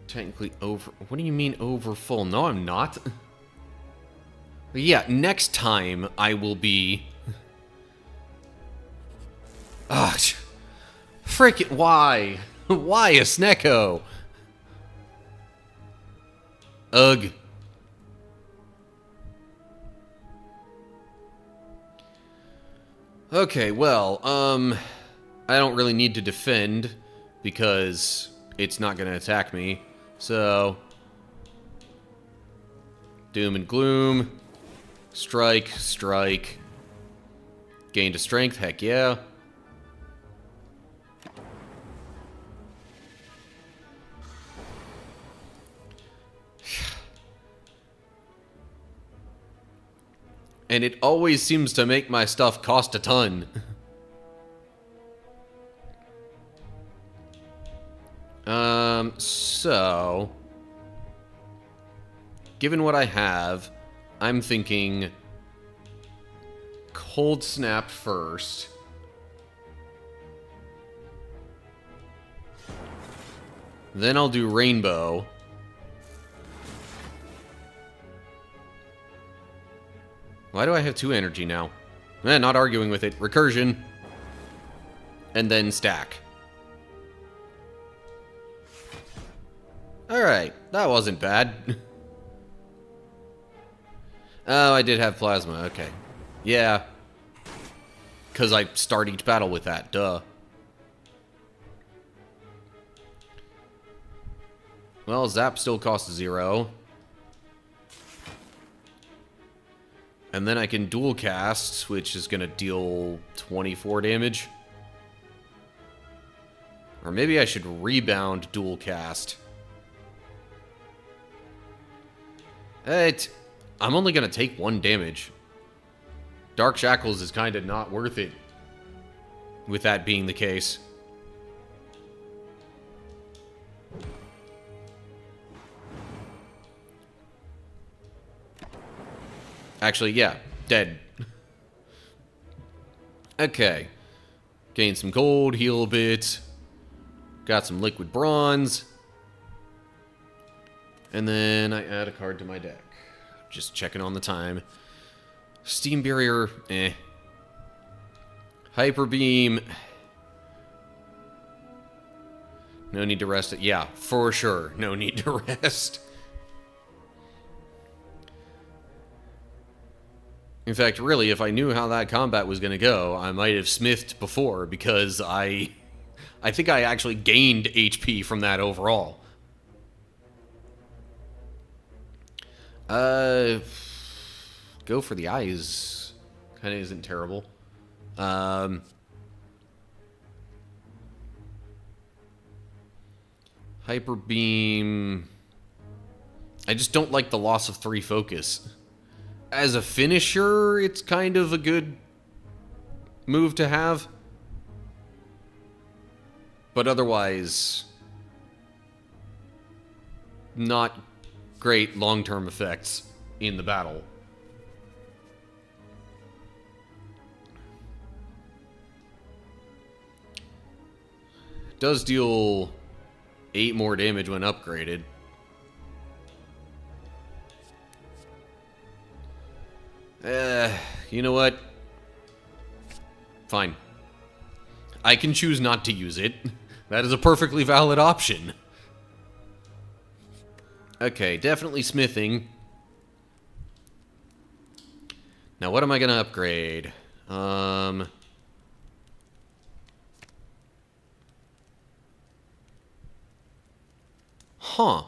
[SPEAKER 1] Technically over... What do you mean over full? No, I'm not. But yeah, next time I will be... Ugh. Frickin' why? Why a Snecko? Ugh. Okay, well, I don't really need to defend because it's not going to attack me. So, doom and gloom, strike, strike, gain to strength, heck yeah. And it always seems to make my stuff cost a ton. So... Given what I have, I'm thinking... Cold Snap first. Then I'll do Rainbow. Why do I have 2 energy now? Not arguing with it. Recursion. And then stack. Alright, that wasn't bad. Oh, I did have plasma, okay. Yeah. Because I start each battle with that, duh. Well, Zap still costs 0. And then I can dual cast, which is going to deal 24 damage. Or maybe I should rebound dual cast. I'm only going to take 1 damage. Dark Shackles is kind of not worth it, with that being the case. Actually, yeah, dead. Okay. Gain some gold, heal a bit. Got some liquid bronze. And then I add a card to my deck. Just checking on the time. Steam Barrier, eh. Hyper Beam. No need to rest it. Yeah, for sure. No need to rest. In fact, really, if I knew how that combat was going to go, I might have smithed before, because I think I actually gained HP from that overall. Go for the eyes. Kind of isn't terrible. Hyper Beam. I just don't like the loss of 3 focus. As a finisher, it's kind of a good move to have. But otherwise, not great long-term effects in the battle. Does deal 8 more damage when upgraded. You know what? Fine. I can choose not to use it. That is a perfectly valid option. Okay, definitely smithing. Now, what am I going to upgrade? Huh.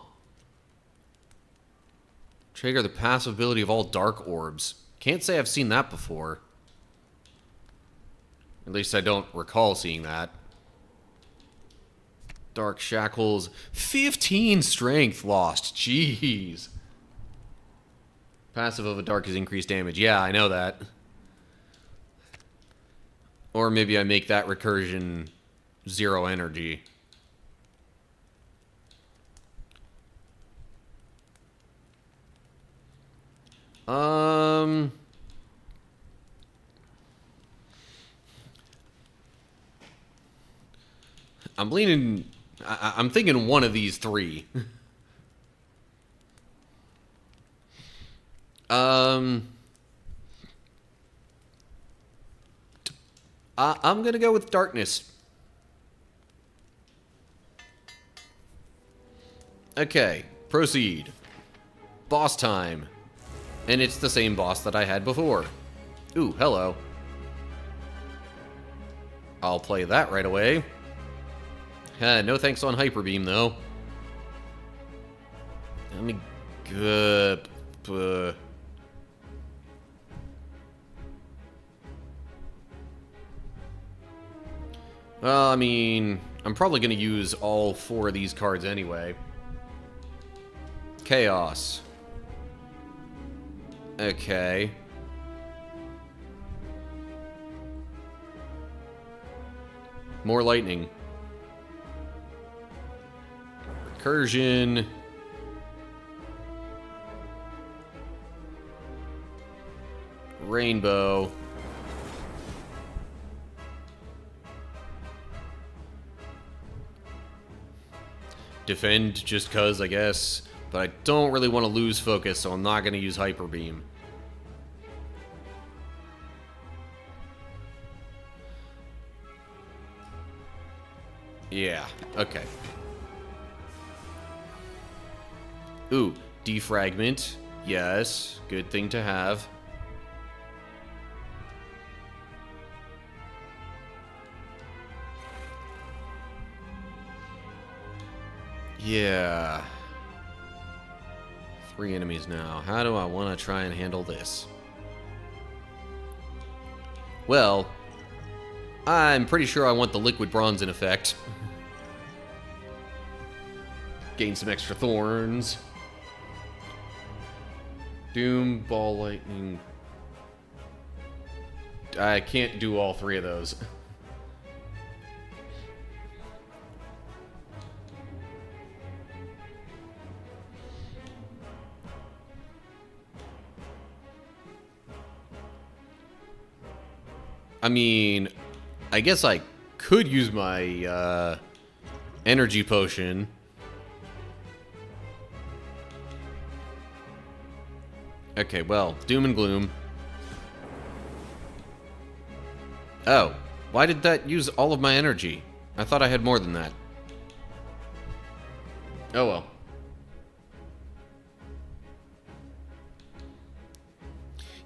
[SPEAKER 1] Trigger the passive ability of all dark orbs. Can't say I've seen that before. At least I don't recall seeing that. Dark shackles. 15 strength lost. Jeez. Passive of a dark is increased damage. Yeah, I know that. Or maybe I make that recursion 0 energy. I'm leaning... I'm thinking one of these three. I'm gonna go with darkness. Okay, proceed. Boss time. And it's the same boss that I had before. Ooh, hello. I'll play that right away. No thanks on Hyper Beam, though. Let me... Well, I mean... I'm probably going to use all 4 of these cards anyway. Chaos. Okay. More lightning. Recursion. Rainbow. Defend just cuz, I guess. But I don't really want to lose focus, so I'm not going to use Hyper Beam. Yeah, okay. Ooh, defragment. Yes, good thing to have. Yeah. 3 enemies now. How do I want to try and handle this? Well, I'm pretty sure I want the liquid bronze in effect. Gain some extra thorns. Doom, ball, lightning. I can't do all 3 of those. I mean, I guess I could use my energy potion. Okay, well, doom and gloom. Oh, why did that use all of my energy? I thought I had more than that. Oh well.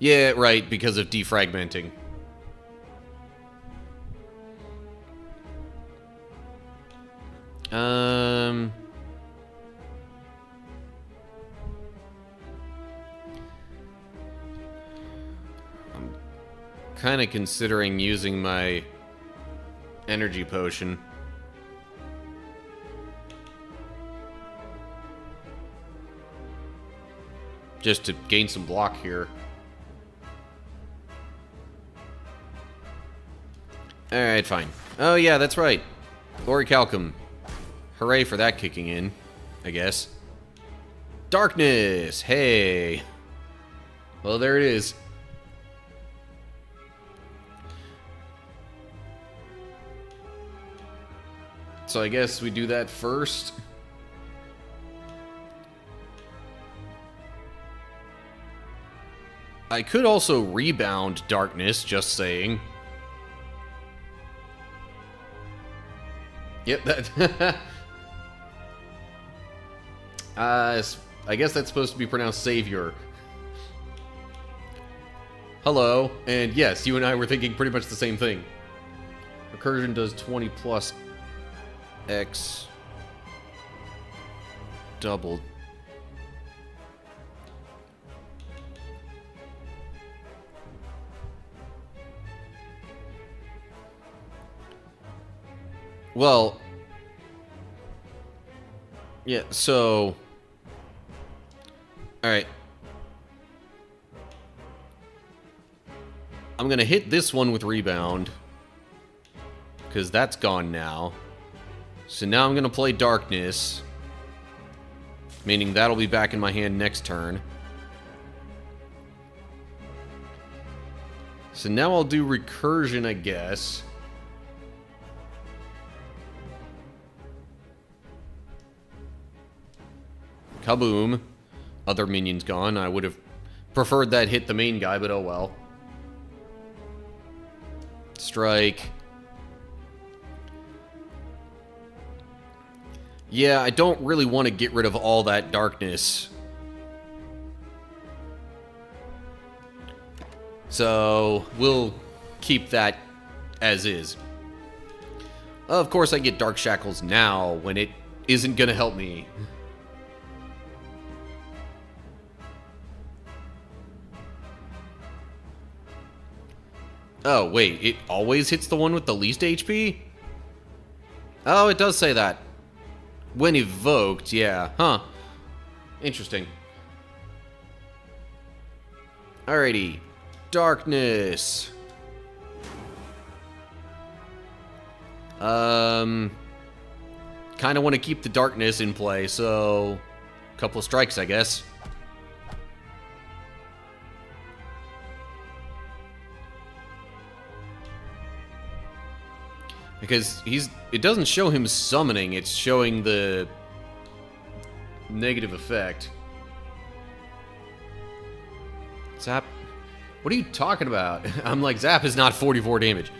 [SPEAKER 1] Yeah, right, because of defragmenting. I'm kind of considering using my energy potion. Just to gain some block here. Alright, fine. Oh yeah, that's right. Orichalcum. Hooray for that kicking in, I guess. Darkness! Hey! Well, there it is. So I guess we do that first. I could also rebound Darkness, just saying. Yep, that... I guess that's supposed to be pronounced savior. Hello, and yes, you and I were thinking pretty much the same thing. Recursion does 20 plus X doubled. Well, yeah, so... Alright. I'm gonna hit this one with rebound, because that's gone now. So now I'm gonna play darkness, meaning that'll be back in my hand next turn. So now I'll do recursion, I guess. Kaboom. Other minions gone. I would have preferred that hit the main guy, but oh well. Strike. Yeah, I don't really want to get rid of all that darkness. So, we'll keep that as is. Of course, I get Dark Shackles now when it isn't going to help me. Oh, wait, it always hits the one with the least HP? Oh, it does say that. When evoked, yeah. Huh. Interesting. Alrighty. Darkness. Kind of want to keep the darkness in play, so... a couple of strikes, I guess. Because it doesn't show him summoning, it's showing the negative effect. Zap? What are you talking about? I'm like, Zap is not 44 damage.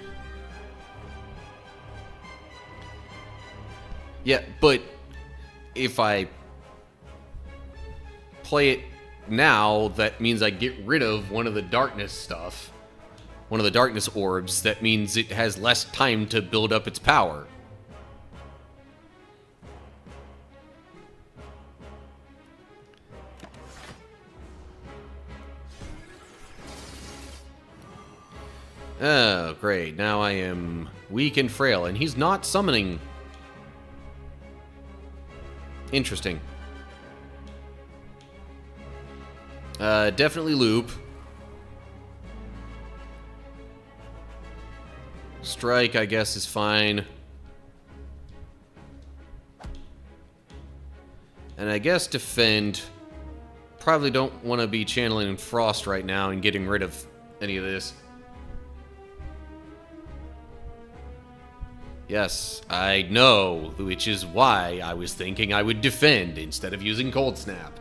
[SPEAKER 1] Yeah, but if I play it now, that means I get rid of one of the darkness stuff. One of the darkness orbs. That means it has less time to build up its power. Oh, great. Now I am weak and frail, and he's not summoning. Interesting. Definitely loop. Strike, I guess, is fine. And I guess defend. Probably don't want to be channeling Frost right now and getting rid of any of this. Yes, I know, which is why I was thinking I would defend instead of using Cold Snap.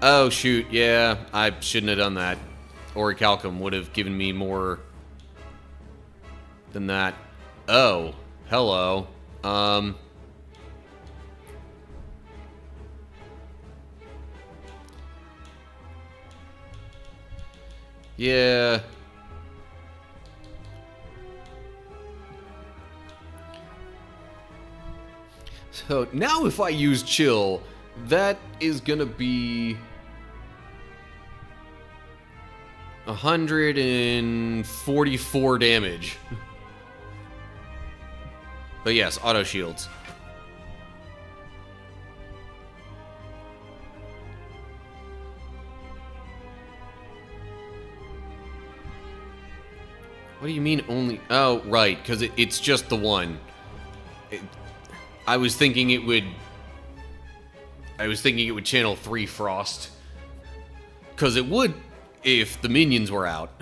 [SPEAKER 1] Oh, shoot, yeah, I shouldn't have done that. Orichalcum would have given me more than that. Oh, hello. Yeah. So, now if I use Chill, that is gonna be 144 damage. But yes, auto shields. What do you mean only? Oh, right, because it's just the one. I was thinking it would channel 3 Frost. Because it would if the minions were out.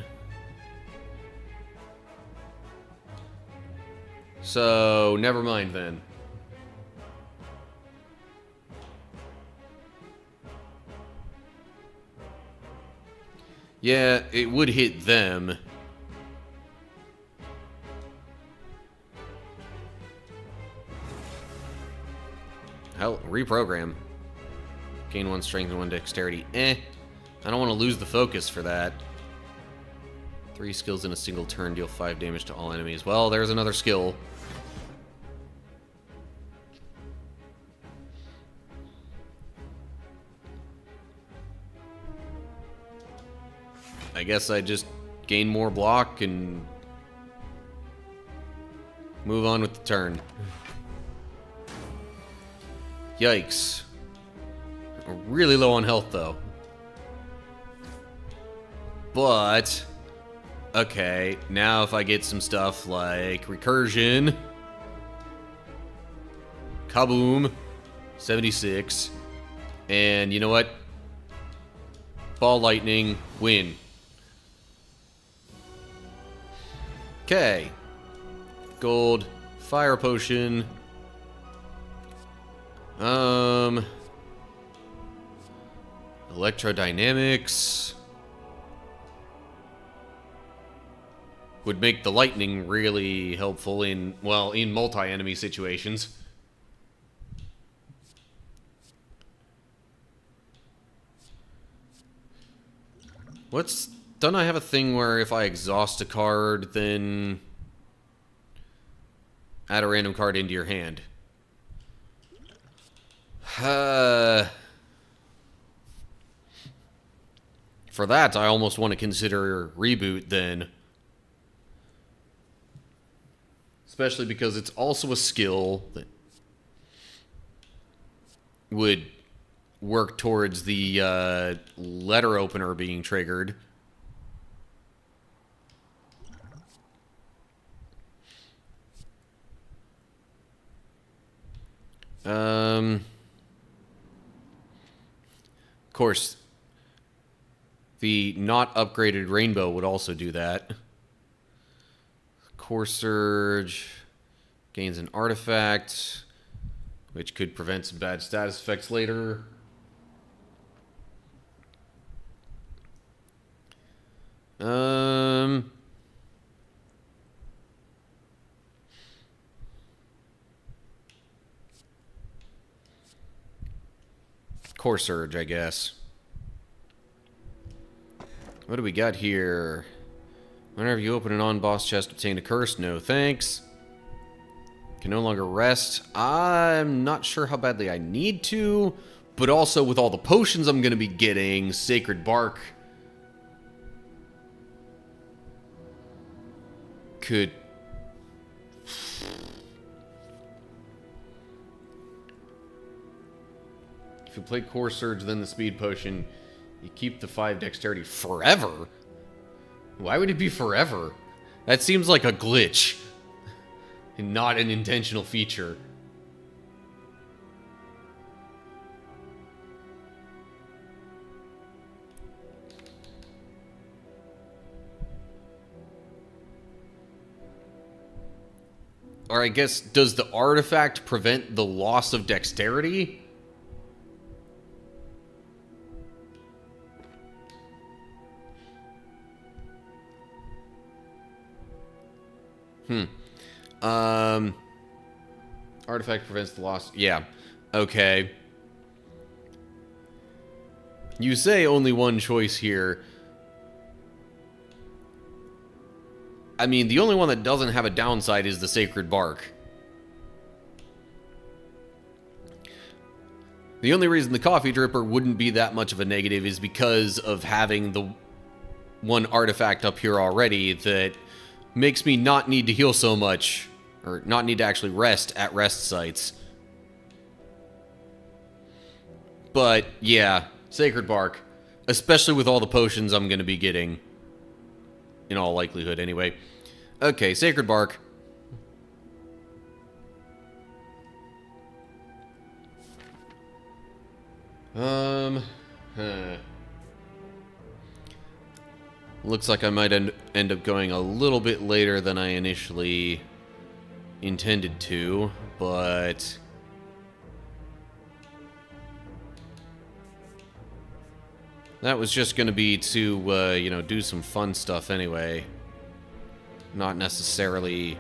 [SPEAKER 1] So, never mind then. Yeah, it would hit them. Hell, reprogram. Gain 1 strength and 1 dexterity. I don't want to lose the focus for that. 3 skills in a single turn deal 5 damage to all enemies. Well, there's another skill. I guess I just gain more block and move on with the turn. Yikes. We're really low on health, though. But, okay, now if I get some stuff like recursion, kaboom, 76, and you know what? Ball lightning, win. Okay. Gold, fire potion. Electrodynamics would make the lightning really helpful in, well, in multi-enemy situations. Don't I have a thing where if I exhaust a card, then add a random card into your hand? For that, I almost want to consider reboot then. Especially because it's also a skill that would work towards the letter opener being triggered. Of course, the not upgraded rainbow would also do that. Core Surge gains an artifact, which could prevent some bad status effects later. Core Surge, I guess. What do we got here? Whenever you open an on-boss chest, obtain a curse. No thanks. Can no longer rest. I'm not sure how badly I need to, but also with all the potions I'm going to be getting, Sacred Bark could... If you play Core Surge, then the Speed Potion, you keep the 5 Dexterity forever? Why would it be forever? That seems like a glitch, and not an intentional feature. Or I guess, does the artifact prevent the loss of dexterity? Artifact prevents the loss. Yeah. Okay. You say only one choice here. I mean, the only one that doesn't have a downside is the Sacred Bark. The only reason the Coffee Dripper wouldn't be that much of a negative is because of having the one artifact up here already that makes me not need to heal so much, or not need to actually rest at rest sites. But, yeah, Sacred Bark, especially with all the potions I'm going to be getting, in all likelihood anyway. Okay, Sacred Bark. Looks like I might end up going a little bit later than I initially intended to, but... That was just going to be to, you know, do some fun stuff anyway. Not necessarily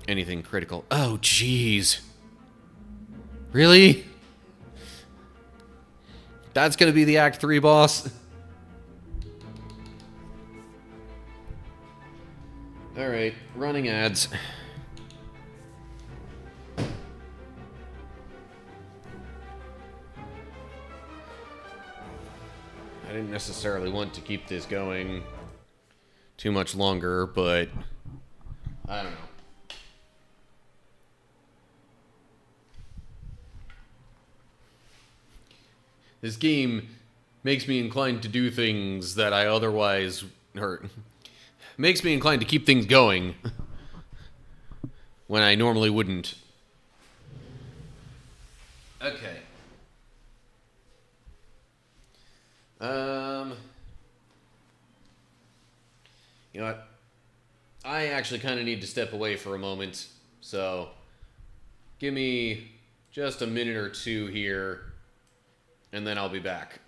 [SPEAKER 1] anything critical. Oh, jeez. Really? That's going to be the Act 3 boss? Alright, running ads. I didn't necessarily want to keep this going too much longer, but I don't know. This game makes me inclined to do things that I otherwise makes me inclined to keep things going when I normally wouldn't. Okay. You know what? I actually kind of need to step away for a moment, so give me just a minute or two here, and then I'll be back.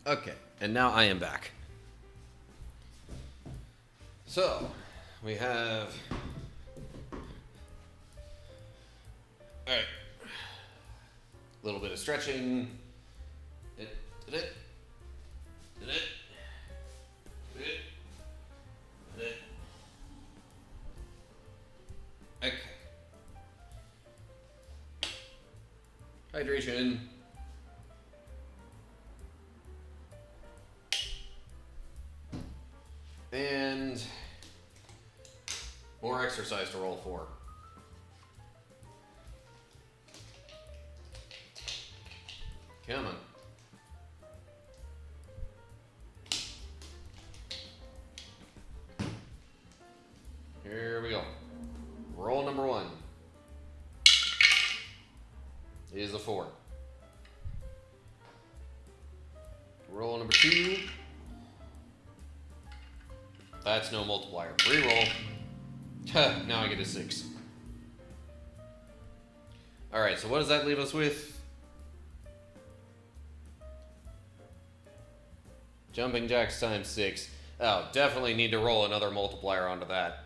[SPEAKER 1] Okay, and now I am back. So, we have... Alright. A little bit of stretching. Okay. Hydration. And more exercise to roll for. Come on. Here we go. Roll number 1 is a 4. Roll number 2 That's no multiplier. Reroll. Now I get a 6. Alright, so what does that leave us with? Jumping jacks times 6. Oh, definitely need to roll another multiplier onto that.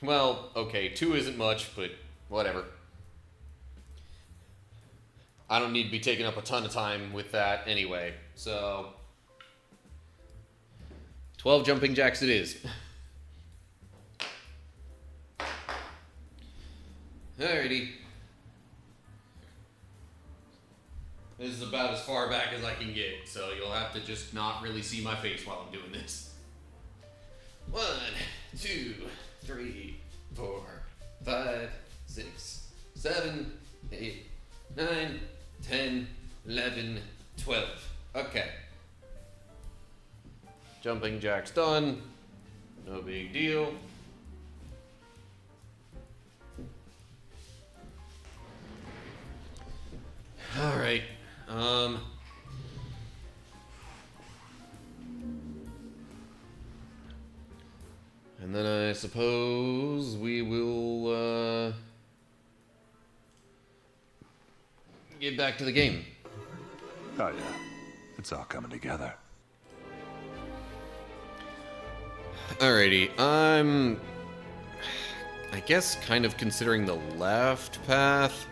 [SPEAKER 1] Well, okay, 2 isn't much, but whatever. I don't need to be taking up a ton of time with that anyway, so 12 jumping jacks it is. Alrighty. This is about as far back as I can get, so you'll have to just not really see my face while I'm doing this. 1, 2, 3, 4, 5, 6, 7, 8, 9, 10, 11, 12. Okay. Jumping jacks done. No big deal. Alright. And then I suppose we will get back to the game.
[SPEAKER 2] Oh yeah, it's all coming together.
[SPEAKER 1] Alrighty, I'm, I guess, kind of considering the left path.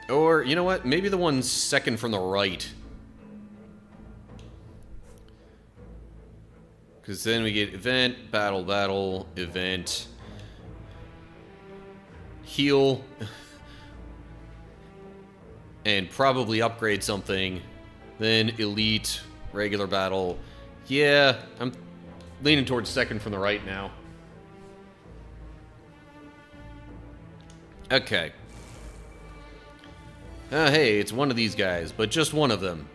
[SPEAKER 1] Or, you know what, maybe the one second from the right. Because then we get event, battle, battle, event, heal, and probably upgrade something, then elite, regular battle. Yeah, I'm leaning towards second from the right now. Okay. Hey, it's one of these guys, but just one of them.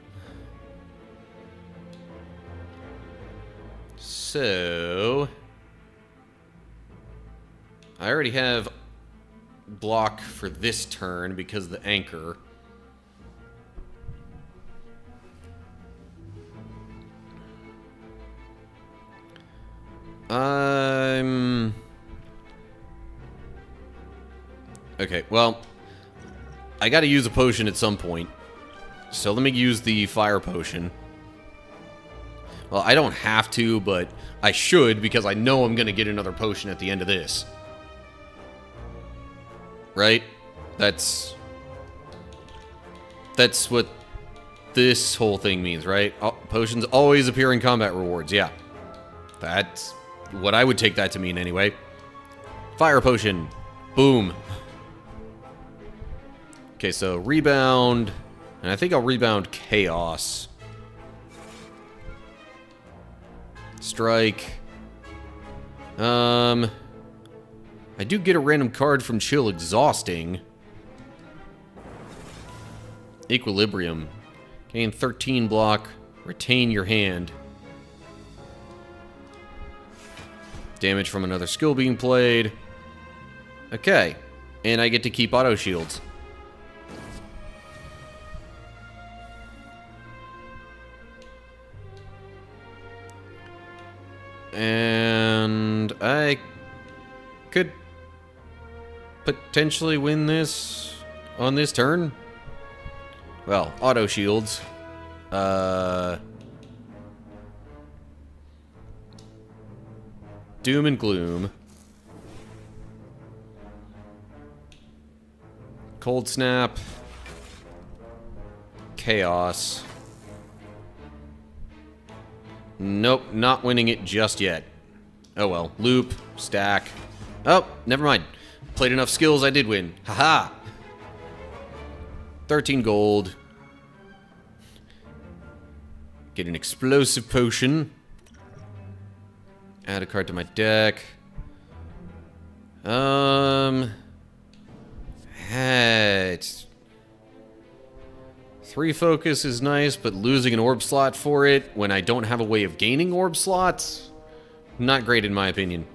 [SPEAKER 1] So I already have block for this turn because of the anchor. Okay, well, I gotta use a potion at some point. So let me use the fire potion. Well, I don't have to, but I should because I know I'm gonna get another potion at the end of this. Right? That's what this whole thing means, right? Potions always appear in combat rewards, yeah. That's what I would take that to mean anyway. Fire potion. Boom. Okay, so rebound. And I think I'll rebound chaos. Strike. I do get a random card from Chill Exhausting. Equilibrium. Gain 13 block. Retain your hand. Damage from another skill being played. Okay. And I get to keep auto shields. And I could potentially win this on this turn. Well, auto shields. Doom and Gloom. Cold Snap. Chaos. Nope, not winning it just yet. Oh well. Loop. Stack. Oh, never mind. Played enough skills, I did win. Haha! 13 gold. Get an explosive potion. Add a card to my deck. It's 3 focus is nice, but losing an orb slot for it when I don't have a way of gaining orb slots, not great in my opinion.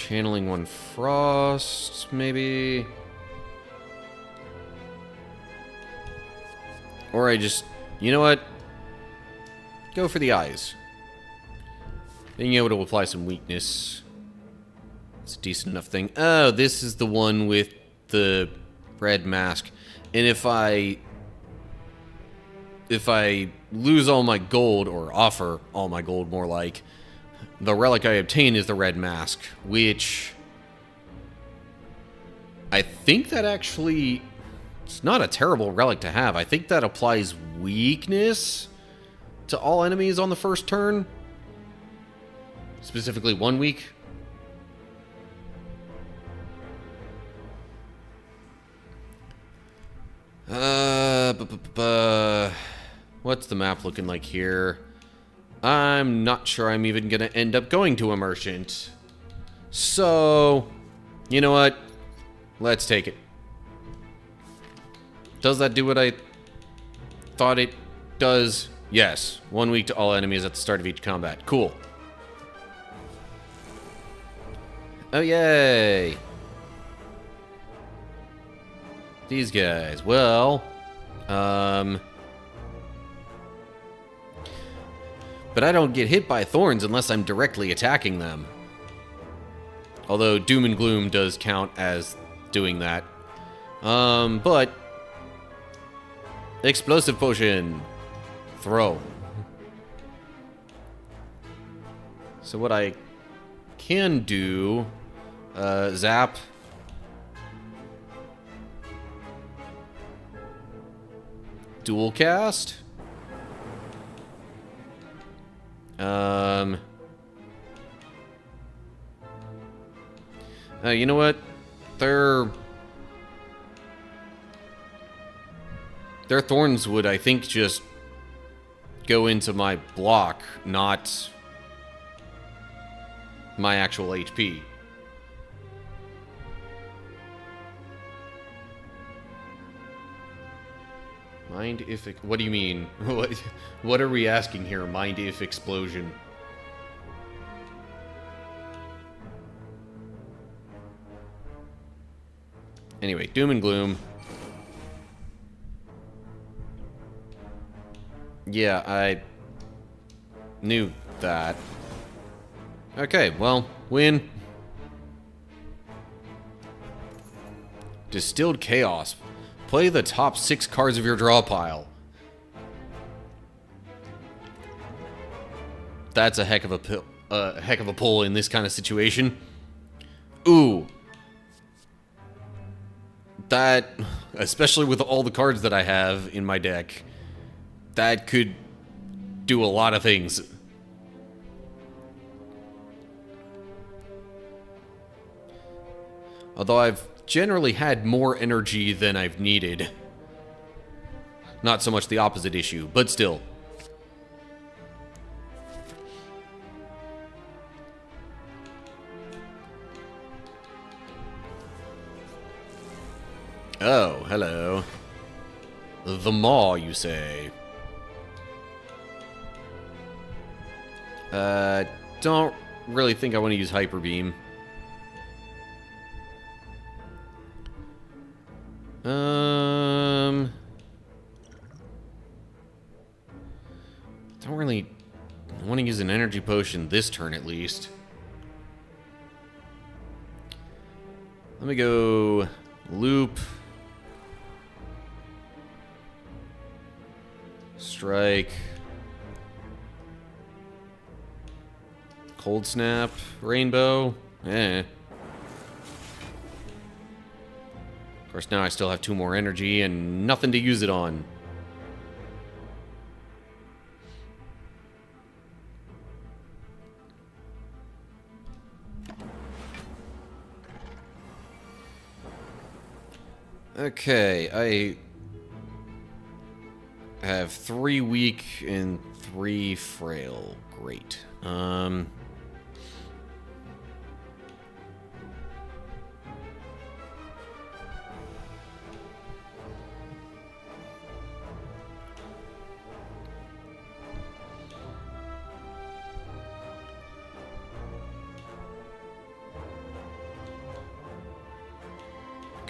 [SPEAKER 1] Channeling one frost, maybe. Or I just, you know what? Go for the eyes. Being able to apply some weakness. It's a decent enough thing. Oh, this is the one with the red mask. And if I lose all my gold, or offer all my gold more like, the relic I obtain is the red mask, which I think that actually, it's not a terrible relic to have. I think that applies weakness to all enemies on the first turn. Specifically 1 week. What's the map looking like here? I'm not sure I'm even gonna end up going to a merchant. So, you know what? Let's take it. Does that do what I thought it does? Yes. 1 week to all enemies at the start of each combat. Cool. Oh, yay. These guys. Well, but I don't get hit by thorns unless I'm directly attacking them. Although Doom and Gloom does count as doing that. But explosive potion. Throw. So what I can do, zap. Dual cast. You know what? Their thorns would, I think, just go into my block, not my actual HP. Mind if... What do you mean? What are we asking here? Mind if explosion? Anyway, Doom and Gloom. Yeah, I knew that. Okay, well, win. Distilled Chaos. Play the top 6 cards of your draw pile. That's a heck of a pull in this kind of situation. Ooh. That, especially with all the cards that I have in my deck, that could do a lot of things. Although I've generally had more energy than I've needed. Not so much the opposite issue, but still. Oh, hello. The Maw, you say? Don't really think I want to use Hyper Beam. Don't really want to use an energy potion this turn, at least. Let me go loop. Strike. Cold Snap. Rainbow. Eh. Of course, now I still have 2 more energy and nothing to use it on. Okay, I have 3 weak and 3 frail. Great.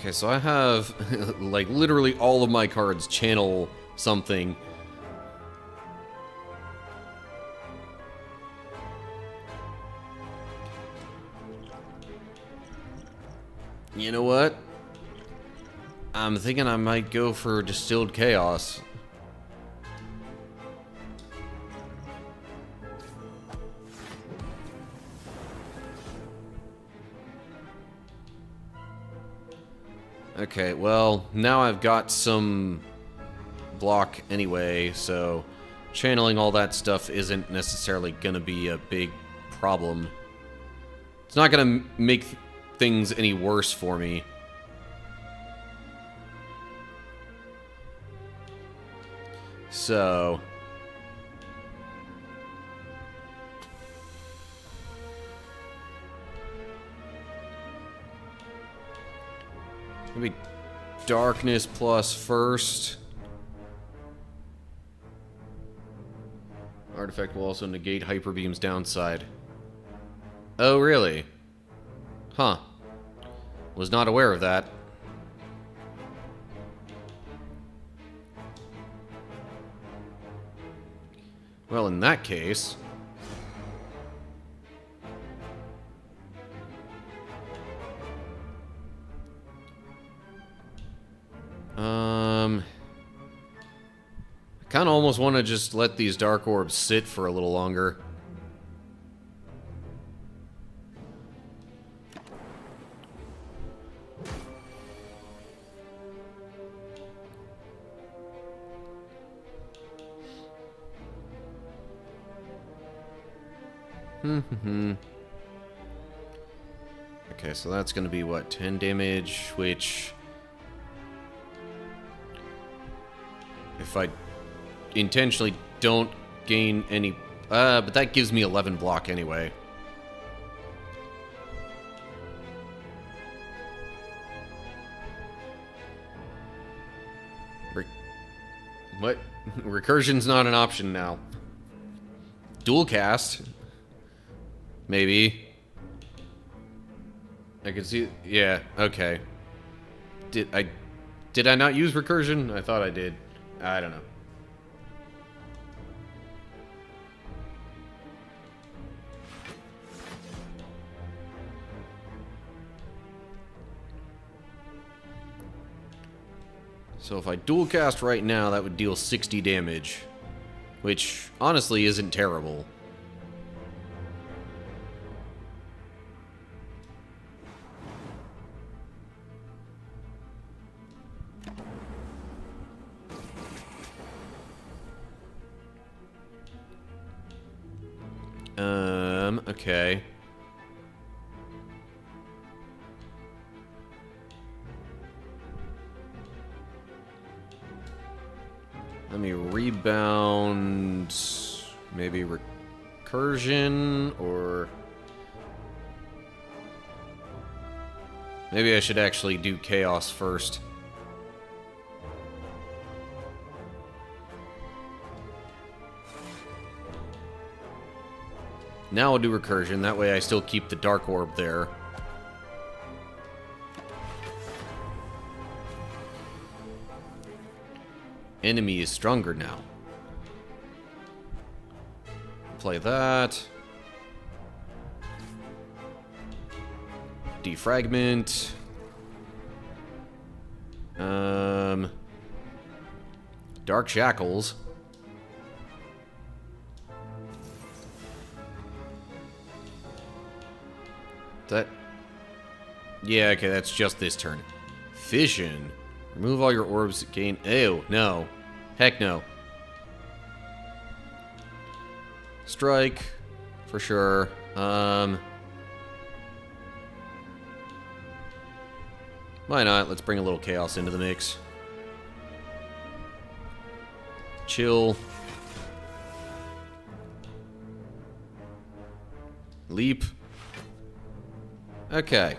[SPEAKER 1] Okay, so I have, like, literally all of my cards channel something. You know what? I'm thinking I might go for Distilled Chaos. Okay, well, now I've got some block anyway, so channeling all that stuff isn't necessarily gonna be a big problem. It's not gonna make things any worse for me. So... maybe darkness plus first. Artifact will also negate Hyper Beam's downside. Oh, really? Huh. Was not aware of that. Well, in that case... I kind of almost want to just let these dark orbs sit for a little longer. Okay, so that's going to be, what, 10 damage, which... if I intentionally don't gain any... but that gives me 11 block anyway. What? Recursion's not an option now. Dual cast? Maybe. I can see... yeah, okay. Did I not use recursion? I thought I did. I don't know. So if I dual cast right now, that would deal 60 damage. Which, honestly, isn't terrible. Okay. Let me rebound, maybe recursion, or maybe I should actually do chaos first. Now I'll do recursion, that way I still keep the dark orb there. Enemy is stronger now. Play that. Defragment. Dark Shackles. That... yeah, okay, that's just this turn. Fission. Remove all your orbs, gain... ew, no. Heck no. Strike. For sure. Why not? Let's bring a little chaos into the mix. Chill. Leap. Okay.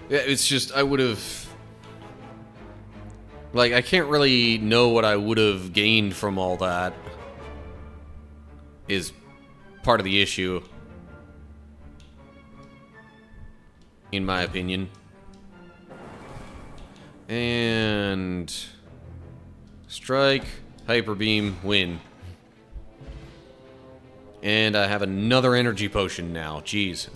[SPEAKER 1] Yeah, it's just, I would have... Like, I can't really know what I would have gained from all that. Is part of the issue. In my opinion. And... strike, hyper beam, win. And I have another energy potion now. Jeez.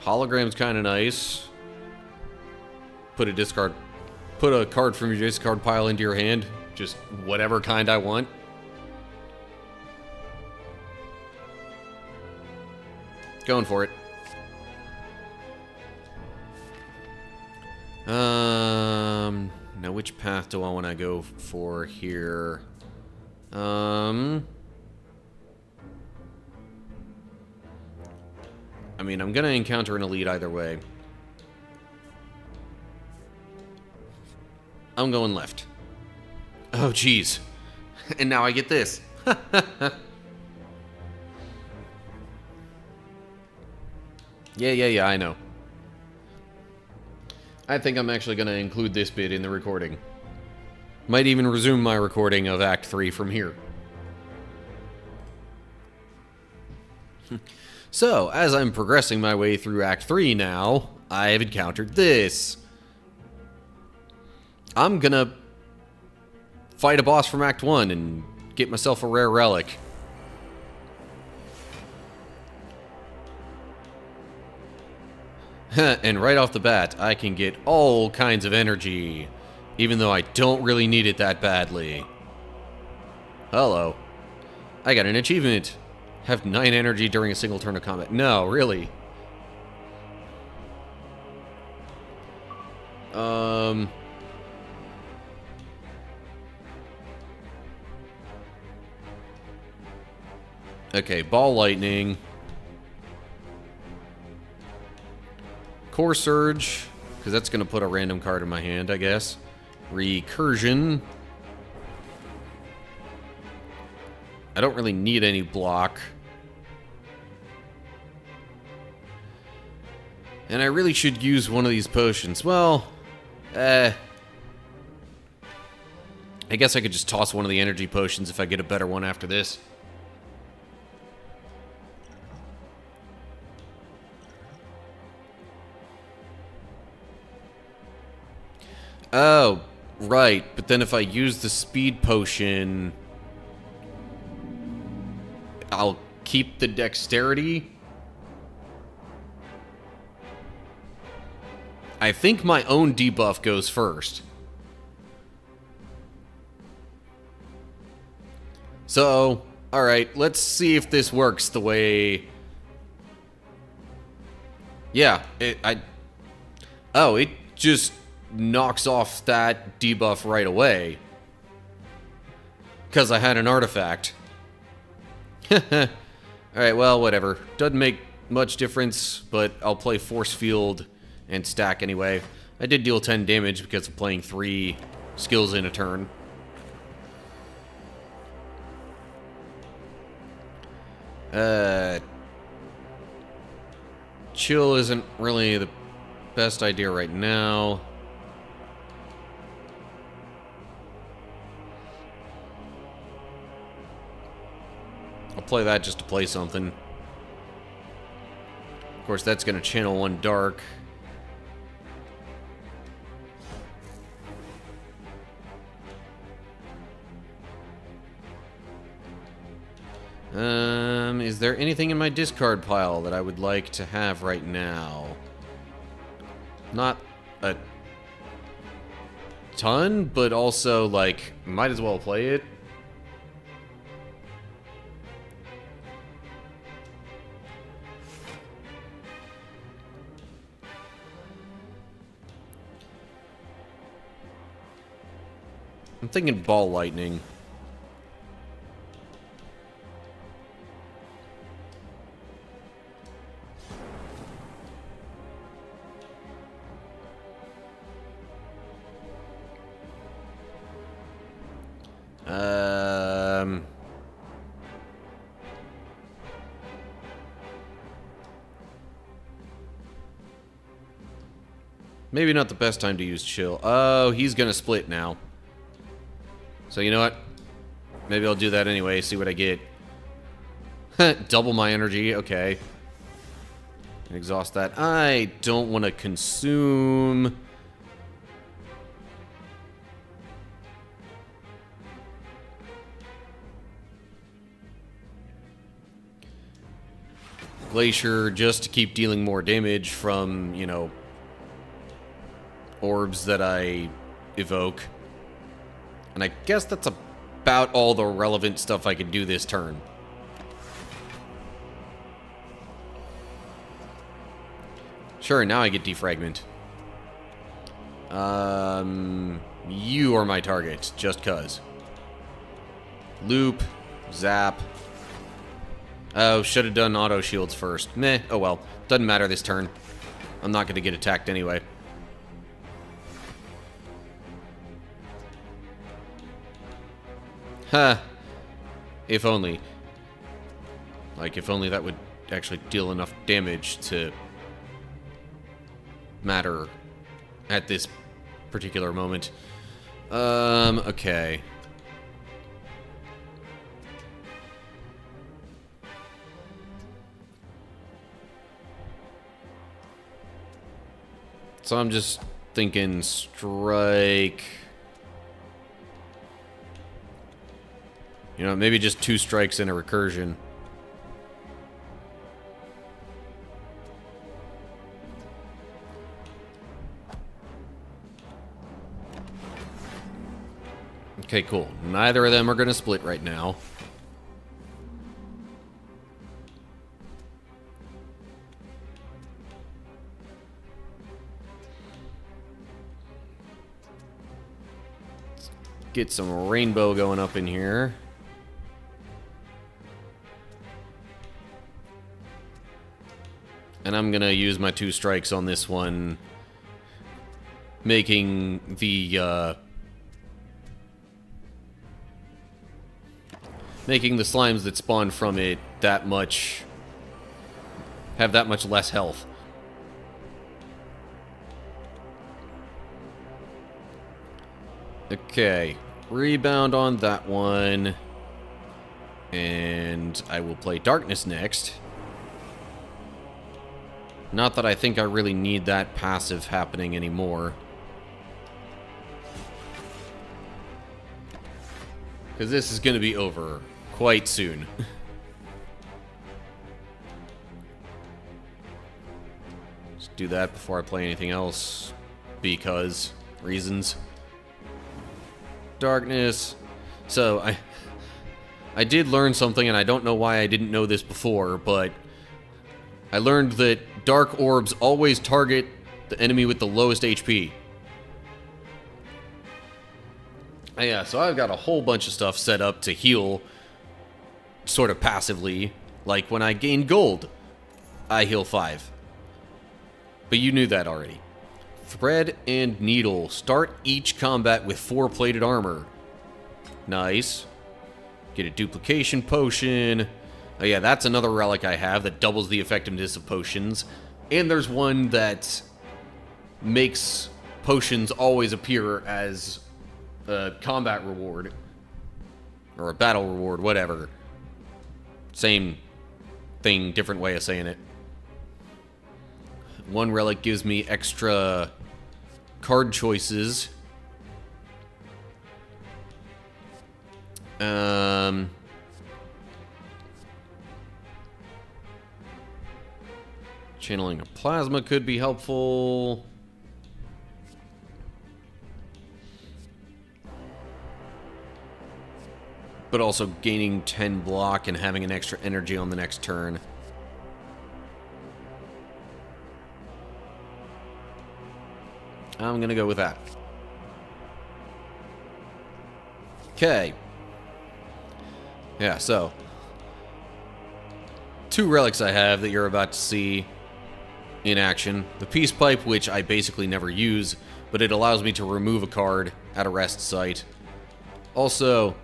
[SPEAKER 1] Hologram's kind of nice. Put a card from your discard pile into your hand. Just whatever kind I want. Going for it. Now which path do I want to go for here? I mean, I'm gonna encounter an elite either way. I'm going left. Oh, jeez. And now I get this. Yeah, I know. I think I'm actually going to include this bit in the recording. Might even resume my recording of Act 3 from here. So, as I'm progressing my way through Act 3 now, I have encountered this. I'm gonna fight a boss from Act 1 and get myself a rare relic. And right off the bat, I can get all kinds of energy, even though I don't really need it that badly. Hello. I got an achievement. Have 9 energy during a single turn of combat. No, really. Okay, ball lightning. Core Surge, because that's going to put a random card in my hand, I guess. Recursion. I don't really need any block. And I really should use one of these potions. Well, I guess I could just toss one of the energy potions if I get a better one after this. Oh, right. But then if I use the speed potion, I'll keep the dexterity. I think my own debuff goes first. So, alright, let's see if this works the way... Yeah, it just knocks off that debuff right away. Because I had an artifact. Alright, well, whatever. Doesn't make much difference, but I'll play Force Field and stack anyway. I did deal 10 damage because of playing 3 skills in a turn. Chill isn't really the best idea right now. I'll play that just to play something. Of course, that's going to channel 1 dark. Is there anything in my discard pile that I would like to have right now? Not a ton, but also, like, might as well play it. I'm thinking ball lightning. Maybe not the best time to use chill. Oh, he's gonna split now. So you know what? Maybe I'll do that anyway, see what I get. Double my energy, okay. Exhaust that. I don't want to consume... Glacier just to keep dealing more damage from, you know, orbs that I evoke. And I guess that's about all the relevant stuff I can do this turn. Sure, now I get defragment. You are my target, just cuz. Loop, zap. Oh, should have done auto shields first. Meh, oh well. Doesn't matter this turn. I'm not going to get attacked anyway. Huh. If only. Like, if only that would actually deal enough damage to matter at this particular moment. Okay. So I'm just thinking strike. You know, maybe just 2 strikes and a recursion. Okay, cool. Neither of them are going to split right now. Let's get some rainbow going up in here. And I'm going to use my 2 strikes on this one, making the slimes that spawn from it have that much less health. Okay, rebound on that one. And I will play darkness next. Not that I think I really need that passive happening anymore. Because this is going to be over quite soon. Just do that before I play anything else. Because reasons. Darkness. So, I did learn something, and I don't know why I didn't know this before, but I learned that dark orbs always target the enemy with the lowest HP. Yeah, so I've got a whole bunch of stuff set up to heal sort of passively. Like when I gain gold, I heal 5. But you knew that already. Thread and needle. Start each combat with 4 plated armor. Nice. Get a duplication potion. Oh yeah, that's another relic I have that doubles the effectiveness of potions. And there's one that makes potions always appear as a combat reward. Or a battle reward, whatever. Same thing, different way of saying it. One relic gives me extra card choices. Channeling a plasma could be helpful. But also gaining 10 block and having an extra energy on the next turn. I'm gonna go with that. Okay. Yeah, so 2 relics I have that you're about to see in action. The Peace Pipe, which I basically never use, but it allows me to remove a card at a rest site. Also,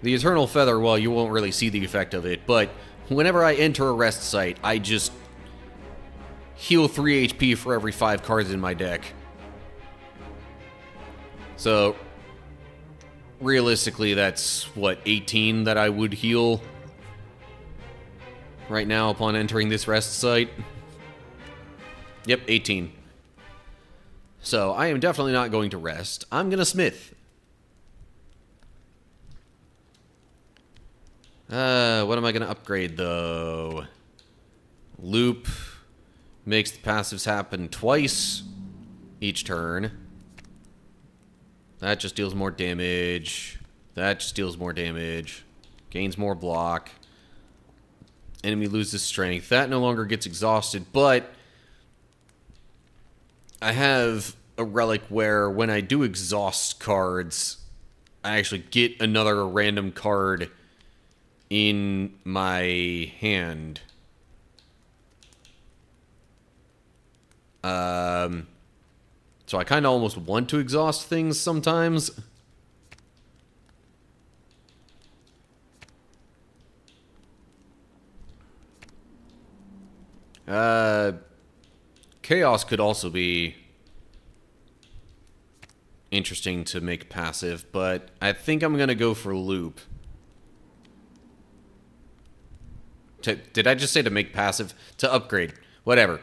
[SPEAKER 1] the Eternal Feather, well, you won't really see the effect of it, but whenever I enter a rest site, I just heal 3 HP for every 5 cards in my deck. So, realistically, that's, what, 18 that I would heal right now upon entering this rest site? Yep, 18. So, I am definitely not going to rest. I'm gonna smith. What am I gonna upgrade, though? Loop makes the passives happen twice each turn. That just deals more damage. That just deals more damage. Gains more block. Enemy loses strength. That no longer gets exhausted, but I have a relic where when I do exhaust cards, I actually get another random card in my hand. So I kind of almost want to exhaust things sometimes. Chaos could also be interesting to make passive, but I think I'm going to go for Loop. Did I just say to make passive? To upgrade. Whatever.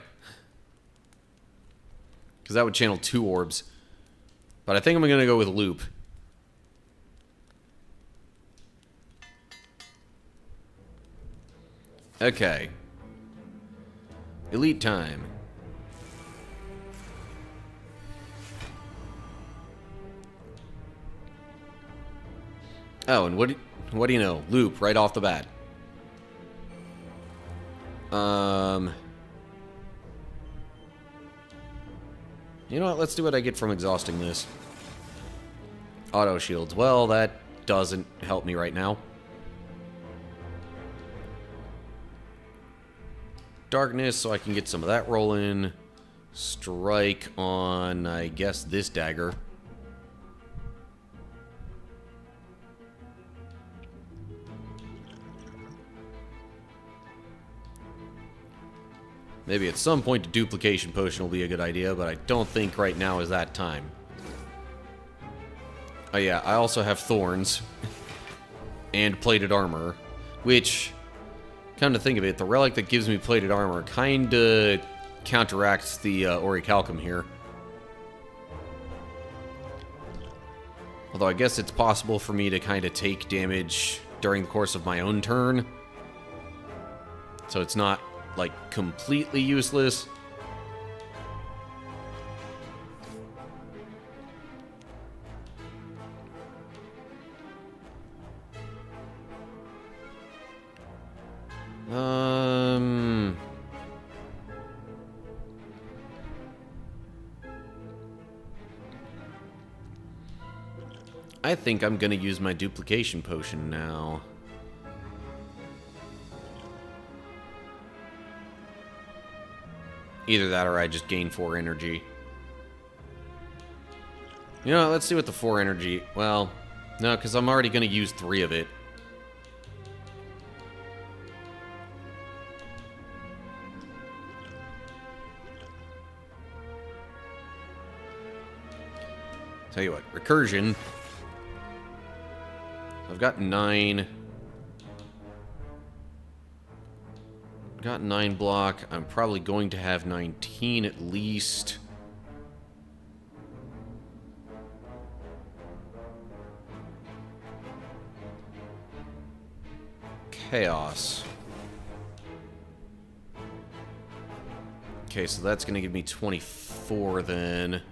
[SPEAKER 1] Because that would channel 2 orbs. But I think I'm going to go with Loop. Okay. Elite time. Oh, and what do you know? Loop right off the bat. You know what? Let's do what I get from exhausting this. Auto shields. Well, that doesn't help me right now. Darkness, so I can get some of that rolling. Strike on, I guess, this dagger. Maybe at some point a duplication potion will be a good idea, but I don't think right now is that time. Oh yeah, I also have thorns. And plated armor. Which, come to think of it, the relic that gives me plated armor kinda counteracts the orichalcum here. Although I guess it's possible for me to kinda take damage during the course of my own turn. So it's not like completely useless. I think I'm gonna use my duplication potion now. Either that or I just gain 4 energy. You know what, let's see what the 4 energy... Well, no, because I'm already going to use 3 of it. Tell you what, recursion. I've got 9... Got 9 block. I'm probably going to have 19 at least. Chaos. Okay, so that's going to give me 24 then.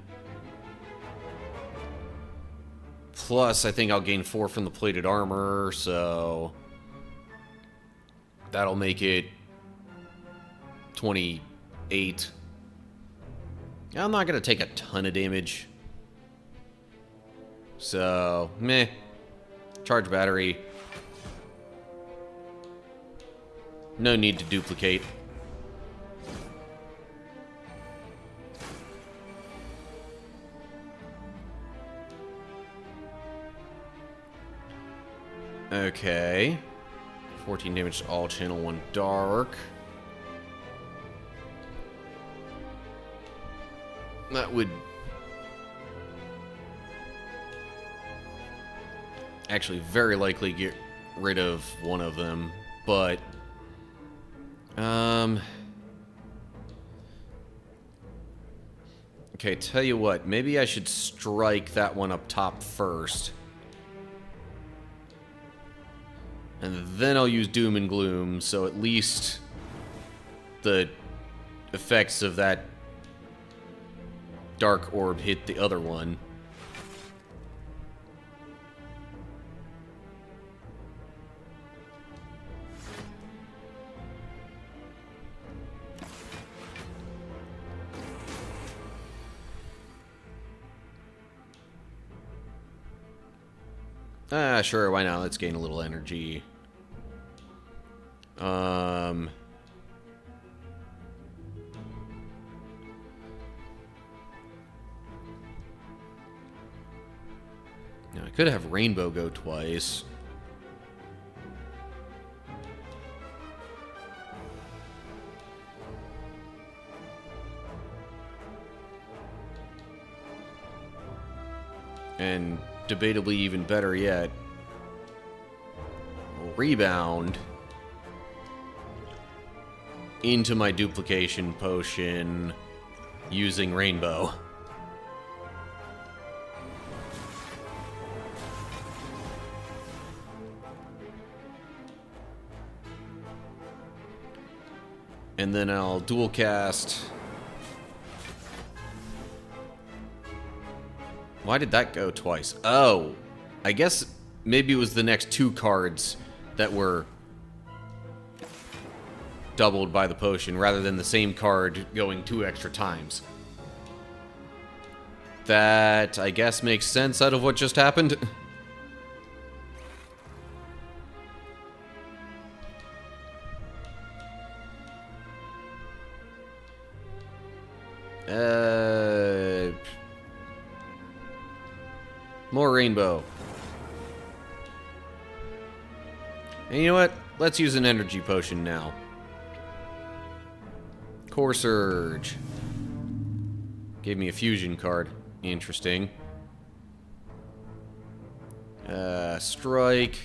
[SPEAKER 1] Plus, I think I'll gain 4 from the plated armor, so... That'll make it 28. I'm not going to take a ton of damage. So, meh. Charge battery. No need to duplicate. Okay. 14 damage to all, channel 1 dark. That would actually very likely get rid of one of them, but okay, tell you what, maybe I should strike that one up top first. And then I'll use Doom and Gloom, so at least the effects of that dark orb hit the other one. Sure, why not? Let's gain a little energy. Now, I could have Rainbow go twice. And debatably even better yet, Rebound into my duplication potion using Rainbow. And then I'll dual cast. Why did that go twice? Oh, I guess maybe it was the next two cards that were doubled by the potion rather than the same card going 2 extra times. That, I guess, makes sense out of what just happened. More Rainbow. And you know what? Let's use an energy potion now. Core Surge. Gave me a fusion card. Interesting. Strike.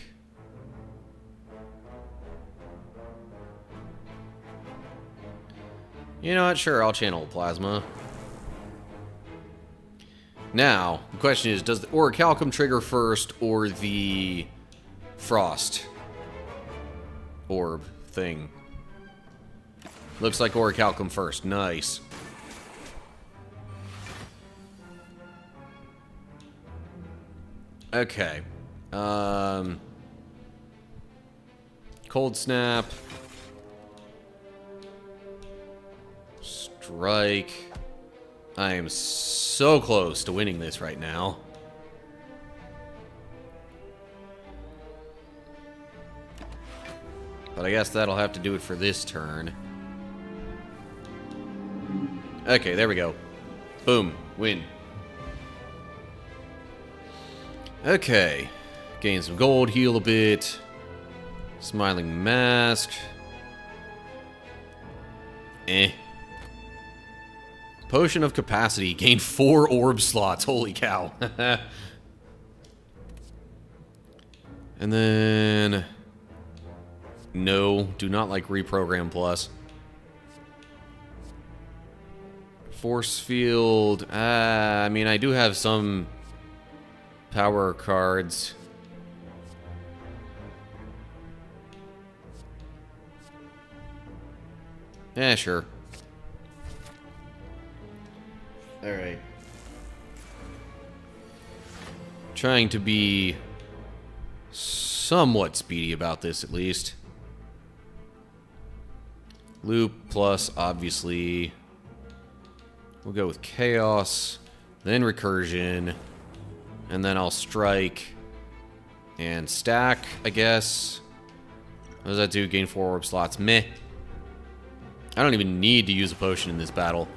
[SPEAKER 1] You know what? Sure, I'll channel Plasma. Now, the question is, does the Orichalcum trigger first or the Frost orb thing? Looks like Orichalcum first. Nice. Okay. Cold Snap. Strike. I am so close to winning this right now. But I guess that'll have to do it for this turn. Okay, there we go. Boom. Win. Okay. Gain some gold, heal a bit. Smiling Mask. Potion of Capacity. Gain 4 orb slots. Holy cow. And then... No, do not like Reprogram Plus. Force Field. I mean, I do have some power cards. Yeah, sure. Alright. Trying to be somewhat speedy about this, at least. Loop plus, obviously. We'll go with Chaos, then Recursion, and then I'll Strike and Stack, I guess. What does that do? Gain 4 orb slots. Meh. I don't even need to use a potion in this battle.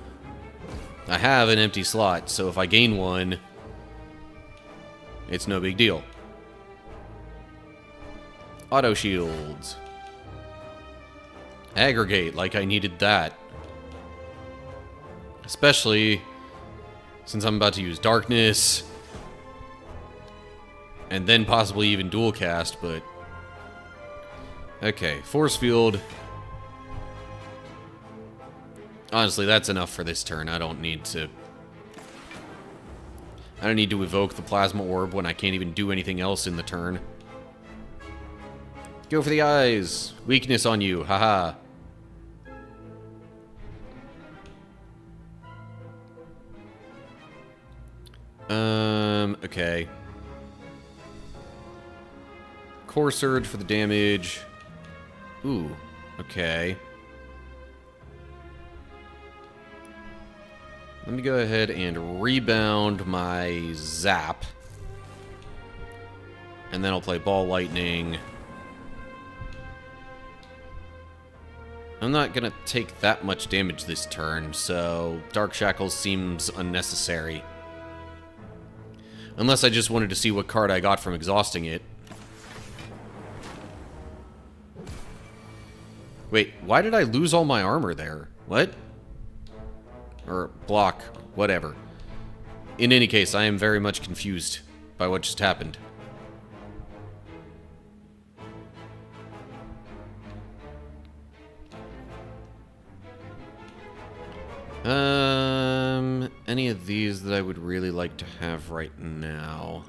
[SPEAKER 1] I have an empty slot, so if I gain one, it's no big deal. Auto Shields. Aggregate, like I needed that. Especially since I'm about to use Darkness. And then possibly even dual cast, but... Okay, force field. Honestly, that's enough for this turn. I don't need to evoke the plasma orb when I can't even do anything else in the turn. Go for the eyes. Weakness on you. Haha. Okay. Core Surge for the damage. Ooh, okay. Let me go ahead and rebound my Zap. And then I'll play Ball Lightning. I'm not gonna take that much damage this turn, so Dark Shackles seems unnecessary. Unless I just wanted to see what card I got from exhausting it. Wait, why did I lose all my armor there? What? Or block, whatever. In any case, I am very much confused by what just happened. Any of these that I would really like to have right now.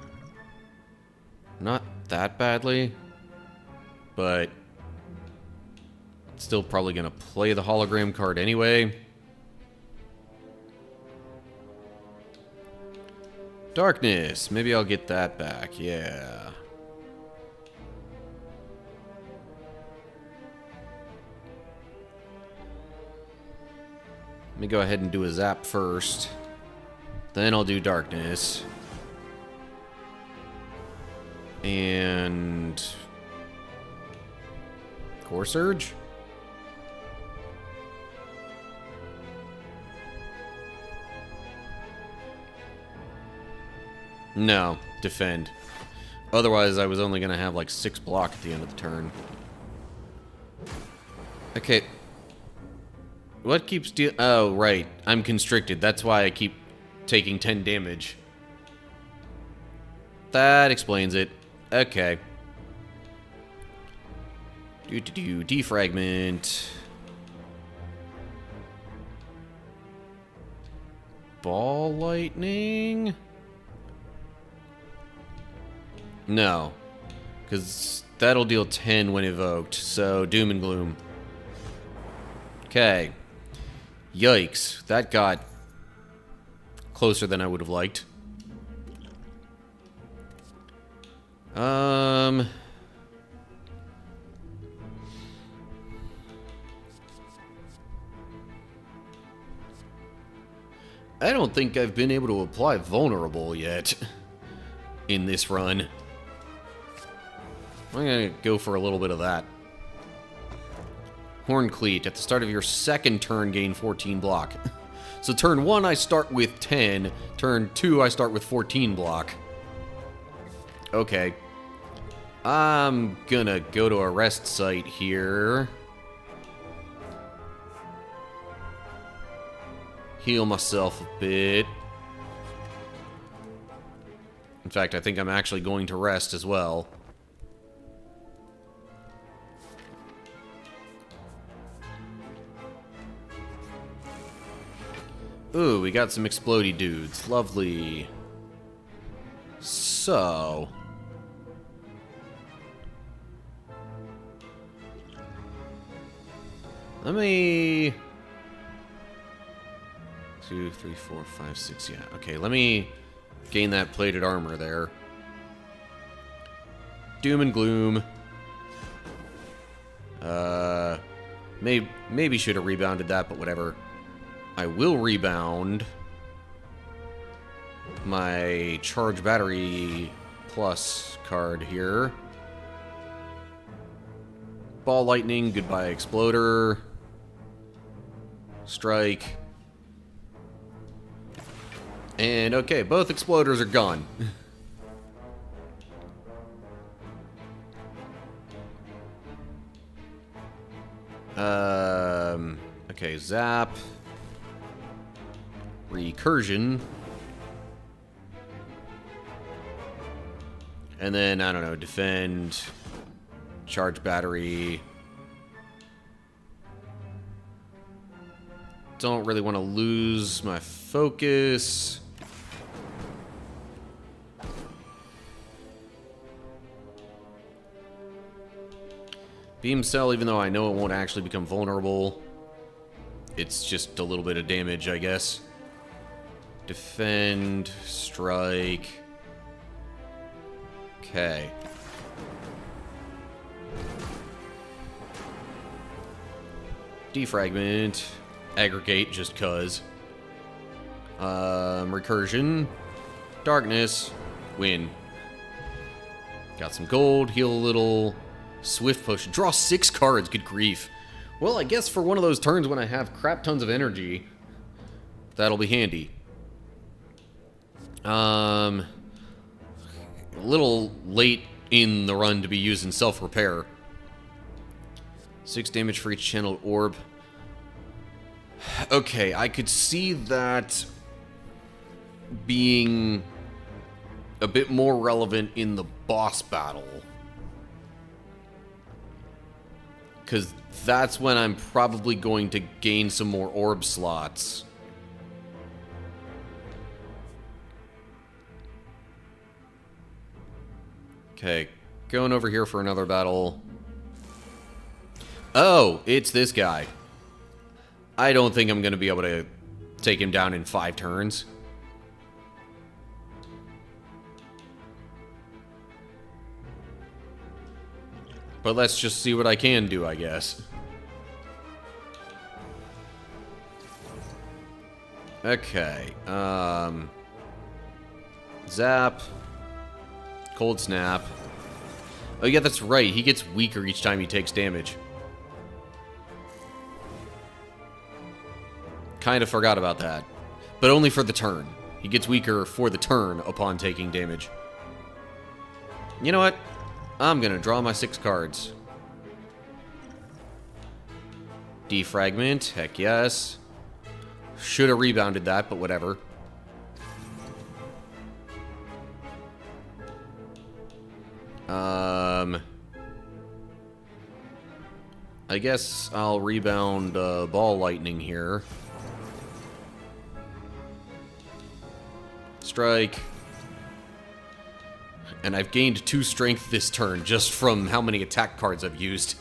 [SPEAKER 1] Not that badly, but still probably gonna play the hologram card anyway. Darkness, maybe I'll get that back, yeah. Let me go ahead and do a zap first. Then I'll do darkness. And... Core Surge? No, defend. Otherwise, I was only going to have like 6 block at the end of the turn. Okay. What keeps oh, right. I'm constricted. That's why I keep taking 10 damage. That explains it. Okay. Defragment. Ball lightning? No. Because that'll deal 10 when evoked. So, doom and gloom. Okay. Yikes. That got closer than I would have liked. I don't think I've been able to apply vulnerable yet in this run. I'm gonna go for a little bit of that. Horn Cleat. At the start of your second turn, gain 14 block. So turn 1, I start with 10. Turn 2, I start with 14 block. Okay. I'm gonna go to a rest site here. Heal myself a bit. In fact, I think I'm actually going to rest as well. Ooh, we got some explodey dudes. Lovely. So... let me... 2, 3, 4, 5, 6, yeah. Okay, let me gain that plated armor there. Doom and gloom. Maybe should have rebounded that, but whatever. I will rebound my charge battery plus card here. Ball lightning, goodbye exploder. Strike. And okay, both exploders are gone. Okay, zap. Recursion. And then, I don't know, defend, charge battery. Don't really want to lose my focus. Beam cell, even though I know it won't actually become vulnerable. It's just a little bit of damage, I guess. Defend, strike. Okay. Defragment. Aggregate, just cuz. Recursion. Darkness. Win. Got some gold, heal a little. Swift potion. Draw 6 cards, good grief. Well, I guess for one of those turns when I have crap tons of energy, that'll be handy. A little late in the run to be using self-repair. 6 damage for each channeled orb. Okay, I could see that being a bit more relevant in the boss battle. Because that's when I'm probably going to gain some more orb slots. Okay, going over here for another battle. Oh, it's this guy. I don't think I'm going to be able to take him down in 5 turns. But let's just see what I can do, I guess. Okay. Zap. Cold snap. Oh yeah, that's right. He gets weaker each time he takes damage. Kind of forgot about that. But only for the turn. He gets weaker for the turn upon taking damage. You know what? I'm gonna draw my 6 cards. Defragment, heck yes. Should have rebounded that, but whatever. I guess I'll rebound ball lightning here. Strike. And I've gained 2 strength this turn just from how many attack cards I've used.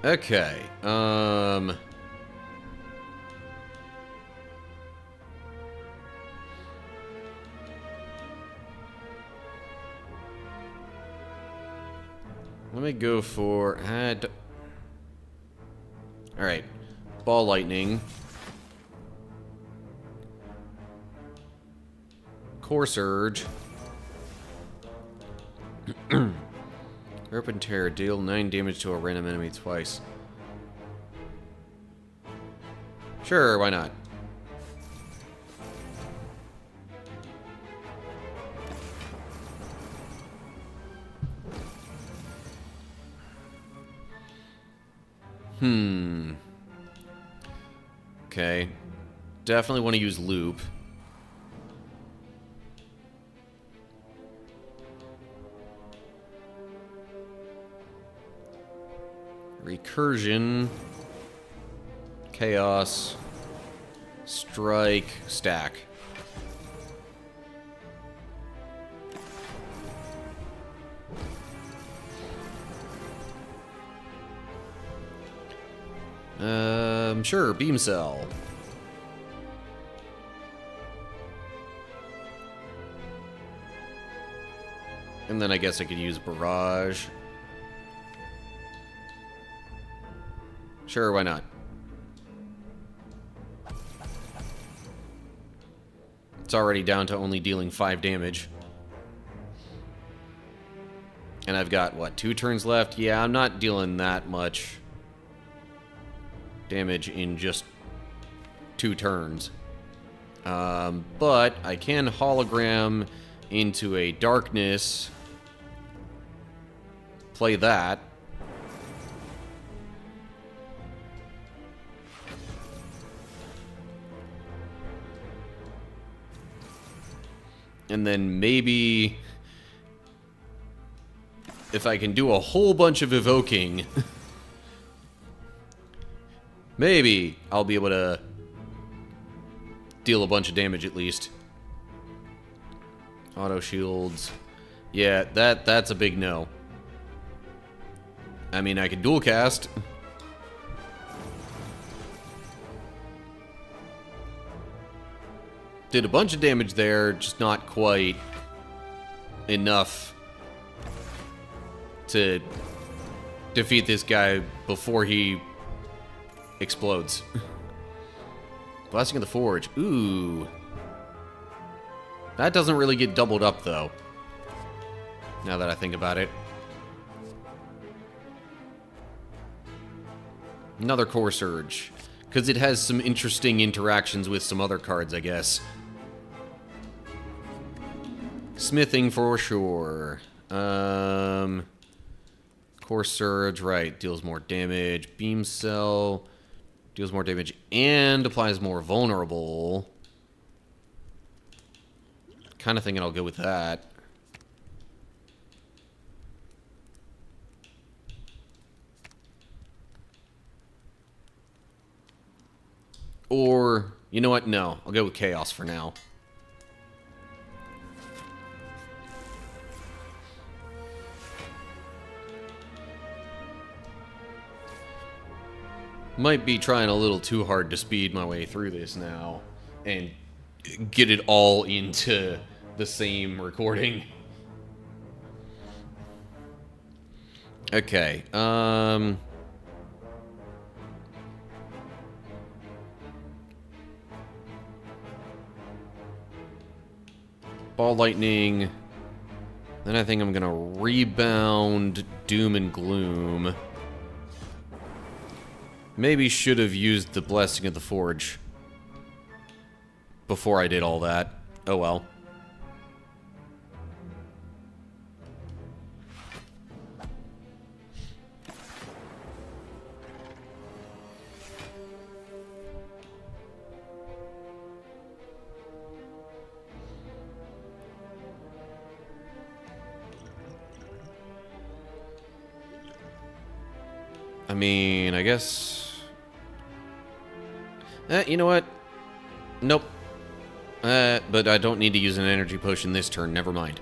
[SPEAKER 1] Okay, let me go for... Alright. Ball lightning. Core surge. Open tear. Deal 9 damage to a random enemy twice. Sure, why not? Okay. Definitely want to use loop. Recursion. Chaos. Strike. Stack. Sure, beam cell. And then I guess I could use barrage. Sure, why not? It's already down to only dealing 5 damage. And I've got, what, 2 turns left? Yeah, I'm not dealing that much damage in just 2 turns. But I can hologram into a darkness. Play that. And then maybe if I can do a whole bunch of evoking, maybe I'll be able to deal a bunch of damage at least. Auto shields. Yeah, that's a big no. I mean, I could dual cast. Did a bunch of damage there, just not quite enough to defeat this guy before he explodes. Blessing of the Forge. Ooh. That doesn't really get doubled up, though. Now that I think about it. Another Core Surge. Because it has some interesting interactions with some other cards, I guess. Smithing for sure. Core Surge, right. Deals more damage. Beam Cell. Deals more damage and applies more vulnerable. Kind of thinking I'll go with that. Or, you know what? No, I'll go with Chaos for now. Might be trying a little too hard to speed my way through this now and get it all into the same recording. Okay, Ball Lightning. Then I think I'm gonna rebound Doom and Gloom. Maybe should have used the Blessing of the Forge before I did all that. Oh well. I mean, I guess... you know what? Nope. But I don't need to use an energy potion this turn. Never mind.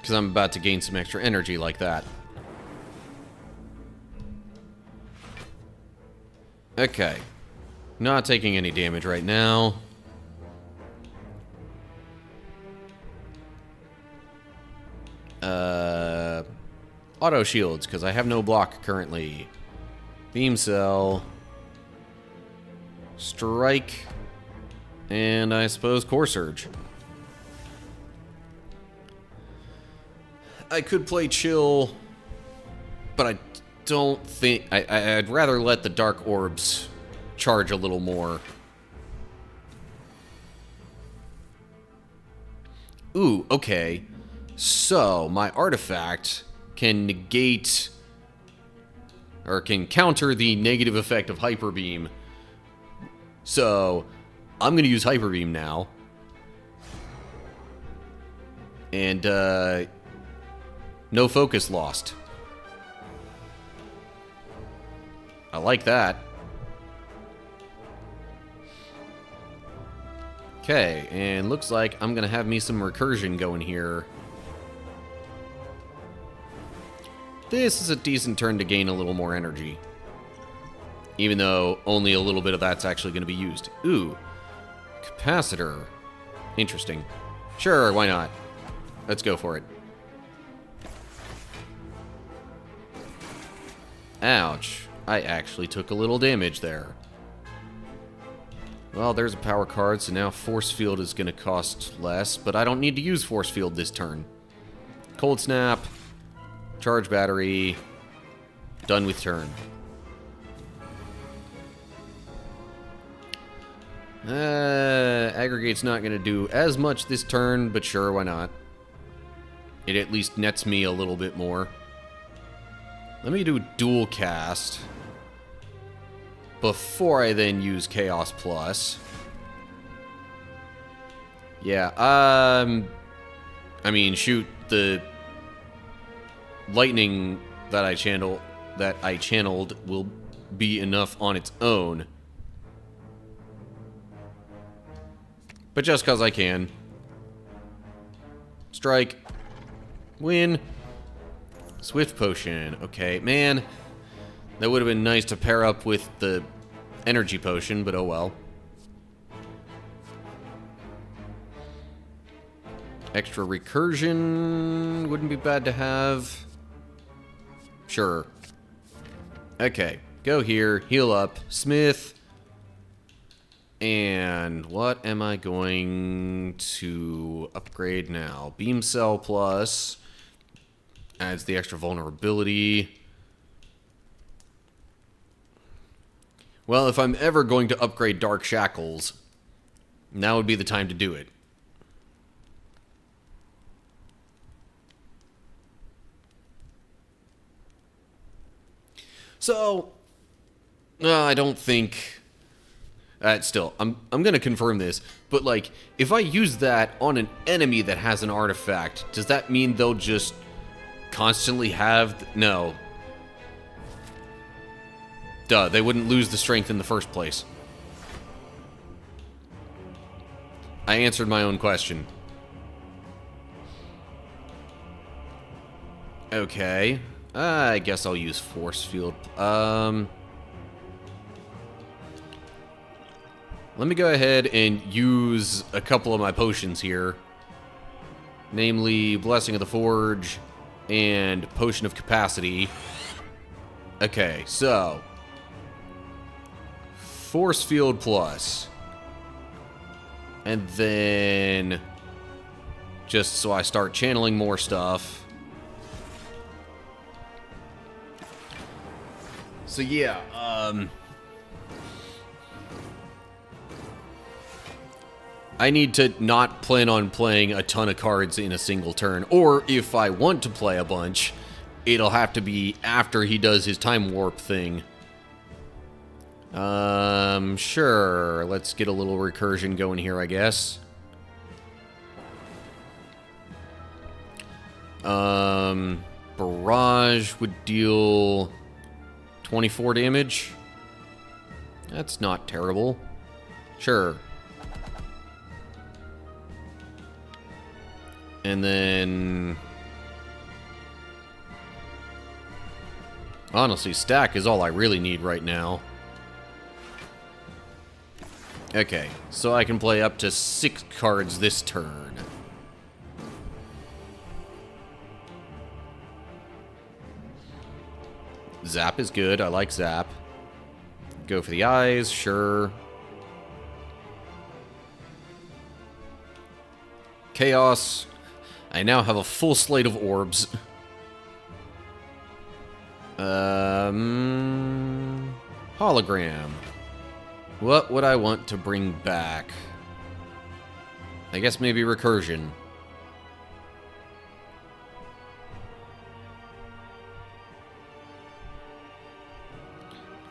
[SPEAKER 1] Because I'm about to gain some extra energy like that. Okay. Not taking any damage right now. Auto shields, because I have no block currently. Beam Cell. Strike. And I suppose Core Surge. I could play Chill, but I don't think... I'd rather let the Dark Orbs charge a little more. Ooh, okay. So, my artifact can negate, or can counter the negative effect of Hyper Beam. So, I'm going to use Hyper Beam now. And, no focus lost. I like that. Okay, and looks like I'm going to have me some recursion going here. This is a decent turn to gain a little more energy. Even though only a little bit of that's actually going to be used. Ooh. Capacitor. Interesting. Sure, why not? Let's go for it. Ouch. I actually took a little damage there. Well, there's a power card, so now Force Field is going to cost less, but I don't need to use Force Field this turn. Cold Snap. Charge battery. Done with turn. Aggregate's not going to do as much this turn, but sure, why not? It at least nets me a little bit more. Let me do dual cast before I then use Chaos Plus. Yeah, I mean, shoot, the lightning that I channeled will be enough on its own. But just cause I can. Strike. Win. Swift potion. Okay, man. That would have been nice to pair up with the energy potion, but oh well. Extra recursion wouldn't be bad to have. Sure. Okay, go here, heal up, Smith. And what am I going to upgrade now? Beam Cell Plus adds the extra vulnerability. Well, if I'm ever going to upgrade Dark Shackles, now would be the time to do it. So, I don't think... still, I'm going to confirm this, but like, if I use that on an enemy that has an artifact, does that mean they'll just constantly have... No. Duh, they wouldn't lose the strength in the first place. I answered my own question. Okay. I guess I'll use Force Field. Let me go ahead and use a couple of my potions here. Namely, Blessing of the Forge and Potion of Capacity. Okay, so... Force Field Plus. And then... just so I start channeling more stuff. So yeah, I need to not plan on playing a ton of cards in a single turn. Or if I want to play a bunch, it'll have to be after he does his time warp thing. Sure. Let's get a little recursion going here, I guess. Barrage would deal 24 damage. That's not terrible. Sure. And then... honestly, stack is all I really need right now. Okay, so I can play up to 6 cards this turn. Zap is good. I like Zap. Go for the eyes, sure. Chaos. I now have a full slate of orbs. Hologram. What would I want to bring back? I guess maybe recursion.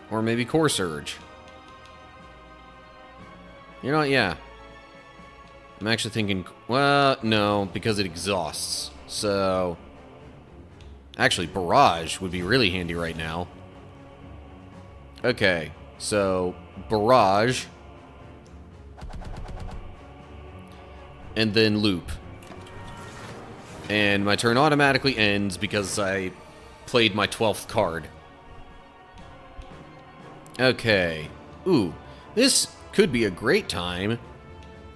[SPEAKER 1] Or maybe Core Surge. You know what? Yeah. I'm actually thinking... well, no, because it exhausts. So... actually, Barrage would be really handy right now. Okay, so... Barrage. And then Loop. And my turn automatically ends because I played my 12th card. Okay. Ooh, this could be a great time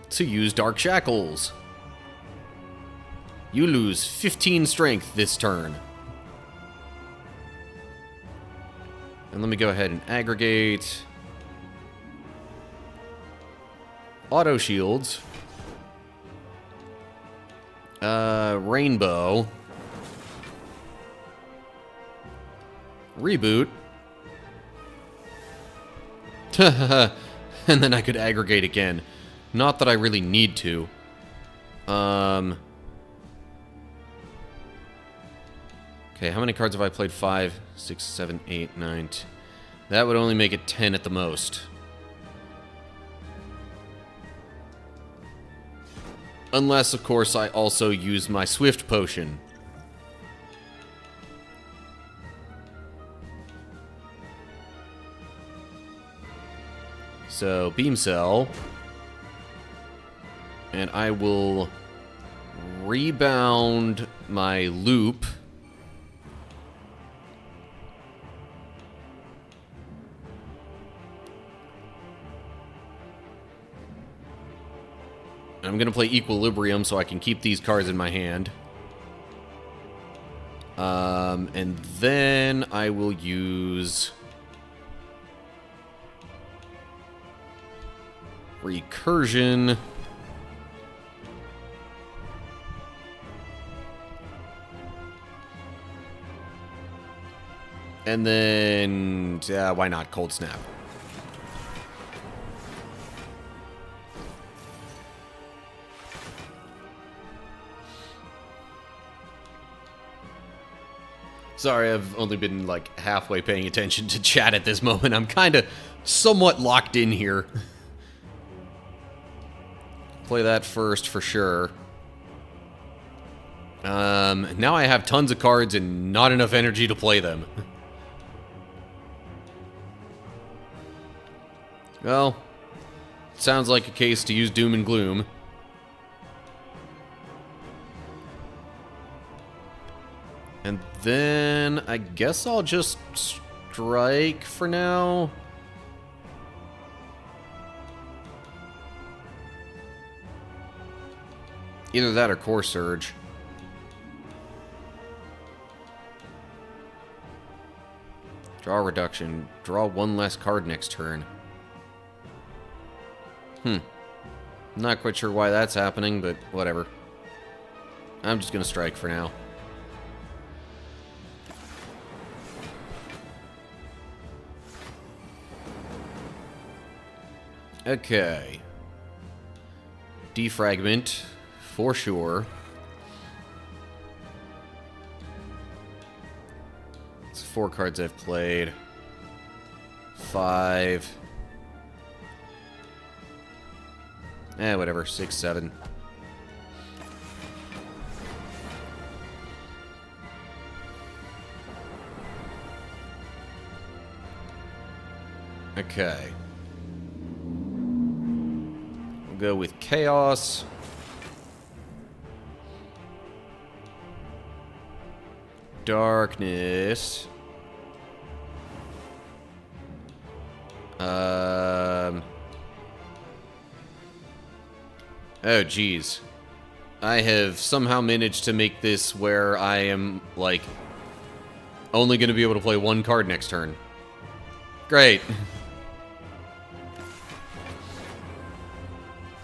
[SPEAKER 1] to use Dark Shackles. You lose 15 strength this turn. And let me go ahead and aggregate. Auto shields. Rainbow. Reboot. And then I could aggregate again. Not that I really need to. Okay, Okay, how many cards have I played? 5, 6, 7, 8, 9. That would only make it 10 at the most. Unless, of course, I also use my Swift Potion. So, Beam Cell. And I will rebound my loop. I'm going to play Equilibrium so I can keep these cards in my hand. And then I will use Recursion. And then, why not Cold Snap? Sorry, I've only been like halfway paying attention to chat at this moment. I'm kind of somewhat locked in here. Play that first for sure. Now I have tons of cards and not enough energy to play them. Well, sounds like a case to use Doom and Gloom. And then I guess I'll just strike for now. Either that or Core Surge. Draw reduction. Draw one less card next turn. Not quite sure why that's happening, but whatever. I'm just gonna strike for now. Okay. Defragment, for sure. It's 4 cards I've played. 5. Whatever. 6, 7. Okay. We'll go with Chaos. Darkness. Oh, geez. I have somehow managed to make this where I am, like, only going to be able to play 1 card next turn. Great.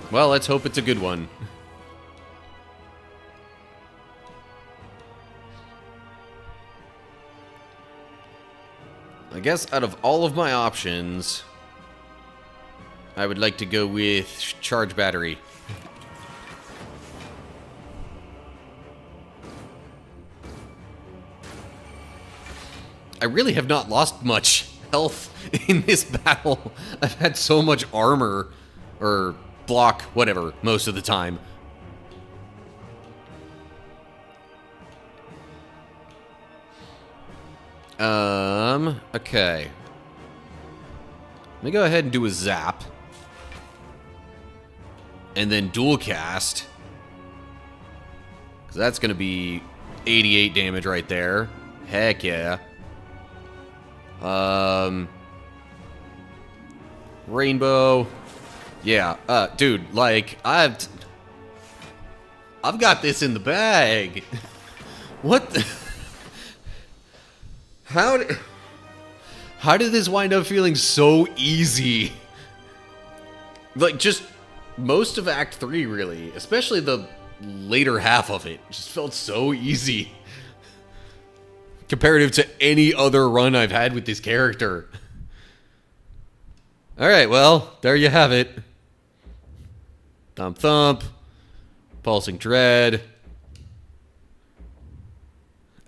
[SPEAKER 1] Well, let's hope it's a good one. I guess out of all of my options, I would like to go with Charge Battery. I really have not lost much health in this battle. I've had so much armor, or block, whatever, most of the time. Okay. Let me go ahead and do a zap. And then dual cast. Because that's going to be 88 damage right there. Heck yeah. Rainbow. Yeah, dude, like, I've got this in the bag. What the... How did this wind up feeling so easy? Like, just most of Act 3, really. Especially the later half of it. Just felt so easy. Comparative to any other run I've had with this character. Alright, well, there you have it. Thump Thump. Pulsing Dread.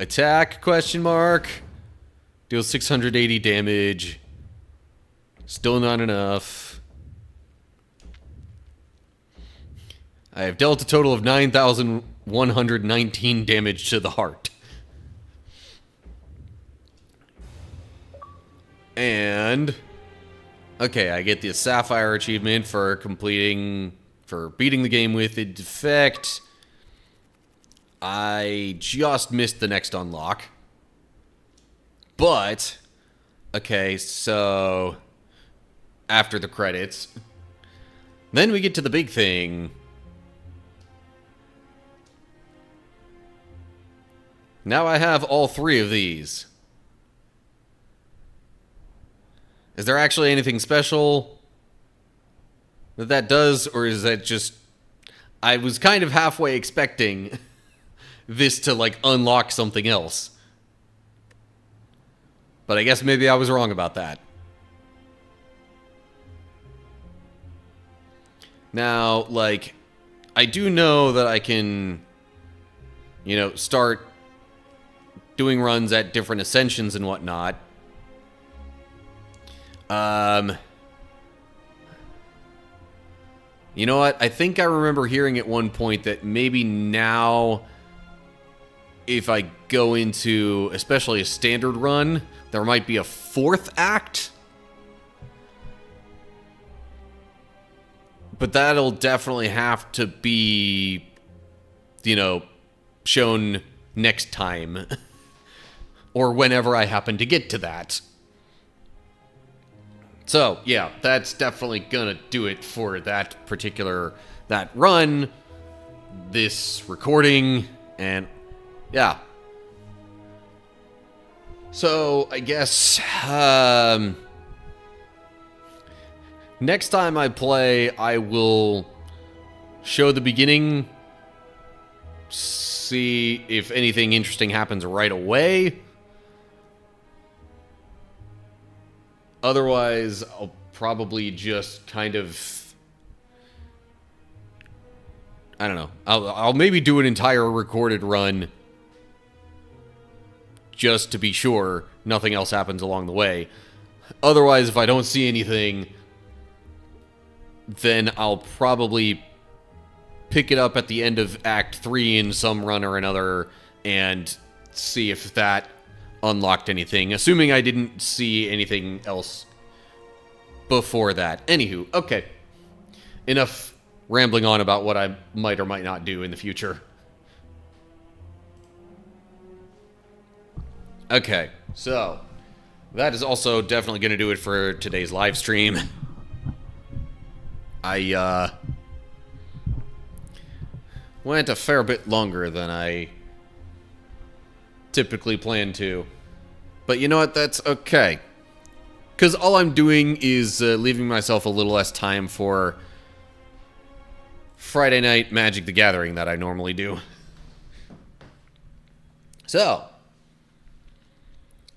[SPEAKER 1] Attack, question mark. Deals 680 damage. Still not enough. I have dealt a total of 9,119 damage to the heart. And... okay, I get the Sapphire achievement for beating the game with a defect. I just missed the next unlock. But, okay, so after the credits, then we get to the big thing. Now I have all 3 of these. Is there actually anything special that does, or is that just... I was kind of halfway expecting this to, like, unlock something else. But I guess maybe I was wrong about that. Now, like, I do know that I can, you know, start doing runs at different ascensions and whatnot. You know what? I think I remember hearing at one point that maybe now, if I go into especially a standard run, there might be a 4th act. But that'll definitely have to be, you know, shown next time. Or whenever I happen to get to that. So, yeah, that's definitely gonna do it for that run, this recording, and yeah. So, I guess, next time I play, I will show the beginning, see if anything interesting happens right away. Otherwise, I'll probably just kind of... I don't know. I'll maybe do an entire recorded run just to be sure nothing else happens along the way. Otherwise, if I don't see anything, then I'll probably pick it up at the end of Act 3 in some run or another and see if that unlocked anything, assuming I didn't see anything else before that. Anywho, okay. Enough rambling on about what I might or might not do in the future. Okay, so that is also definitely going to do it for today's live stream. I went a fair bit longer than I typically plan to. But you know what? That's okay. Because all I'm doing is leaving myself a little less time for Friday night Magic the Gathering that I normally do. So,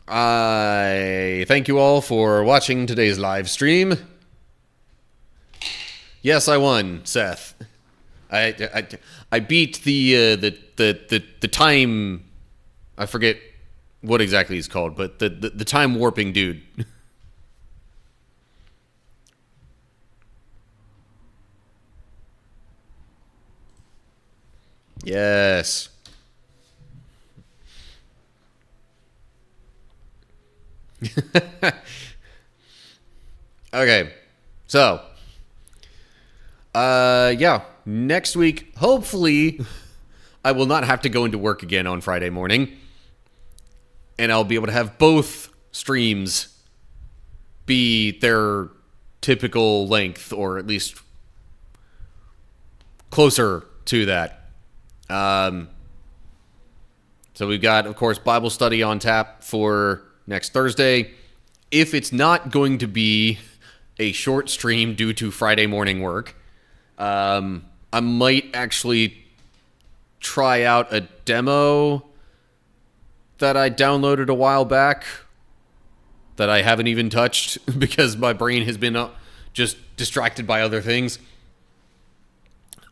[SPEAKER 1] I thank you all for watching today's live stream. Yes, I won, Seth. I beat the time... I forget what exactly he's called, but the time warping dude. Yes. Okay. So, yeah, next week, hopefully, I will not have to go into work again on Friday morning. And I'll be able to have both streams be their typical length, or at least closer to that. So we've got, of course, Bible study on tap for next Thursday. If it's not going to be a short stream due to Friday morning work, I might actually try out a demo that I downloaded a while back that I haven't even touched because my brain has been just distracted by other things.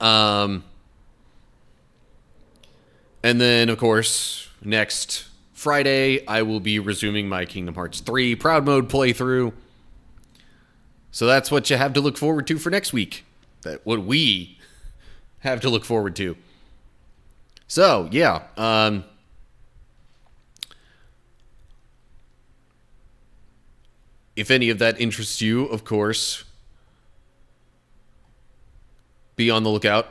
[SPEAKER 1] And then, of course, next Friday, I will be resuming my Kingdom Hearts 3 Proud Mode playthrough. So that's what you have to look forward to for next week. What we have to look forward to. So, yeah. If any of that interests you, of course, be on the lookout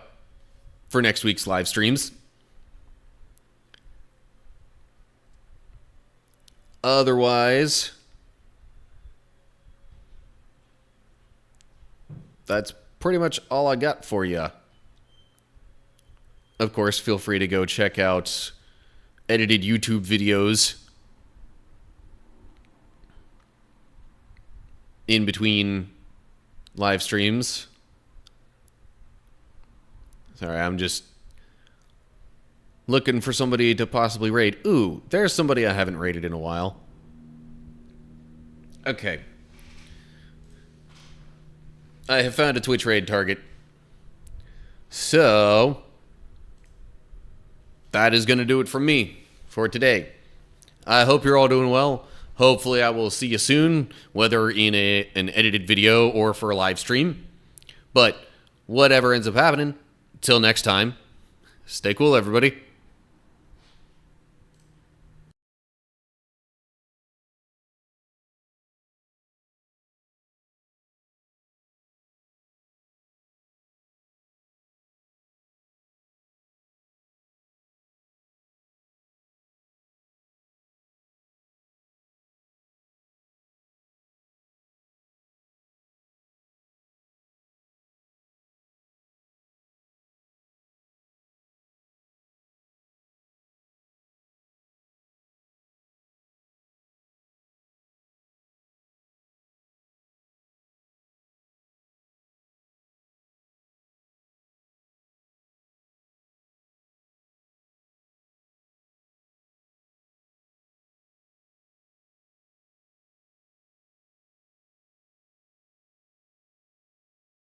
[SPEAKER 1] for next week's live streams. Otherwise, that's pretty much all I got for you. Of course, feel free to go check out edited YouTube videos in between live streams. Sorry, I'm just looking for somebody to possibly raid. Ooh, there's somebody I haven't raided in a while. Okay. I have found a Twitch raid target. So, that is going to do it from me for today. I hope you're all doing well. Hopefully I will see you soon, whether in an edited video or for a live stream. But whatever ends up happening, till next time, stay cool, everybody.